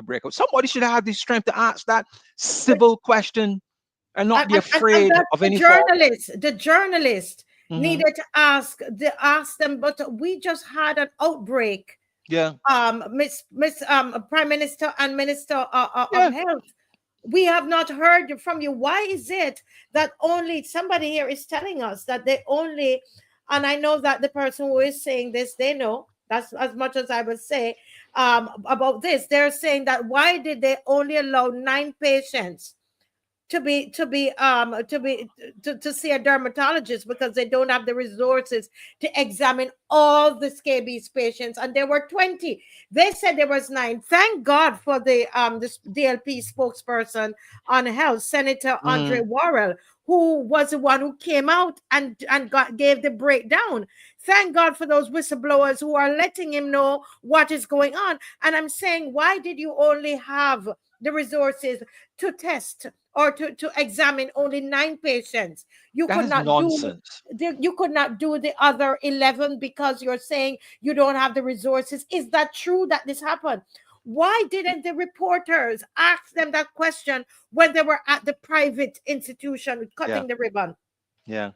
breakout? Somebody should have had the strength to ask that civil question and not be And afraid that of any fault. the journalist Mhm. needed to ask them, but we just had an outbreak. Yeah. Miss Prime Minister and Minister of Yeah. Health, we have not heard from you. Why is it that only somebody here is telling us that they only, and I know that the person who is saying this, they know, that's as much as I would say about this. They're saying that why did they only allow 9 patients to see a dermatologist, because they don't have the resources to examine all the scabies patients, and there were 20. They said there was 9. Thank God for the this DLP spokesperson on health, Senator Andre Mm. Worrell, who was the one who came out and gave the breakdown. Thank God for those whistleblowers who are letting him know what is going on. And I'm saying, why did you only have the resources to test or to examine only 9 patients? You That could is not do nonsense. you could not do the other 11 because you're saying you don't have the resources. Is that true that this happened? Why didn't the reporters ask them that question when they were at the private institution Yeah. cutting the ribbon? Yeah.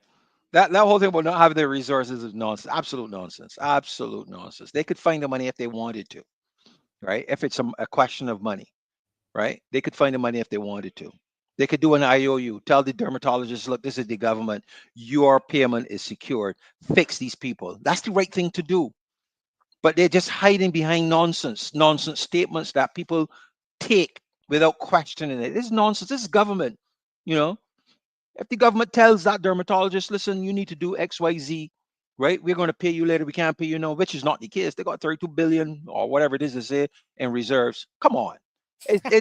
That whole thing about not having the resources is nonsense. Absolute nonsense. Absolute nonsense. They could find the money if they wanted to, right? If it's a question of money, right? They could find the money if they wanted to. They could do an IOU. Tell the dermatologist, look, this is the government. Your payment is secured. Fix these people. That's the right thing to do. But they're just hiding behind nonsense statements that people take without questioning it. This is nonsense. This is government. You know, if the government tells that dermatologist, listen, you need to do XYZ, right? We're going to pay you later. We can't pay you now, which is not the case. They got 32 billion or whatever it is they say in reserves. Come on.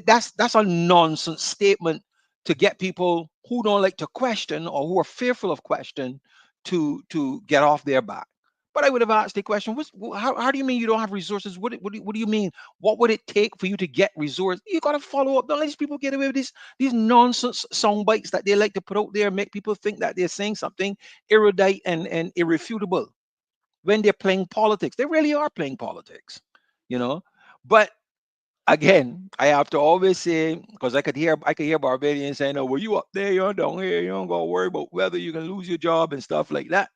That's a nonsense statement to get people who don't like to question or who are fearful of question to get off their back. But I would have asked the question: how do you mean you don't have resources? What do you mean? What would it take for you to get resources? You got to follow up. Don't let these people get away with these nonsense sound bites that they like to put out there and make people think that they're saying something erudite and irrefutable when they're playing politics. They really are playing politics, you know. But again, I have to always say, because I could hear Barbadians saying, "Oh, well, you up there, you're down here, you don't gotta worry about whether you can lose your job and stuff like that."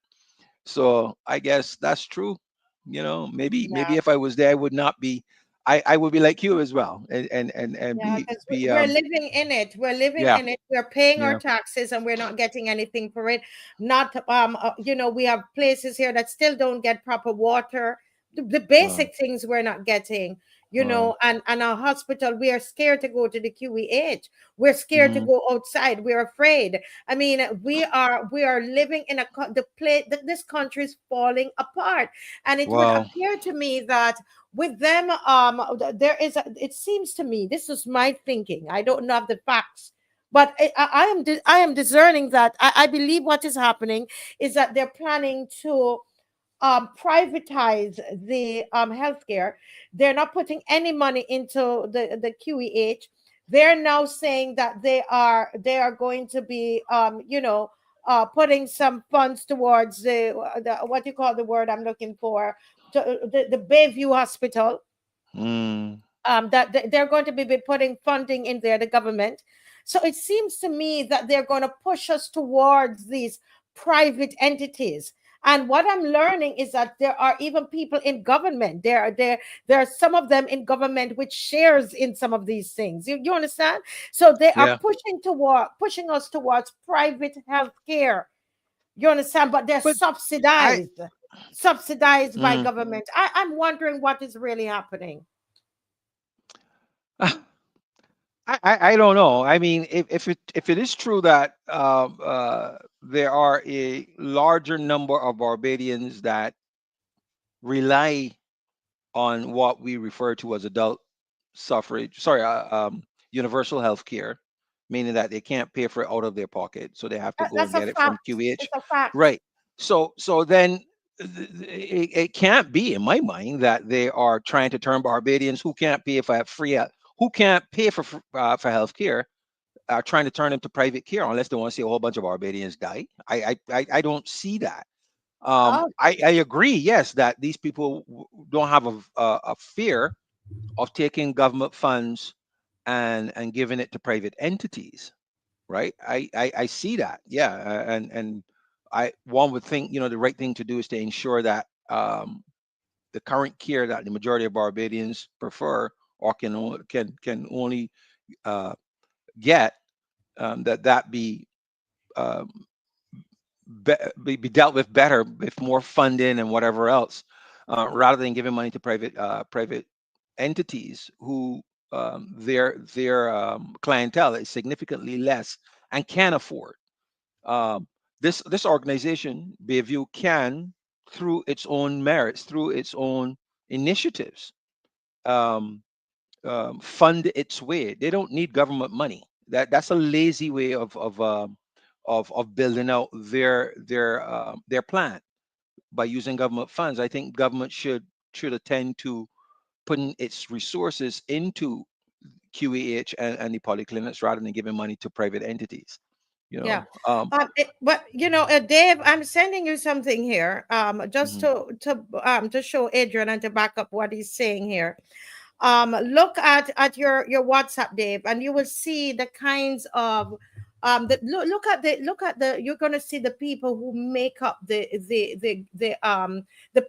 So I guess that's true. Maybe Yeah. if I was there, I would not be. I would be like you as well, and Yeah, be because be we're living in it. We're living yeah, in it. We're paying our yeah, taxes and we're not getting anything for it. Not we have places here that still don't get proper water. The wow, basic things we're not getting, wow, and our hospital, we are scared to go to the QEH. We're scared to mm, go outside. We're afraid. I mean, we are living in this country is falling apart. And it would wow. appear to me that with them it seems to me, this is my thinking, I don't know the facts, but I am discerning that I believe what is happening is that they're planning to privatize the healthcare. They're not putting any money into the QEH. They're now saying that they are going to be putting some funds towards the what you call the word I'm looking for, the Bayview Hospital, Mm, that they're going to be putting funding in there, the government. So it seems to me that they're going to push us towards these private entities. And what I'm learning is that there are even people in government. There are some of them in government which shares in some of these things. You understand? So they are yeah, pushing us towards private health care. You understand? But they're but I subsidized by mm, government. I'm wondering what is really happening. I don't know. I mean, if it is true that there are a larger number of Barbadians that rely on what we refer to as adult suffrage, sorry, universal health care, meaning that they can't pay for it out of their pocket, so they have to go That's and a get it from fact. QH. It's a fact. Right. So then it can't be, in my mind, that they are trying to turn Barbadians who can't pay for who can't pay for health care, are trying to turn them to private care unless they want to see a whole bunch of Barbadians die. I don't see that. Oh, I agree, yes, that these people don't have a fear of taking government funds and giving it to private entities, right? I see that, yeah, and one would think, the right thing to do is to ensure that the current care that the majority of Barbadians prefer or can only uh, get, that be um, be dealt with better with more funding and whatever else, rather than giving money to private entities who, their clientele is significantly less and can afford. Um, this organization, Bayview, can, through its own merits, through its own initiatives, um, fund its way. They don't need government money. That's a lazy way of building out their plan by using government funds. I think government should attend to putting its resources into QEH and the polyclinics rather than giving money to private entities. You yeah. know, But Dave, I'm sending you something here. Just mhm, to show Adrian and to back up what he's saying here. Look at your WhatsApp, Dave, and you will see the kinds of look at the you're gonna see the people who make up the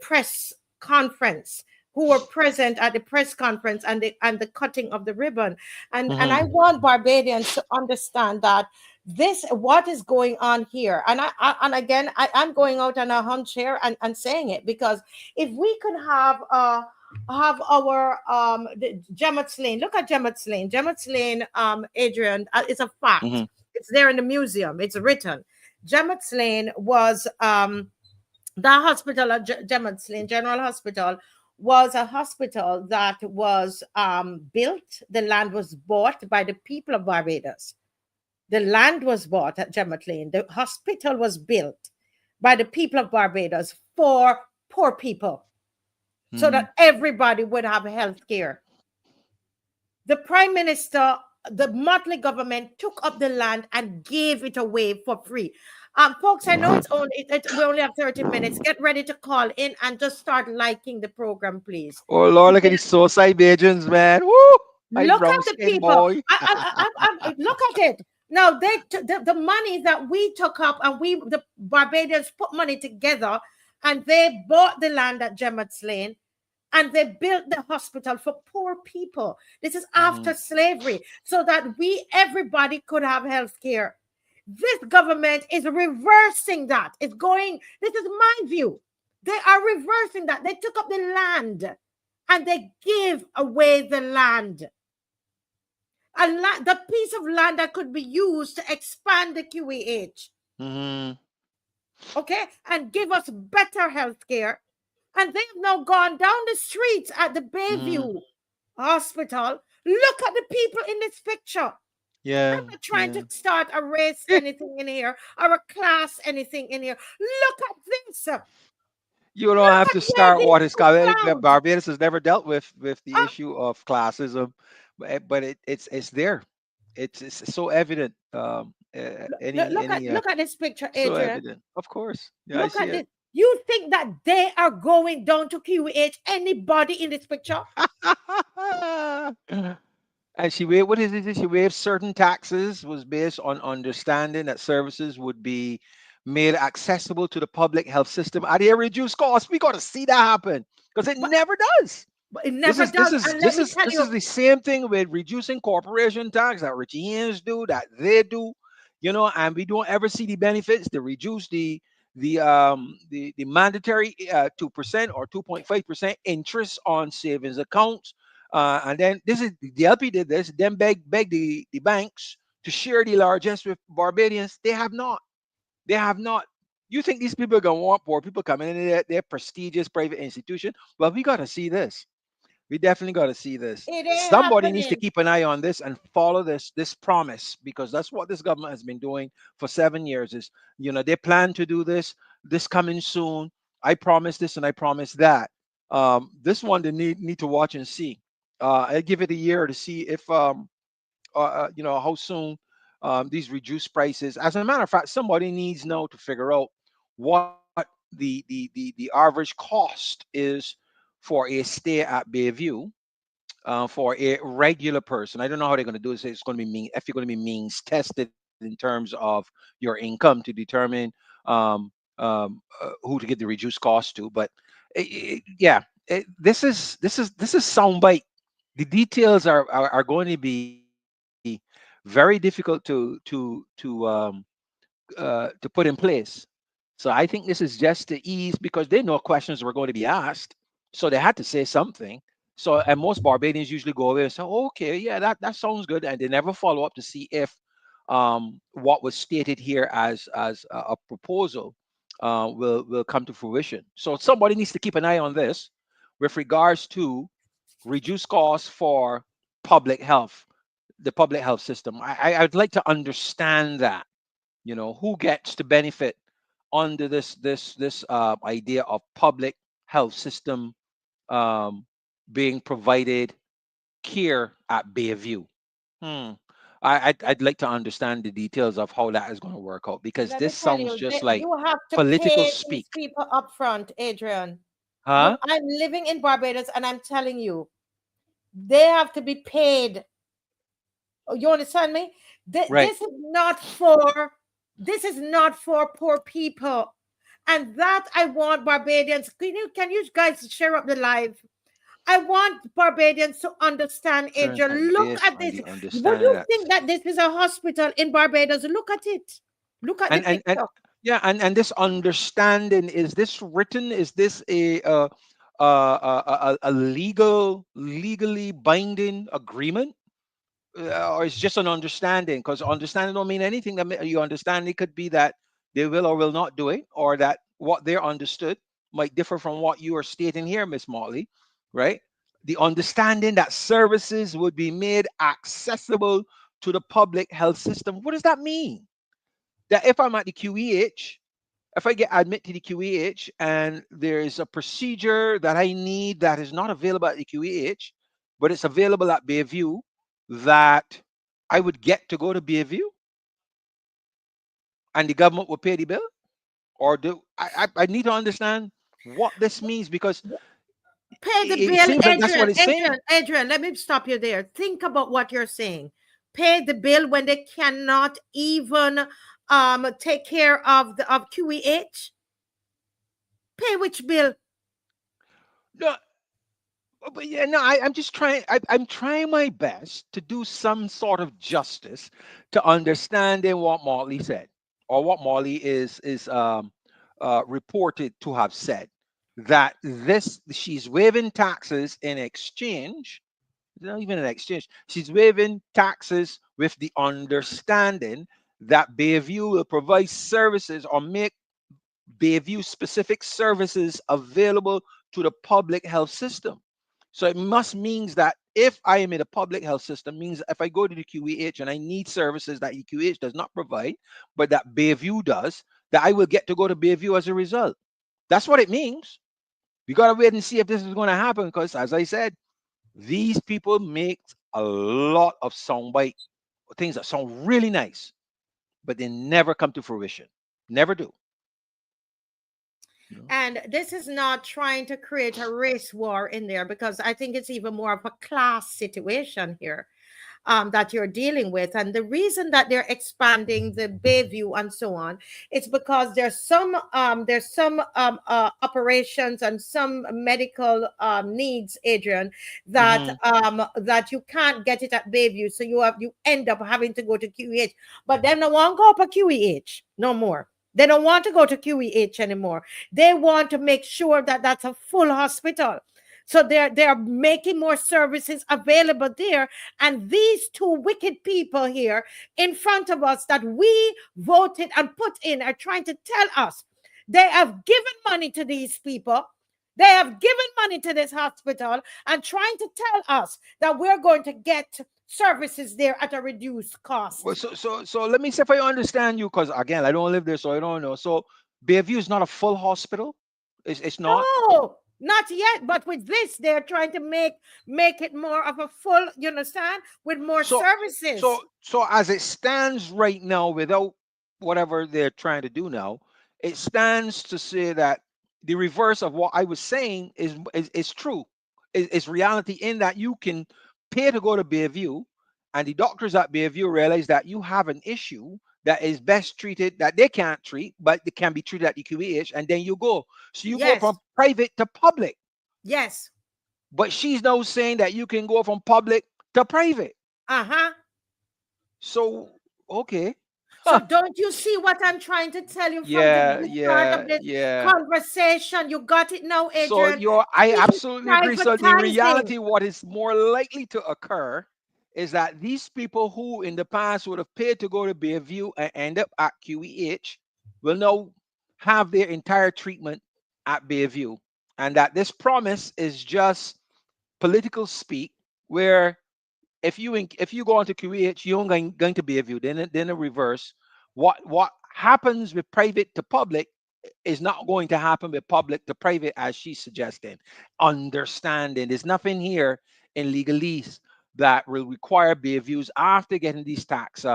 press conference, who were present at the press conference and the cutting of the ribbon. And I mhm, want Barbadians to understand that this what is going on here. And again, I'm going out on a hunch here and saying it, because if we could have our Gemmett's Lane. Look at Gemmett's Lane. Gemmett's Lane, Adrian, it's a fact. mhm, It's there in the museum. It's written. Gemmett's Lane was the hospital at Gemmett's Lane General Hospital was a hospital that was built. The land was bought by the people of Barbados. The land was bought at Gemmett's Lane. The hospital was built by the people of Barbados for poor people, so mhm. that everybody would have health care. The prime minister, the Motley government took up the land and gave it away for free. Folks, I know we only have 30 minutes. Get ready to call in and just start liking the program, please. Oh Lord, look at these suicide agents, man. Woo! I Look brown at the skin people. boy. Look at it. Now they the money that we took up, and the Barbadians put money together, and they bought the land at Gemmett's Lane, and they built the hospital for poor people. This is Mhm. after slavery, so that everybody could have health care. This government is reversing that. This is my view. They are reversing that. They took up the land and they give away the land. The piece of land that could be used to expand the QEH. Mhm. Okay, and give us better health care. And they've now gone down the streets at the Mhm. Bayview Hospital. Look at the people in this picture. Yeah, I'm not trying yeah. to start a race anything in here or a class anything in here. Look at this. You don't Look have at to where start these what is two called. clowns. Barbados has never dealt with the Uh, issue of classism, but it's there. It's so evident. look at this picture, So Adrian. evident. Of course, yeah, I Look see at it. this. You think that they are going down to QH? Anybody in this picture? And she waived, what is it? She waived certain taxes, was based on understanding that services would be made accessible to the public health system at a reduced cost. We got to see that happen because it But, never does. but it This never is this does. is And let this me is tell this you, is the same thing with reducing corporation tax that rich Ians do, that they do, and we don't ever see the benefits to reduce the mandatory 2% or 2.5% interest on savings accounts. And then the LP did this, then beg the banks to share the largesse with Barbadians. They have not. They have not. You think these people are gonna want poor people coming into their prestigious private institution? Well, we gotta see this. We definitely got to see this. it ain't Somebody needs to happening. keep an eye on this and follow this promise, because that's what this government has been doing for 7 years. Is they plan to do this. this coming soon. I promise this and I promise that. This one they need to watch and see. I give it a year to see if how soon these reduced prices. As a matter of fact, somebody needs now to figure out what the average cost is for a stay at Bayview for a regular person. I don't know how they're going to do it. It's going to be if you're going to be means tested in terms of your income to determine who to give the reduced cost to. But yeah, this is soundbite. The details are going to be very difficult to put in place. So I think this is just to ease because they know questions were going to be asked, so they had to say something. So and most Barbadians usually go away and say, oh, "Okay, yeah, that sounds good," and they never follow up to see if what was stated here as a proposal will come to fruition. So somebody needs to keep an eye on this with regards to reduce costs for public health, the public health system. I'd like to understand that, who gets to benefit under this idea of public health system um, being provided care at Bayview. Hmm. I'd like to understand the details of how that is going to work out because Let me this tell sounds you, just like you have to political pay these speak. people up front, Adrian. Huh? I'm living in Barbados and I'm telling you, they have to be paid. Oh, you understand me? Right. This is not for poor people. And that I want Barbadians. Can you guys share up the live? I want Barbadians to understand, Turn Adrian. Look this at on this. the Would understand you that. think that this is a hospital in Barbados? Look at it. Look at the And picture. yeah, and this understanding, is this written? Is this a legally binding agreement? Or it's just an understanding, because understanding don't mean anything. You understand, it could be that they will or will not do it, or that what they're understood might differ from what you are stating here, Miss Motley, right? The understanding that services would be made accessible to the public health system. What does that mean? That if I'm at the QEH, if I get admitted to the QEH and there is a procedure that I need that is not available at the QEH, but it's available at Bayview, that I would get to go to Bayview and the government will pay the bill? Or do I need to understand what this means, because Pay the it bill, seems like that's what Adrian. it's saying. Adrian, let me stop you there. Think about what you're saying. Pay the bill when they cannot even take care of the of QEH. Pay which bill? No, but yeah, no, I'm just trying. I'm trying my best to do some sort of justice to understanding what Morley said, or what Morley is reported to have said. That this she's waiving taxes in exchange. Not even an exchange. She's waiving taxes with the understanding that Bayview will provide services or make Bayview specific services available to the public health system. So it must means that if I am in a public health system, means if I go to the QEH and I need services that the QEH does not provide, but that Bayview does, that I will get to go to Bayview as a result. That's what it means. We gotta wait and see if this is going to happen, because as I said, these people make a lot of soundbite things that sound really nice, but they never come to fruition. Never do. And this is not trying to create a race war in there, because I think it's even more of a class situation here. That you're dealing with. And the reason that they're expanding the Bayview and so on, it's because there's some operations and some medical needs, Adrian, that Mhm. that you can't get it at Bayview, so you end up having to go to QEH. But then no one go up a QEH no more. They don't want to go to QEH anymore. They want to make sure that that's a full hospital. So they're making more services available there. And these two wicked people here in front of us that we voted and put in are trying to tell us they have given money to these people. They have given money to this hospital and trying to tell us that we're going to get services there at a reduced cost. Well, so let me see if I understand you, because again, I don't live there, so I don't know. So Bayview is not a full hospital. It's not. No, not yet. But with this, they're trying to make it more of a full. You understand? With more services. So as it stands right now, without whatever they're trying to do now, it stands to say that the reverse of what I was saying is true. Is reality, in that you can pay to go to Bayview, and the doctors at Bayview realize that you have an issue that is best treated, that they can't treat, but it can be treated at the QEH, and then you go. So you go from private to public. Yes. But she's now saying that you can go from public to private. So, okay. So don't you see what I'm trying to tell you from the start of this conversation? You got it now, Adrian. So I absolutely agree. So the reality, what is more likely to occur is that these people who in the past would have paid to go to Bayview and end up at QEH will now have their entire treatment at Bayview. And that this promise is just political speak, where if you go on to QEH, you're going to Bayview. Then the reverse. What happens with private to public is not going to happen with public to private, as she's suggesting. Understanding there's nothing here in legalese that will require Bayviews, after getting these tax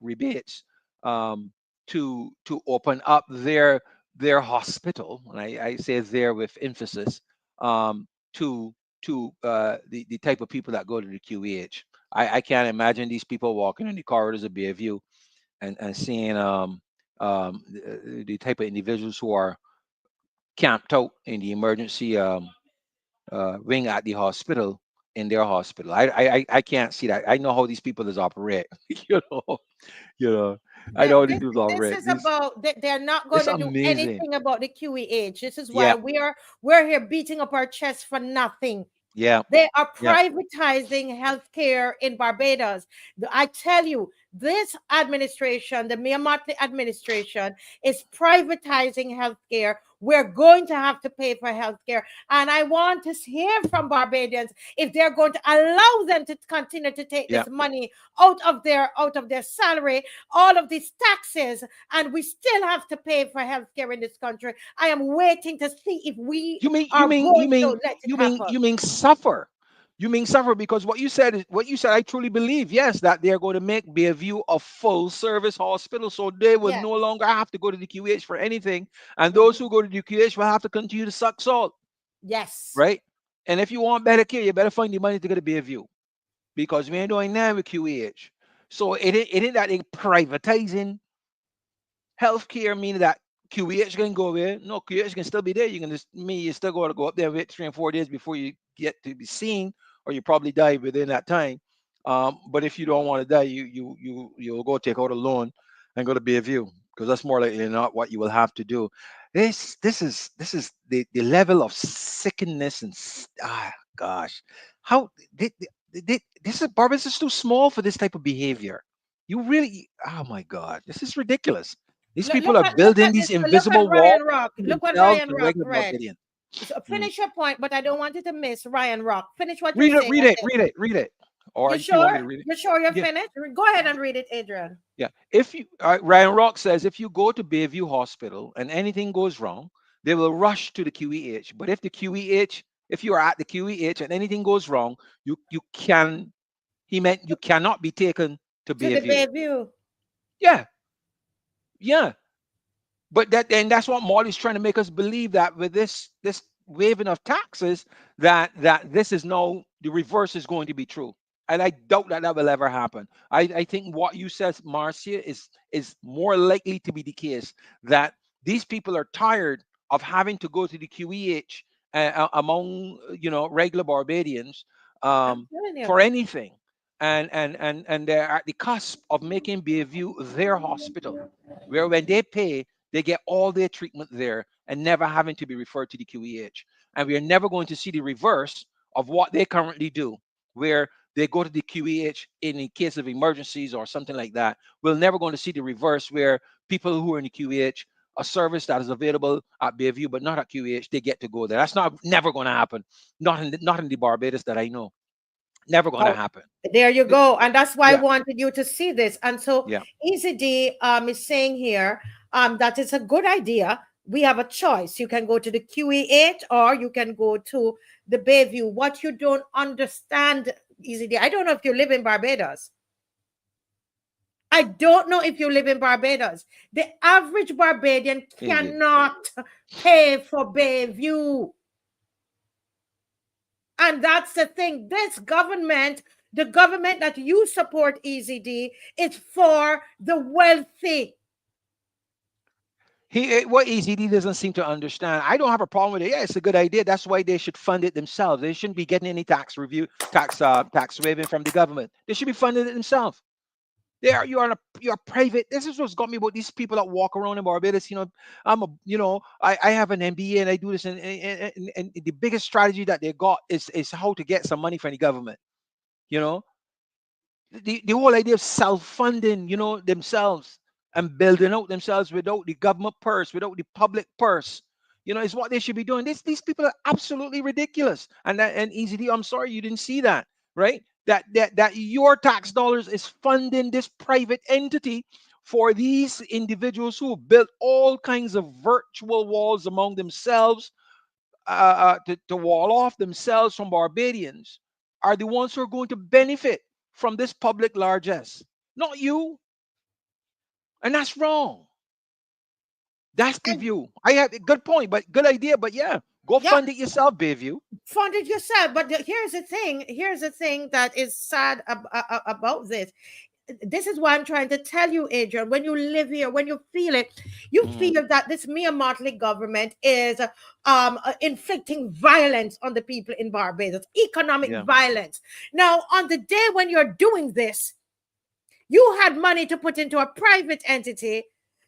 rebates, to open up their hospital, and I say there with emphasis, to the type of people that go to the QEH. I can't imagine these people walking in the corridors of Bayview and seeing the type of individuals who are camped out in the emergency wing at the hospital, in their hospital. I can't see that. I know how these people is operate. you know. I know how these people operate. This is about they're not going to do anything about the QEH. This is why we're here beating up our chest for nothing. Yeah. They are privatizing healthcare in Barbados. I tell you, this administration, the Miamati administration, is privatizing healthcare. We're going to have to pay for healthcare. And I want to hear from Barbadians if they're going to allow them to continue to take this money out of their salary, all of these taxes, and we still have to pay for healthcare in this country. I am waiting to see if we you mean suffer. You mean suffer, because what you said, I truly believe, yes, that they're going to make Bayview a full service hospital, so they will no longer have to go to the QH for anything, and those who go to the QH will have to continue to suck salt. Yes. Right? And if you want better care, you better find the money to go to Bayview, because we ain't doing that with QH. So it ain't that they privatizing healthcare, meaning that QEH can go there. No, QEH can still be there. You still got to go up there and wait 3 and 4 days before you get to be seen, or you probably die within that time. But if you don't want to die, you'll go take out a loan and go to Bayview, because that's more likely than not what you will have to do. This is the level of sickness and gosh, how this is Barbados is too small for this type of behavior. You really, oh my God, this is ridiculous. These people are building these invisible walls. Look what Ryan Rock read. So finish your point, but I don't want you to miss Ryan Rock. Finish what you're saying. Read it. Or you sure? You're sure you're finished? Go ahead and read it, Adrian. Yeah. If you Ryan Rock says, if you go to Bayview Hospital and anything goes wrong, they will rush to the QEH. But if you are at the QEH and anything goes wrong, you cannot be taken to Bayview. Yeah. But that's what Molly's trying to make us believe, that with this waiving of taxes, that this is now the reverse is going to be true. And I doubt that will ever happen. I think what you said, Marcia, is more likely to be the case, that these people are tired of having to go to the QEH among regular Barbadians for anything. And they're at the cusp of making Bayview their hospital, where when they pay, they get all their treatment there and never having to be referred to the QEH. And we are never going to see the reverse of what they currently do, where they go to the QEH in case of emergencies or something like that. We're never going to see the reverse, where people who are in the QEH, a service that is available at Bayview but not at QEH, they get to go there. That's never going to happen. Not in the Barbados that I know. Never going to happen. There you go. And that's why I wanted you to see this. And so Easy D is saying here, that is a good idea. We have a choice. You can go to the QE8 or you can go to the Bayview. What you don't understand, easily, I don't know if you live in Barbados. I don't know if you live in Barbados. The average Barbadian cannot pay for Bayview. And that's the thing. This government, the government that you support, EZD, is for the wealthy. What EZD doesn't seem to understand. I don't have a problem with it. Yeah, it's a good idea. That's why they should fund it themselves. They shouldn't be getting any tax waiving from the government. They should be funding it themselves. You're private. This is what's got me about these people that walk around in Barbados. I have an MBA and I do this, and the biggest strategy that they got is how to get some money from the government. The whole idea of self-funding, themselves and building out themselves without the government purse, without the public purse, is what they should be doing. These people are absolutely ridiculous. And EZD, I'm sorry you didn't see that, right? That your tax dollars is funding this private entity for these individuals who built all kinds of virtual walls among themselves to wall off themselves from Barbadians, are the ones who are going to benefit from this public largesse, not you. And that's wrong. That's the view. I have a good point, but good idea. But fund it yourself, Bayview. Fund it yourself. But here's the thing. Here's the thing that is sad about this. This is why I'm trying to tell you, Adrian, when you live here, when you feel it, you feel that this mere motley government is inflicting violence on the people in Barbados, economic violence. Now, on the day when you're doing this, you had money to put into a private entity.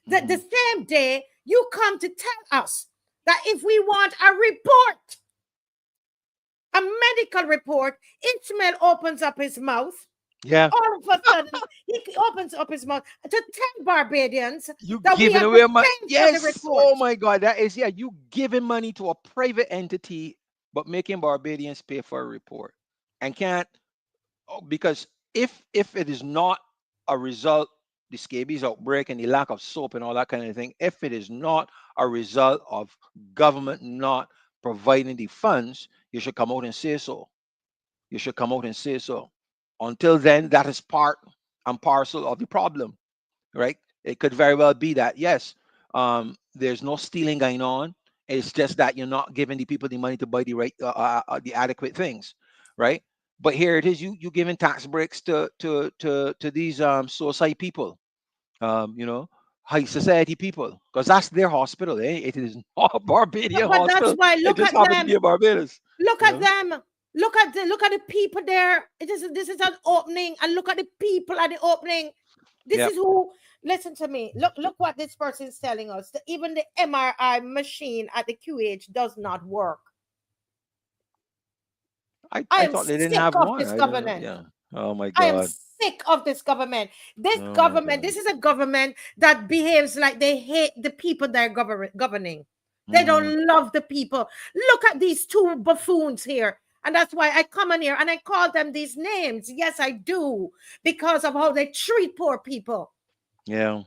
That the same day you come to tell us that if we want a report, a medical report, Ishmael opens up his mouth. Yeah. All of a sudden, he opens up his mouth to tell Barbadians you that giving we away money. Yes. Oh my God, that is you giving money to a private entity, but making Barbadians pay for a report, and can't because if it is not a result, the scabies outbreak and the lack of soap and all that kind of thing, if it is not a result of government not providing the funds, you should come out and say so. You should come out and say so. Until then, that is part and parcel of the problem, right? It could very well be that, yes, there's no stealing going on. It's just that you're not giving the people the money to buy the adequate things, right? But here it is, you giving tax breaks to these society people, high society people, because that's their hospital. It is not a Barbadian but hospital. That's why it just happens to be a Barbados. Look at them. Look at the people there. This is an opening, and look at the people at the opening. This is who. Listen to me. Look what this person is telling us. Even the MRI machine at the QH does not work. I thought they didn't have one. This government. Oh my God. I am sick of this government. This is a government that behaves like they hate the people they're governing. They don't love the people. Look at these two buffoons here. And that's why I come in here and I call them these names. Yes, I do. Because of how they treat poor people. Yeah.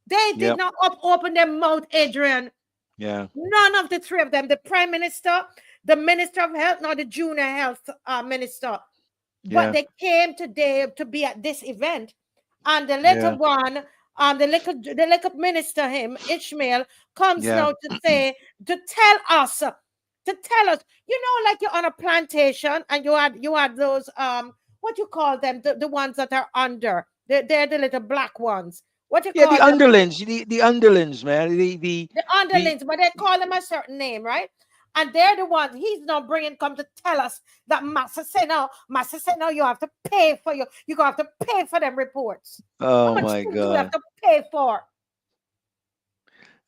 They did not open their mouth, Adrian. Yeah. None of the three of them, the Prime Minister, the Minister of Health, nor the Junior Health Minister. But they came today to be at this event. And the little one, the little minister, Ishmael, comes now to tell us, like you're on a plantation and you had those, what you call them, the ones that are under. They're the little black ones. What you call the them? underlings, the underlings, man. The underlings, but they call them a certain name, right? And they're the ones he's not come to tell us that Master said, no, you have to pay for you're going to have to pay for them reports. Oh my God. You have to pay for.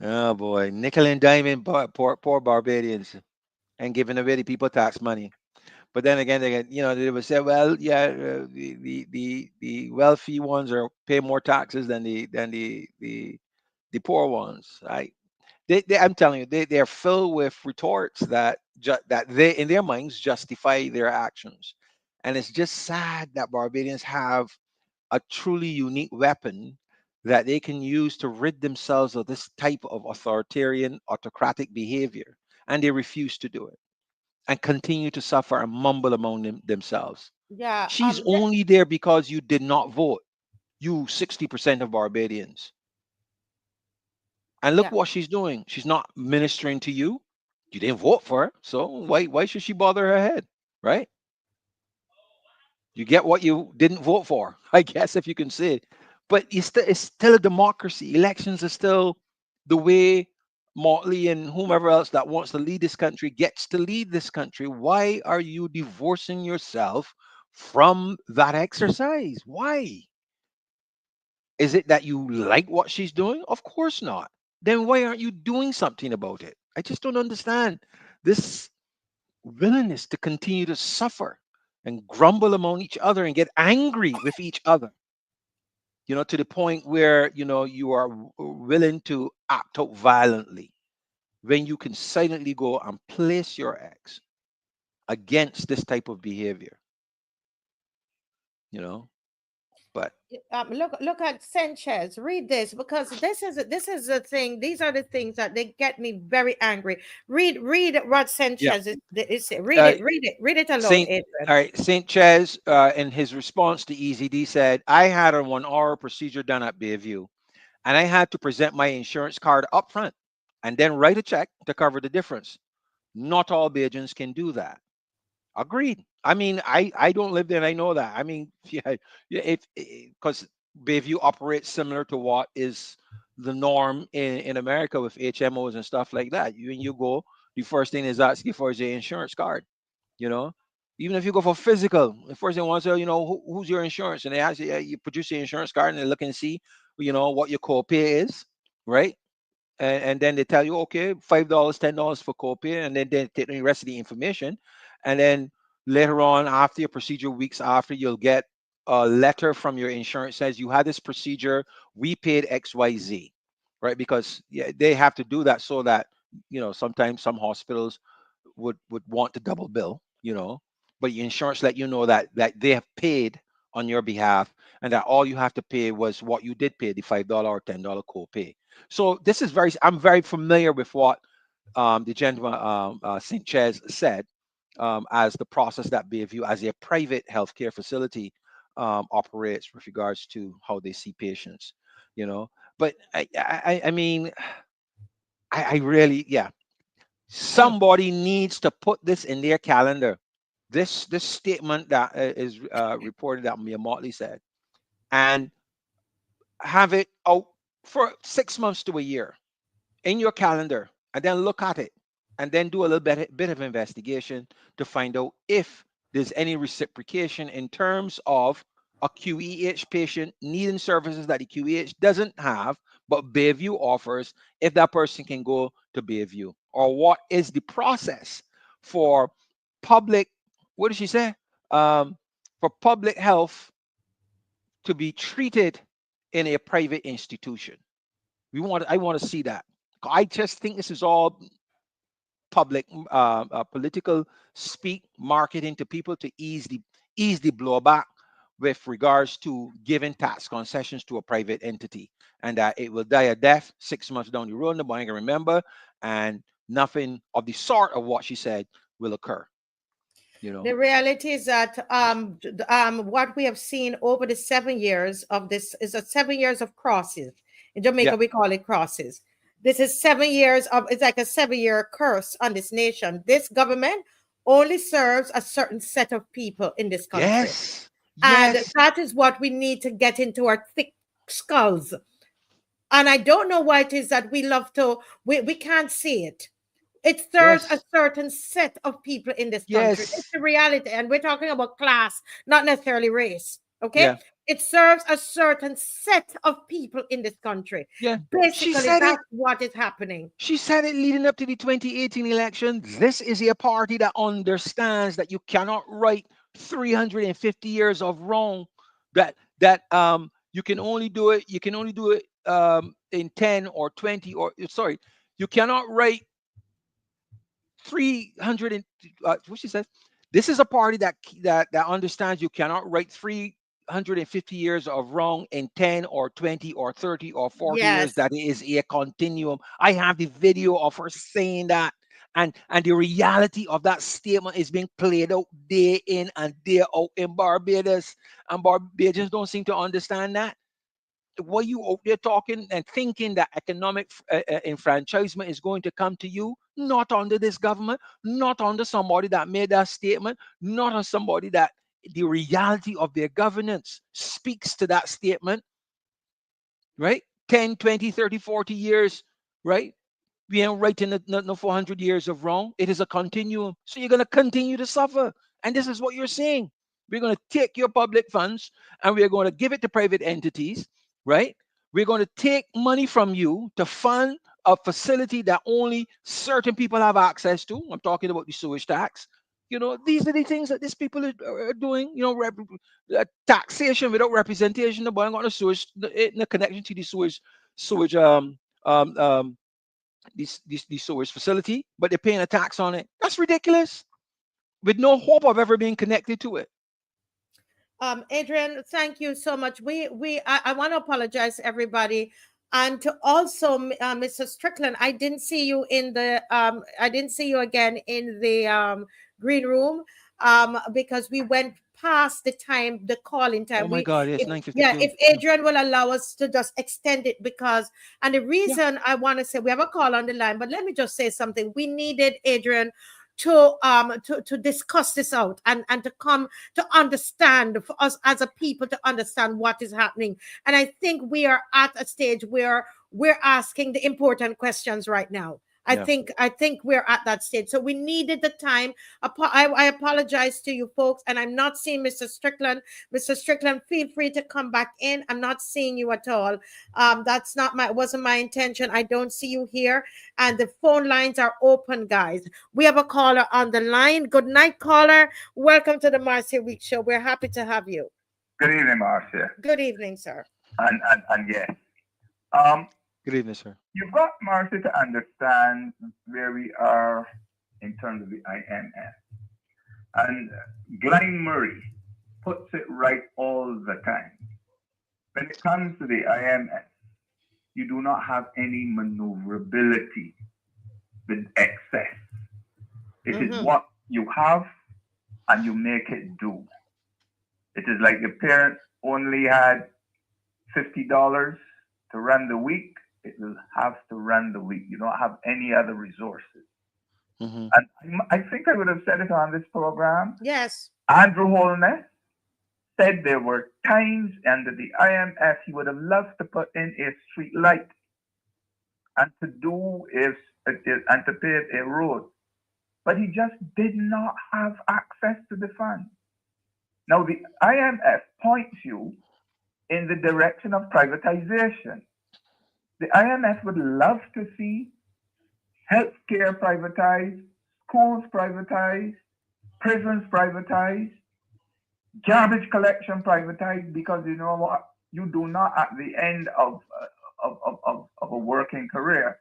Oh boy. Nickel and diamond, poor Barbadians, and giving away the people tax money. But then again, they would say, well, the wealthy ones are pay more taxes than the poor ones. I'm telling you, they are filled with retorts that they, in their minds, justify their actions. And it's just sad that Barbadians have a truly unique weapon that they can use to rid themselves of this type of authoritarian, autocratic behavior, and they refuse to do it and continue to suffer and mumble among themselves. Yeah. She's only there because you did not vote, you 60% of Barbadians. And look Yeah. what she's doing. She's not ministering to you. You didn't vote for her, so why should she bother her head, right? You get what you didn't vote for, I guess, if you can say it. But it's still a democracy. Elections are still the way Motley and whomever else that wants to lead this country gets to lead this country. Why are you divorcing yourself from that exercise? Why? Is it that you like what she's doing? Of course not. Then why aren't you doing something about it? I just don't understand this willingness to continue to suffer and grumble among each other and get angry with each other, to the point where, you are willing to act out violently when you can silently go and place your ex against this type of behavior, but Look at Sanchez. Read this, because this is the thing. These are the things that they get me very angry. Read what yeah. Sanchez is read it alone, Saint, Adrian. all right, Saint Chez, in his response to EZD, said, I had a 1 hour procedure done at Bayview, and I had to present my insurance card up front and then write a check to cover the difference. Not all Bajans can do that. Agreed. I mean, I don't live there, and I know that. I mean, yeah, if because Bayview operates similar to what is the norm in America with HMOs and stuff like that. When you go, the first thing is ask you for is your insurance card. You know, even if you go for physical, the first thing wants to, who's your insurance, and they ask you, yeah, you produce your insurance card, and they look and see, what your copay is, right? And then they tell you, okay, $5, $10 for copay, and then they take the rest of the information, and then later on, after your procedure, weeks after, you'll get a letter from your insurance says you had this procedure, we paid XYZ, right? Because yeah, they have to do that so that sometimes some hospitals would want to double bill, but your insurance let you know that they have paid on your behalf, and that all you have to pay was what you did pay, the $5 or $10 copay. So this is I'm very familiar with what the gentleman Sanchez said, as the process that Bayview, as a private healthcare facility, operates with regards to how they see patients. But I mean, I really, yeah, somebody needs to put this in their calendar. This statement that is reported that Mia Motley said, and have it out for 6 months to a year in your calendar, and then look at it, and then do a little bit of investigation to find out if there's any reciprocation in terms of a QEH patient needing services that the QEH doesn't have, but Bayview offers, if that person can go to Bayview, or what is the process for public, what did she say? For public health to be treated in a private institution. I want to see that. I just think this is all public political speak, marketing to people to ease the blowback with regards to giving tax concessions to a private entity, and that it will die a death 6 months down the road. Nobody can remember, and nothing of the sort of what she said will occur. The reality is that what we have seen over the 7 years of this is 7 years of crosses. In Jamaica, we call it crosses. This is 7 years of, it's like a 7-year curse on this nation. This government only serves a certain set of people in this country. Yes. And that is what we need to get into our thick skulls. And I don't know why it is that we love to, we can't see it. It serves a certain set of people in this country. It's the reality. And we're talking about class, not necessarily race. Okay? Yeah. It serves a certain set of people in this country. Yeah. Basically, that's what is happening. She said it leading up to the 2018 election. This is a party that understands that you cannot right 350 years of wrong. That you can only do it. You can only do it in 10 or 20 or sorry. You cannot right 300 and what she says. This is a party that understands you cannot right 150 years of wrong in 10 or 20 or 30 or 40 years. Yes. That is a continuum. I have the video of her saying that. And the reality of that statement is being played out day in and day out in Barbados. And Barbadians don't seem to understand that. What you out there talking and thinking that economic enfranchisement is going to come to you, not under this government, not under somebody that made that statement, not on somebody that the reality of their governance speaks to that statement, right? 10, 20, 30, 40 years, right? We ain't right in the 400 years of wrong. It is a continuum. So you're going to continue to suffer. And this is what you're saying. We're going to take your public funds and we're going to give it to private entities, right? We're going to take money from you to fund a facility that only certain people have access to. I'm talking about the sewage tax. You know, these are the things that these people are doing. You know, taxation without representation. The boy got the sewage, the connection to the sewage this sewage facility, but they're paying a tax on it. That's ridiculous. With no hope of ever being connected to it. Adrian, thank you so much. I want to apologize to everybody, and to also Mr. Strickland. I didn't see you in the I didn't see you again in the green room because we went past the time, the calling time. Oh my God, it's if, 9:52. yeah, if Adrian will allow us to just extend it, because, and the reason I want to say, we have a call on the line, but let me just say something. We needed Adrian to discuss this out and to come to understand, for us as a people to understand what is happening. And I think we are at a stage where we're asking the important questions right now. I think we're at that stage. So we needed the time. I apologize to you folks, and I'm not seeing Mr. Strickland. Mr. Strickland, feel free to come back in. I'm not seeing you at all. That's not wasn't my intention. I don't see you here. And the phone lines are open, guys. We have a caller on the line. Good night, caller. Welcome to the Marcia Week Show. We're happy to have you. Good evening, Marcia. Good evening, sir. And yes. Good evening, sir. You've got, Marcia, to understand where we are in terms of the IMF. And Glenn Murray puts it right all the time. When it comes to the IMF, you do not have any maneuverability with excess. It is what you have and you make it do. It is like your parents only had $50 to run the week. It will have to run the week. You don't have any other resources. And I think I would have said it on this program. Yes. Andrew Holness said there were times under the IMF he would have loved to put in a street light and to pave a road. But he just did not have access to the funds. Now the IMF points you in the direction of privatization. The IMF would love to see healthcare privatized, schools privatized, prisons privatized, garbage collection privatized, because you know what? You do not, at the end of a working career,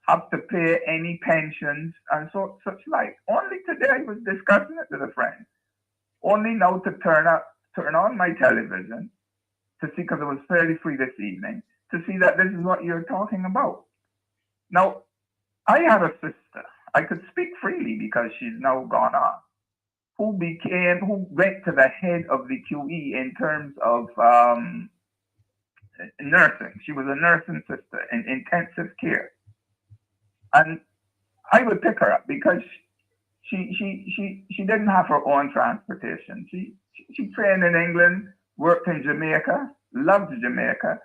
have to pay any pensions and such like. Only today I was discussing it with a friend. Only now to turn on my television to see, because it was fairly free this evening, to see that this is what you're talking about. Now, I have a sister, I could speak freely because she's now gone on, who went to the head of the QE in terms of nursing. She was a nursing sister in intensive care. And I would pick her up because she didn't have her own transportation. She trained in England, worked in Jamaica, loved Jamaica.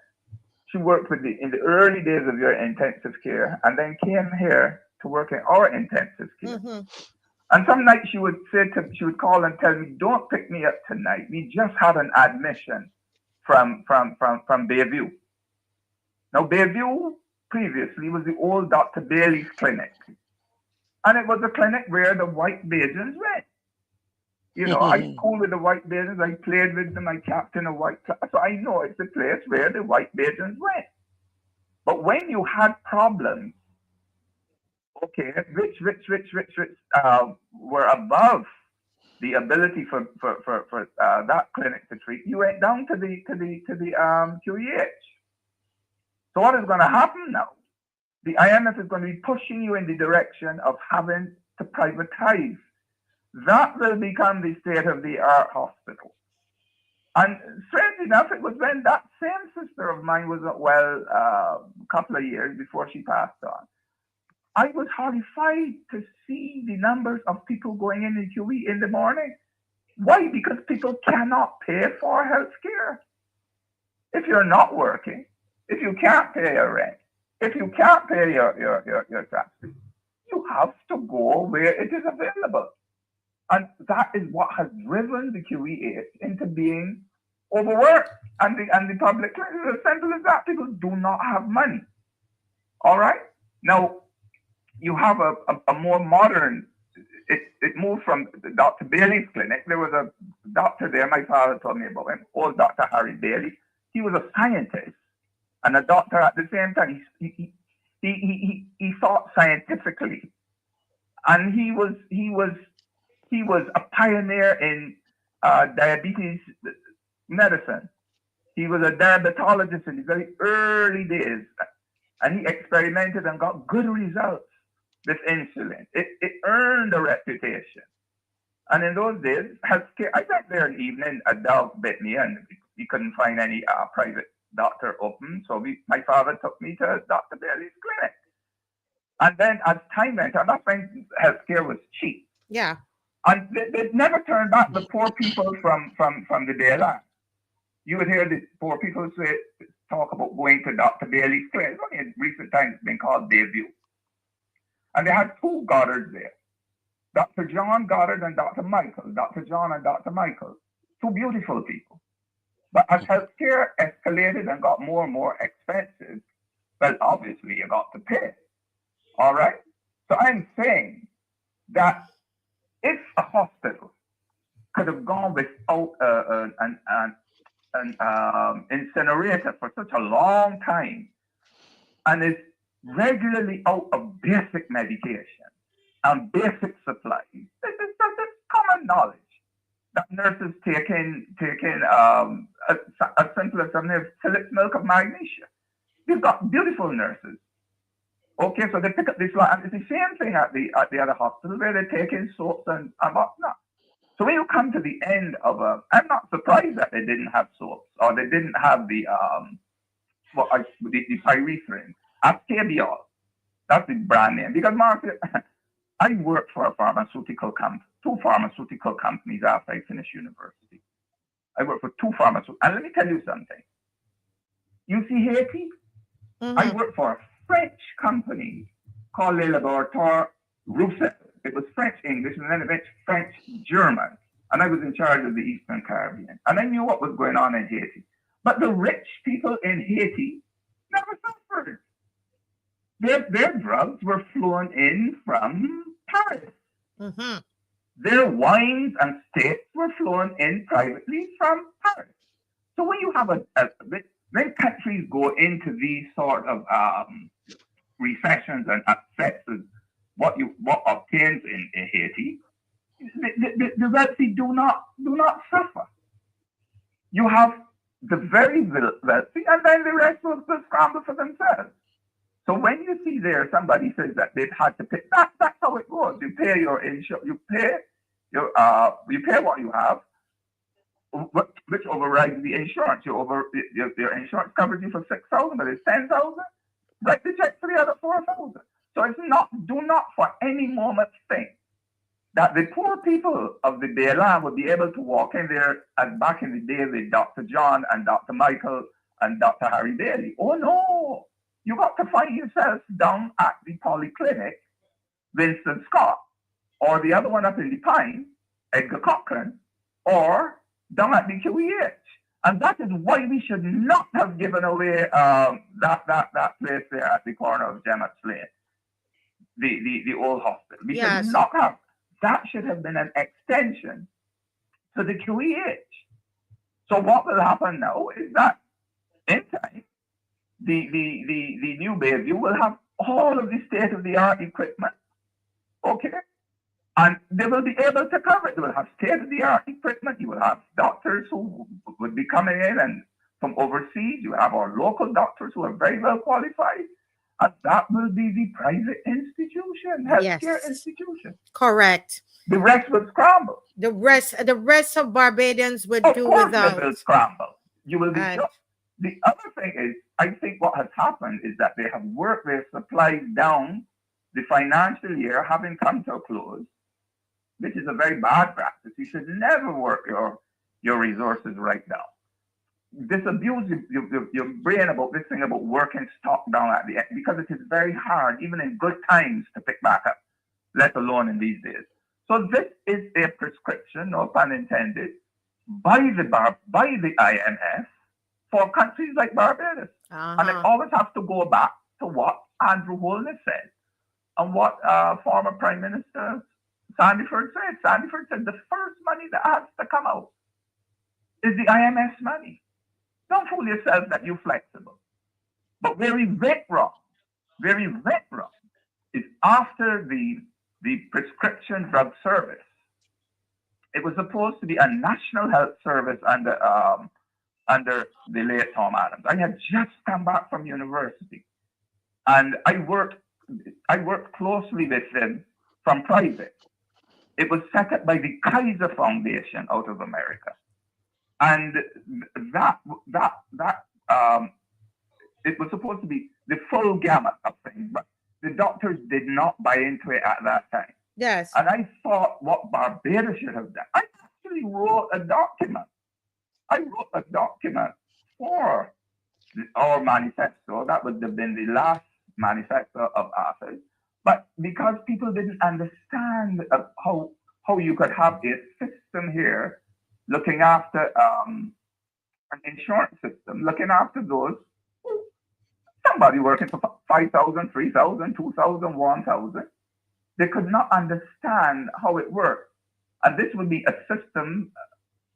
She worked in the early days of your intensive care, and then came here to work in our intensive care. And some nights she would call and tell me, "Don't pick me up tonight. We just had an admission from Bayview." Now Bayview previously was the old Dr. Bailey's clinic, and it was a clinic where the white Bajans went. You know, I schooled with the white Bajans, I played with them, I captained a white class, so I know it's a place where the white Bajans went. But when you had problems, okay, rich were above the ability for that clinic to treat, you went down to the QEH. So what is going to happen now? The IMF is going to be pushing you in the direction of having to privatize. That will become the state-of-the-art hospital. And strange enough, it was when that same sister of mine was well a couple of years before she passed on. I was horrified to see the numbers of people going in QE in the morning. Why? Because people cannot pay for health care. If you're not working, if you can't pay your rent, if you can't pay your taxes, you have to go where it is available. And that is what has driven the QEH into being overworked. And the public, as simple as that, people do not have money. All right? Now, you have a more modern, it moved from Dr. Bailey's clinic. There was a doctor there, my father told me about him, old Dr. Harry Bailey. He was a scientist and a doctor at the same time. He thought scientifically. And he was a pioneer in diabetes medicine. He was a diabetologist in the very early days. And he experimented and got good results with insulin. It earned a reputation. And in those days, healthcare, I went there an evening, a dog bit me and we couldn't find any private doctor open. So my father took me to Dr. Bailey's clinic. And then as time went on, that's when healthcare was cheap. Yeah. And they never turned back the poor people from the Bayland. You would hear the poor people talk about going to Dr. Bailey's clinic. It's only in recent times it's been called Bayview. And they had two Goddards there. Dr. John Goddard and Dr. Michael. Dr. John and Dr. Michael. Two beautiful people. But as healthcare escalated and got more and more expensive, well, obviously you got to pay. All right? So I'm saying that if a hospital could have gone without an incinerator for such a long time and is regularly out of basic medication and basic supplies, it's common knowledge that nurses take in as simple as something Phillips milk of magnesia. They've got beautiful nurses. Okay, so they pick up this one, and it's the same thing at the other hospital where they take in soaps and whatnot. So when you come to the end of I'm not surprised that they didn't have soaps or they didn't have the pyrethrin. SCABIES, that's the brand name. Because Marcia, I worked for a pharmaceutical company, two pharmaceutical companies after I finished university. I worked for two pharmaceutical, and let me tell you something. You see Haiti? Mm-hmm. I worked for a French company called Le Laboratoire Roussel. It was French English and then it went French German. And I was in charge of the Eastern Caribbean. And I knew what was going on in Haiti. But the rich people in Haiti never suffered. Their drugs were flown in from Paris. Mm-hmm. Their wines and steaks were flown in privately from Paris. So when you have when countries go into these sort of recessions and upsets, what obtains in Haiti, the wealthy do not suffer. You have the very wealthy, and then the rest will scramble for themselves. So when you see there somebody says that they've had to pay, that's how it goes. You pay your insurance, you pay what you have, which overrides the insurance. Your insurance covers you for 6,000, but it's 10,000. Write the check for the other 4,000. So do not for any moment think that the poor people of the Bayland would be able to walk in there as back in the day with Dr. John and Dr. Michael and Dr. Harry Bailey. Oh no, you got to find yourself down at the Polyclinic, Winston Scott, or the other one up in the Pine, Edgar Cochran, or down at the QEH. And that is why we should not have given away that place there at the corner of Gemma's Lane, the old hospital. We should not have. That should have been an extension to the QEH. So what will happen now is that in time, the new Bayview will have all of the state-of-the-art equipment. Okay? And they will be able to cover it. They will have state-of-the-art equipment. You will have doctors who would be coming in and from overseas. You have our local doctors who are very well qualified. And that will be the private institution, healthcare institution. Correct. The rest will scramble. The rest of Barbadians would do without. They will scramble. You will be the other thing is, I think what has happened is that they have worked their supplies down the financial year having come to a close, which is a very bad practice. You should never work your resources right now. Disabuse your brain about this thing about working stock down at the end, because it is very hard, even in good times, to pick back up, let alone in these days. So this is a prescription, no pun intended, by the IMF for countries like Barbados. And it always has to go back to what Andrew Holness said and what former Prime Minister Sandiford said. Sandiford said the first money that has to come out is the IMF's money. Don't fool yourself that you're flexible. But where we went wrong, is after the prescription drug service. It was supposed to be a national health service under the late Tom Adams. I had just come back from university, and I worked closely with him from private. It was set up by the Kaiser Foundation out of America, and that it was supposed to be the full gamut of things, but the doctors did not buy into it at that time. Yes. And I thought what Barbados should have done. I actually wrote a document. For our manifesto. That would have been the last manifesto of ours. But because people didn't understand how you could have a system here looking after an insurance system, looking after those, somebody working for 5,000, 3,000, 2,000, 1,000, they could not understand how it worked. And this would be a system.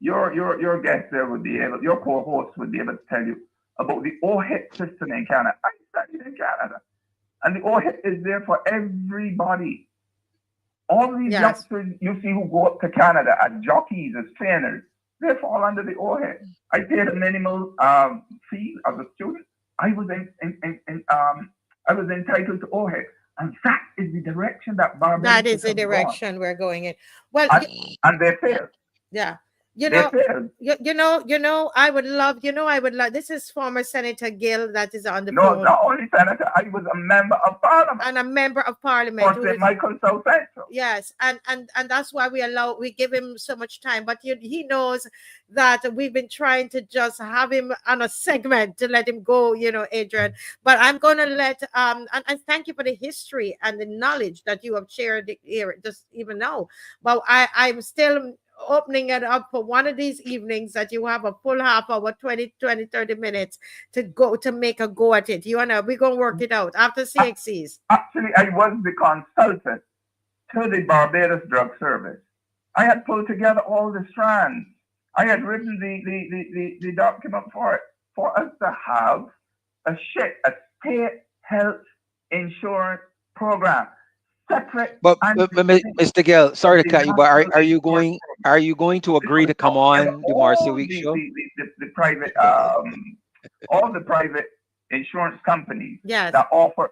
Your guest there would be able, your co-host would be able to tell you about the OHIP system in Canada. I studied in Canada. And the OHIP is there for everybody. All these youngsters you see who go up to Canada as jockeys, as trainers, they fall under the OHIP. I paid a minimal fee as a student. I was entitled to OHIP. And that is the direction that Barbados. That is the direction we're going in. Well, and they failed. Yeah. I would love, this is former Senator Gill that is on the phone. No, not only Senator, I was a member of Parliament. And a member of Parliament. For St. Michael South Central. Yes, and that's why we give him so much time. But he knows that we've been trying to just have him on a segment to let him go, Adrian. But I'm going to let, and thank you for the history and the knowledge that you have shared here, just even now. But I'm still opening it up for one of these evenings that you have a full half hour, 20, 30 minutes to make a go at it. We're going to work it out after CXCs. Actually, I was the consultant to the Barbados Drug Service. I had pulled together all the strands. I had written the document for us to have a state health insurance program. Separate. But Mr. Gill, sorry to cut you, but are you going to agree to come on the Marcia Week show? The private all the private insurance companies that offer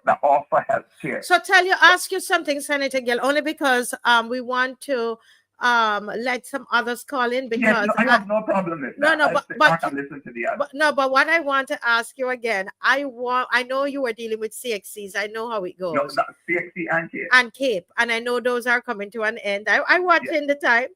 health care. So ask you something, Senator Gill, only because we want to let some others call in, because I have no problem with that. But listen to the others. But what I want to ask you again, I know you were dealing with CXCs. I know how it goes. No, CXC and Cape. And Cape, and I know those are coming to an end. I want in the time,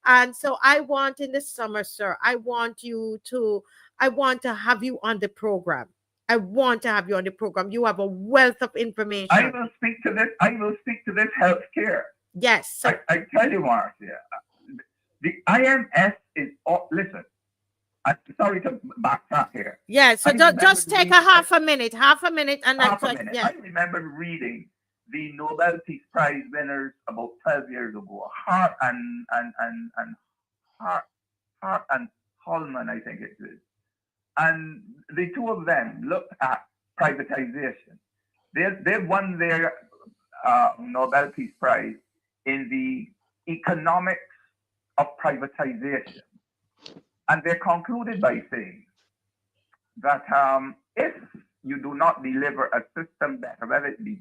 and so I want in the summer, sir. I want to have you on the program. I want to have you on the program. You have a wealth of information. I will speak to this health care. Yes. So, I tell you, Marcia, the IMF is, listen, I'm sorry to backtrack here. Yeah, so just take half a minute, and I remember reading the Nobel Peace Prize winners about 12 years ago, Hart and Holman, I think it is. And the two of them looked at privatization. They won their Nobel Peace Prize in the economics of privatization. And they concluded by saying that if you do not deliver a system better, whether it be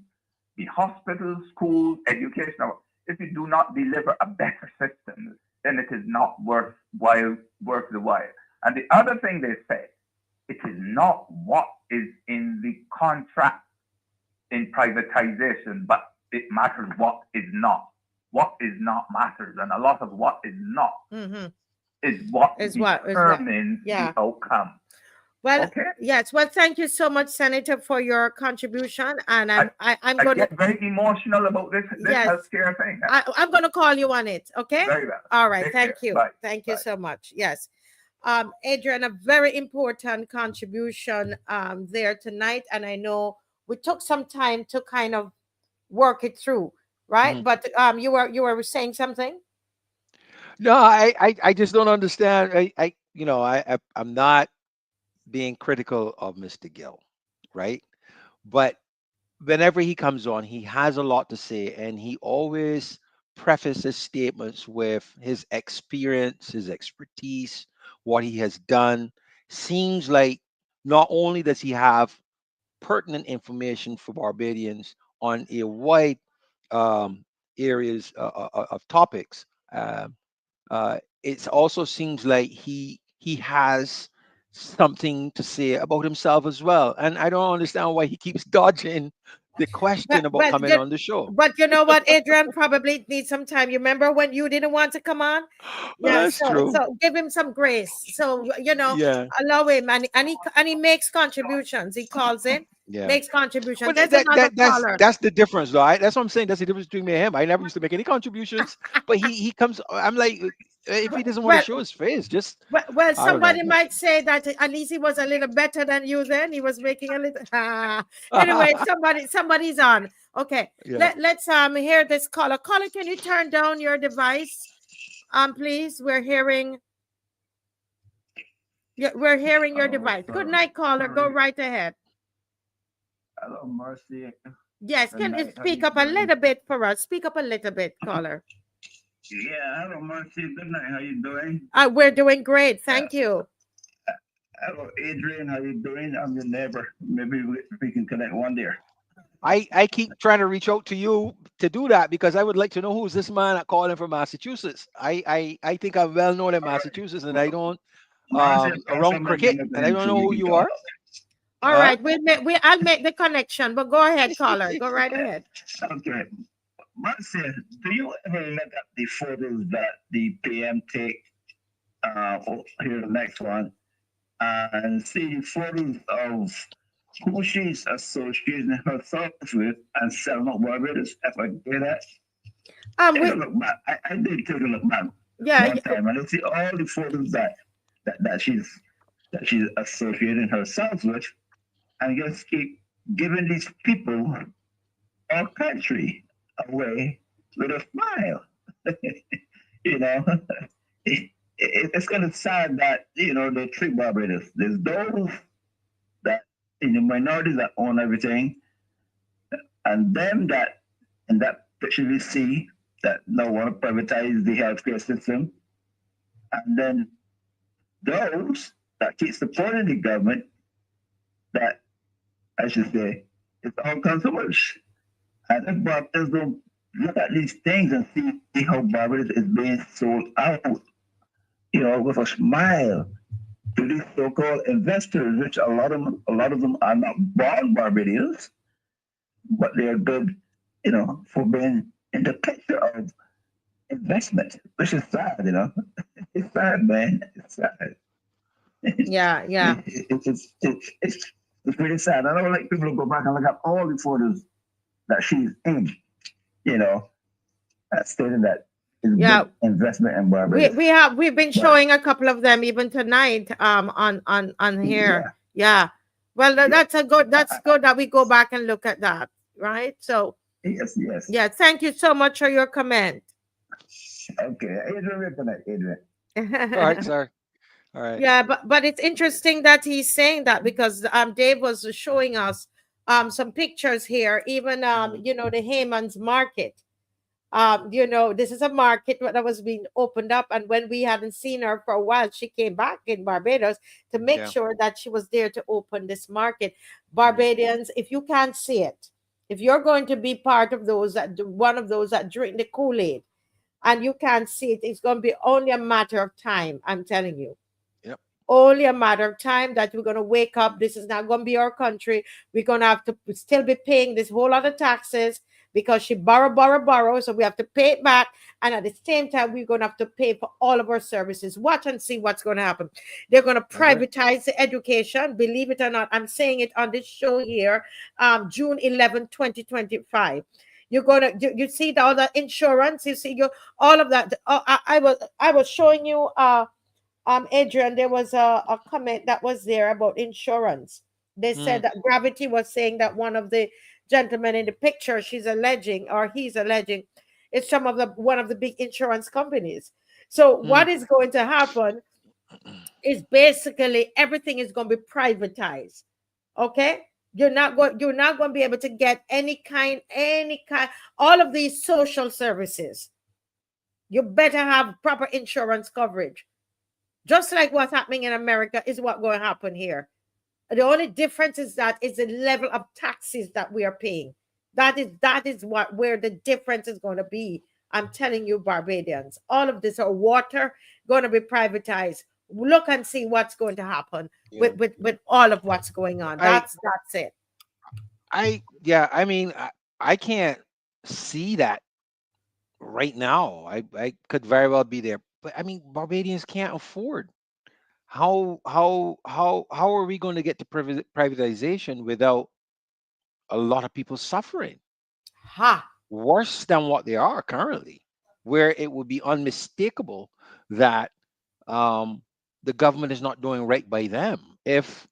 hospitals, schools, education, or if you do not deliver a better system, then it is not worth the while. And the other thing they said, it is not what is in the contract in privatization, but it matters what is not. What is not matters, and a lot of what is not is what determines the outcome. Well, okay? Yes. Well, thank you so much, Senator, for your contribution. And I'm going to get very emotional about this healthcare thing. I'm going to call you on it. Okay. Very well. All right. Take Thank care. you. Bye. Thank you so much. Yes. Adrian, a very important contribution there tonight. And I know we took some time to kind of work it through, right? But you were saying something? No, I just don't understand. I'm not being critical of Mr. Gill, right? But whenever he comes on, he has a lot to say, and he always prefaces statements with his experience, his expertise, what he has done. Seems like not only does he have pertinent information for Barbadians on a wide areas of topics, it also seems like he has something to say about himself as well. And I don't understand why he keeps dodging the question about coming on the show. But you know what, Adrian probably needs some time. You remember when you didn't want to come on? Yeah, that's true. So give him some grace. So allow him, and he makes contributions. He calls in, makes contributions. But that's the difference, though. That's what I'm saying. That's the difference between me and him. I never used to make any contributions, but he comes. I'm like, if he doesn't want to show his face, just well, somebody might say that at least he was a little better than you. Then he was making a little. Anyway, somebody's on. Okay, let's hear this caller. Caller, can you turn down your device, please? We're hearing your device. Good night, caller. Go right ahead. Hello, Marcy. Yes, can you speak up a little bit for us? Speak up a little bit, caller. Yeah, hello, Marcy. Good night. How you doing? We're doing great. Thank you. Hello, Adrian. How you doing? I'm your neighbor. Maybe we can connect one day. I keep trying to reach out to you to do that because I would like to know who's this man calling from Massachusetts. I think I'm well known in Massachusetts, and I don't around cricket, and I don't know who you are. All right, I'll make the connection, but go ahead, caller. Go right ahead. Okay. Marcy, do you ever look at the photos that the PM take? Here, the next one, and see photos of who she's associating herself with and selling up Barbados. If I get that, I did take a look back. Yeah. One time, and I see all the photos that she's associating herself with, and just keep giving these people our country away with a smile. It's kind of sad that they treat Barbados. There's those that in the minorities that own everything, and them that in that picture we see that now want to privatize the healthcare system, and then those that keep supporting the government that, I should say, it's all consumers. And if Barbadians don't look at these things and see how Barbados is being sold out, with a smile to these so-called investors, which a lot of them are not born Barbadians, but they are good, for being in the picture of investment, which is sad, It's sad, man. It's sad. Yeah. It's really sad. I don't like people to go back and look at all the photos that she's in, stating that it's good investment in Barbados. We've been showing a couple of them even tonight on here. Yeah. Well, that's good that we go back and look at that, right? So yes. Yeah, thank you so much for your comment. Okay, Adrian. All right, sir. All right. Yeah, but it's interesting that he's saying that because Dave was showing us some pictures here, even the Hayman's Market, You know, this is a market that was being opened up, and when we hadn't seen her for a while, she came back in Barbados to make Yeah. sure that she was there to open this market. Mm. Barbadians, if you can't see it, if you're going to be part of those one of those that drink the Kool-Aid, and you can't see it, it's going to be only a matter of time. I'm telling you, Yep. only a matter of time that we're going to wake up. This is not going to be our country. We're going to have to still be paying this whole lot of taxes because she borrow. So we have to pay it back. And at the same time, we're going to have to pay for all of our services. Watch and see what's going to happen. They're going to privatize the education. Believe it or not, I'm saying it on this show here, June 11, 2025. You're gonna you see all the insurance, you see your all of that. I was showing you Adrian, there was a comment that was there about insurance. They said Mm. that Gravity was saying that one of the gentlemen in the picture she's alleging, or he's alleging, is some of the one of the big insurance companies. So Mm. what is going to happen is basically everything is going to be privatized. Okay? You're not going to be able to get any kind all of these social services. You better have proper insurance coverage. Just like what's happening in America is what going to happen here. The only difference is that is the level of taxes that we are paying. That is what where the difference is going to be. I'm telling you, Barbadians, all of this are water going to be privatized. Look and see what's going to happen Yeah. with all of what's going on. I That's it. I mean, I can't see that right now. I could very well be there, but I mean, Barbadians can't afford. How are we going to get to privatization without a lot of people suffering Ha! worse than what they are currently, where it would be unmistakable that um, the government is not doing right by them? If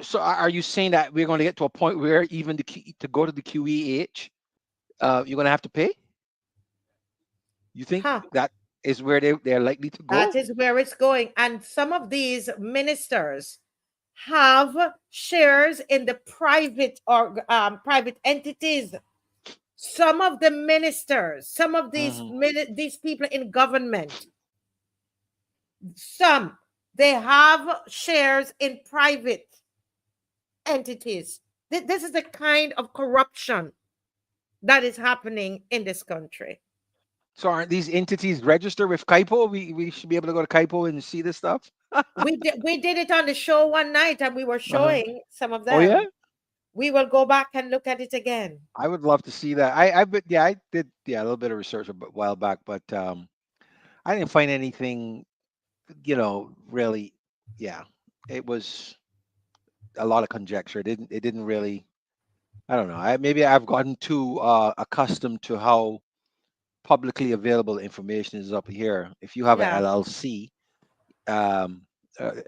so, are you saying that we're going to get to a point where even to go to the QEH, you're going to have to pay? You think Ha! that is where they're likely to That go? is where it's going. And some of these ministers have shares in the private or private entities. Some of the ministers, some of these Hmm. these people in government, some they have shares in private entities. This is the kind of corruption that is happening in this country. So aren't these entities registered with Kaipo? We should be able to go to Kaipo and see this stuff. We did it on the show one night and we were Uh-huh. showing some of Oh yeah, them. We will go back and look at it again. I would love to see that. I did a little bit of research a while back, but I didn't find anything, really. Yeah, it was a lot of conjecture. It didn't really. I don't know. Maybe I've gotten too accustomed to how publicly available information is up here. If you have an Yeah. LLC, um,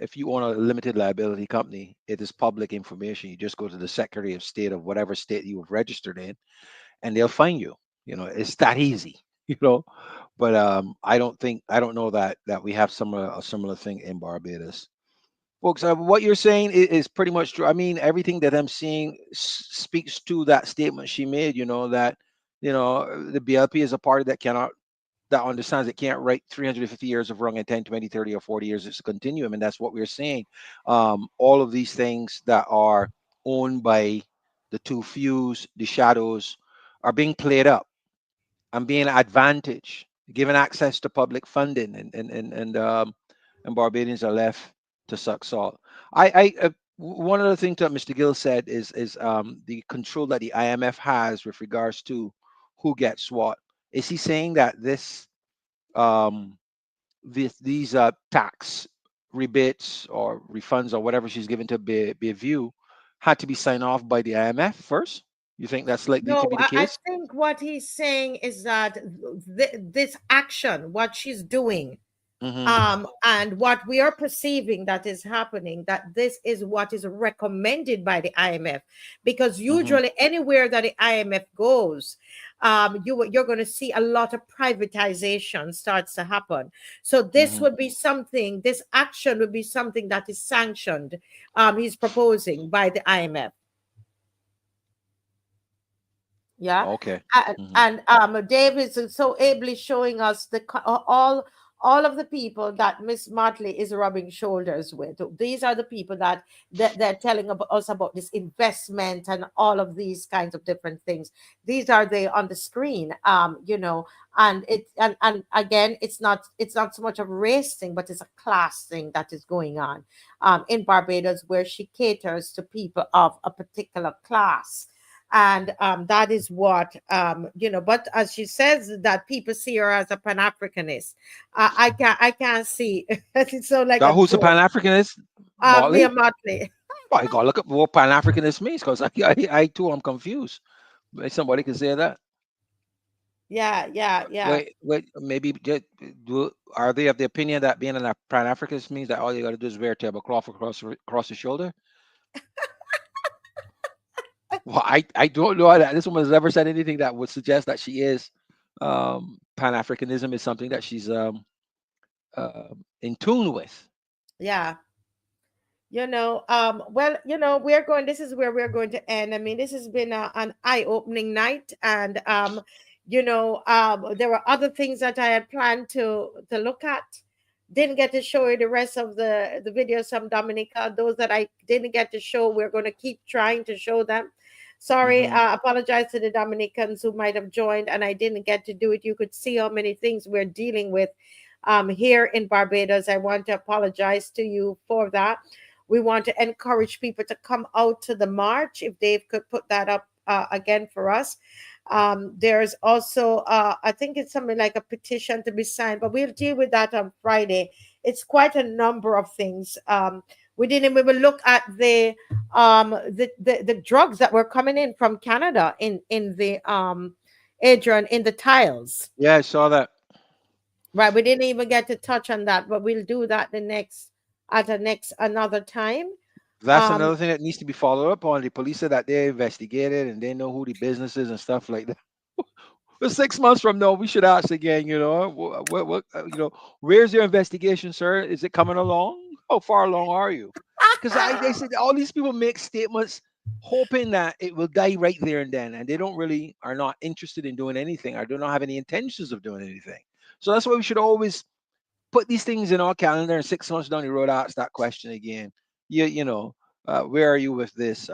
if you own a limited liability company, it is public information. You just go to the Secretary of State of whatever state you have registered in, and they'll find you. It's that easy. You know, but I don't know that we have a similar thing in Barbados. Folks, what you're saying is pretty much true. I mean, everything that I'm seeing speaks to that statement she made. That the BLP is a party that understands it can't write 350 years of wrong in 10, 20, 30, or 40 years. It's a continuum, and that's what we're saying. All of these things that are owned by the two fews, the shadows, are being played up and being advantaged, given access to public funding, and Barbadians are left to suck salt. One of the things that Mr. Gill said is the control that the IMF has with regards to who gets what. Is he saying that um, these tax rebates or refunds or whatever she's given to Bayview had to be signed off by the IMF first? You think that's likely to No, be the I case? think what he's saying is that this action, what she's doing, Hmm. and what we are perceiving that is happening, that this is what is recommended by the IMF, because Hmm. usually anywhere that the IMF goes, you're going to see a lot of privatization starts to happen. So this Hmm. would be something. This action would be something that is sanctioned. He's proposing by the IMF. Yeah. Okay. And, Mhm. David is so ably showing us all of the people that Miss Motley is rubbing shoulders with. These are the people that they're telling about us about this investment and all of these kinds of different things. These are they on the screen. And and again, it's not so much of a race thing, but it's a class thing that is going on in Barbados, where she caters to people of a particular class. And that is what but as she says that people see her as a pan-Africanist. I can't see it's so like Now, a who's a joke. Pan Africanist? Mia Motley? Motley. Well, I gotta look up what Pan Africanist means because I too am confused. Maybe somebody can say that. Yeah. Wait. Maybe are they of the opinion that being an Pan Africanist means that all you got to do is wear a tablecloth across the shoulder? Well, I don't know that this woman has ever said anything that would suggest that she is Pan Africanism is something that she's in tune with. Yeah. Well, we're going, this is where we're going to end. I mean, this has been an eye-opening night. And there were other things that I had planned to look at. Didn't get to show you the rest of the videos from Dominica. Those that I didn't get to show, we're going to keep trying to show them. Sorry, Hmm. apologize to the Dominicans who might have joined and I didn't get to do it. You could see how many things we're dealing with here in Barbados. I want to apologize to you for that. We want to encourage people to come out to the march. If Dave could put that up again for us. There's also, I think it's something like a petition to be signed, but we'll deal with that on Friday. It's quite a number of things. We didn't even look at the drugs that were coming in from Canada in the Adrian, in the tiles. Yeah, I saw that. Right, we didn't even get to touch on that, but we'll do that another time. That's Um, another thing that needs to be followed up on. The police said that they investigated and they know who the business is and stuff like that. But 6 months from now, we should ask again. Where's your investigation, sir? Is it coming along? How far along are you? Because they said all these people make statements hoping that it will die right there and then, and they don't really are not interested in doing anything or do not have any intentions of doing anything. So that's why we should always put these things in our calendar and 6 months down the road ask that question again. Where are you with this?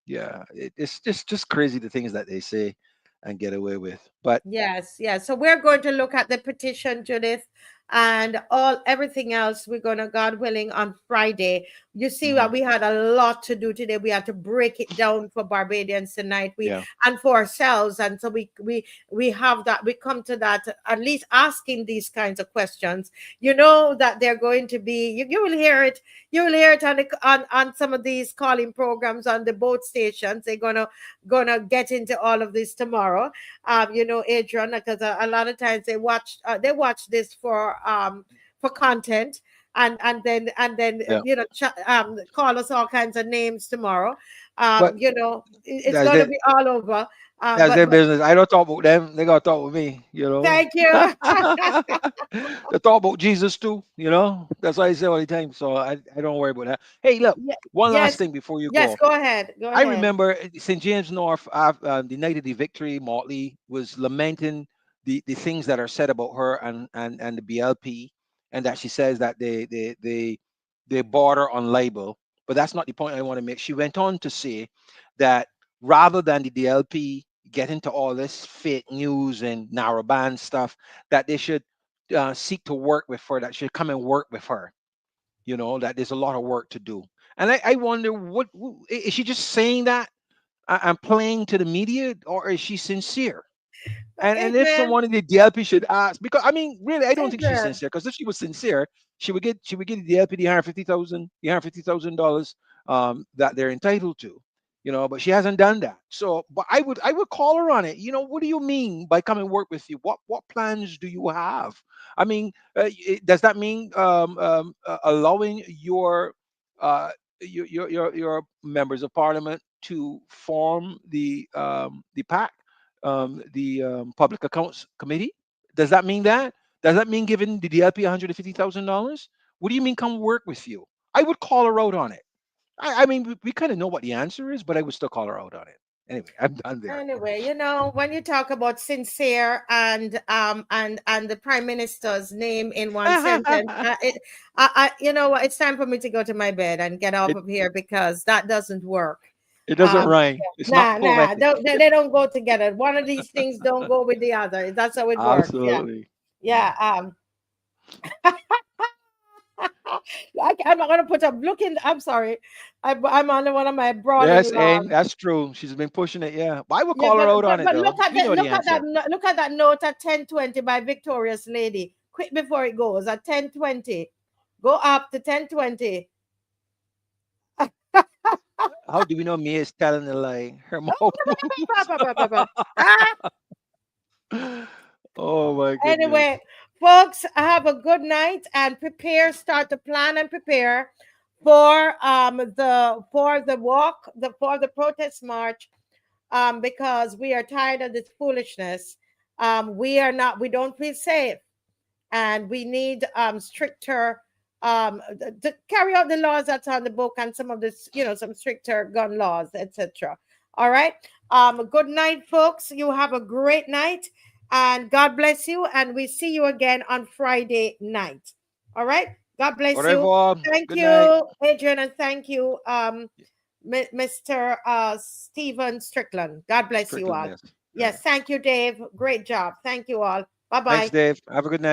Yeah, it's just crazy the things that they say and get away with. But yes. So we're going to look at the petition, Judith, and everything else. We're gonna, God willing, on Friday. You see that mhm, we had a lot to do today. We had to break it down for Barbadians tonight. We yeah, and for ourselves, and so we have that. We come to that at least asking these kinds of questions. You know that they're going to be. You will hear it. You will hear it on some of these calling programs on the boat stations. They're gonna get into all of this tomorrow. Adrian, because a lot of times they watch this for content, and then yeah. call us all kinds of names tomorrow. But It's that's going to their be all over. that's But their business. I don't talk about them. They gotta talk with me. thank you. They talk about Jesus too. That's what I say all the time. So I don't worry about that. Hey, look, one last Yes, thing before you yes. go. Go ahead. Go I ahead. remember St. James North, the night of the victory, Motley was lamenting the things that are said about her and the BLP, and that she says that they border on libel. But that's not the point I want to make. She went on to say that rather than the DLP get into all this fake news and narrowband stuff, that they should seek to work with her, that should come and work with her. That there's a lot of work to do. And I wonder, is she just saying that and playing to the media, or is she sincere? And if Adrian, someone in the DLP should ask, because I mean, really, I don't think she's Adrian. sincere. Because if she was sincere, she would get the DLP the $150,000 that they're entitled to. But she hasn't done that. So, but I would call her on it. What do you mean by come and work with you? What plans do you have? I mean, does that mean allowing your members of parliament to form the PAC, the Public Accounts Committee? Does that mean that? Does that mean giving the DLP $150,000? What do you mean come work with you? I would call her out on it. I mean, we kind of know what the answer is, but I would still call her out on it. Anyway, I'm done there. Anyway, you know, when you talk about sincere and the prime minister's name in one sentence, you know what? It's time for me to go to my bed and get off It, of here because that doesn't work. it doesn't Um, rhyme. It's not poetic. they don't go together. One of these things don't go with the other. That's how it works. Yeah, Absolutely. yeah. I'm not gonna put up. I'm sorry. I'm on one of my Yes, brother-in-law. and that's true. She's been pushing it. Yeah, but I would Yeah, call her out on it but though. You know the answer. look at that note at 10:20 by Victorious Lady. Quick before it goes at 10:20. Go up to 10:20. How do we know Mia is telling the lie? Her mouth moves. Oh my goodness. Anyway, folks, have a good night and start to plan and prepare for the walk, for the protest march, because we are tired of this foolishness. We don't feel safe, and we need stricter to carry out the laws that's on the book and some of this, some stricter gun laws, etc. All right. Good night, folks. You have a great night. And God bless you. And we see you again on Friday night. All right. God bless Au you. revoir. Thank Good you, night. Adrian, and thank you, Mr. Stephen Strickland. God bless you all. Strickland, yes. Yes. Thank you, Dave. Great job. Thank you all. Bye-bye. Thanks, Dave. Have a good night.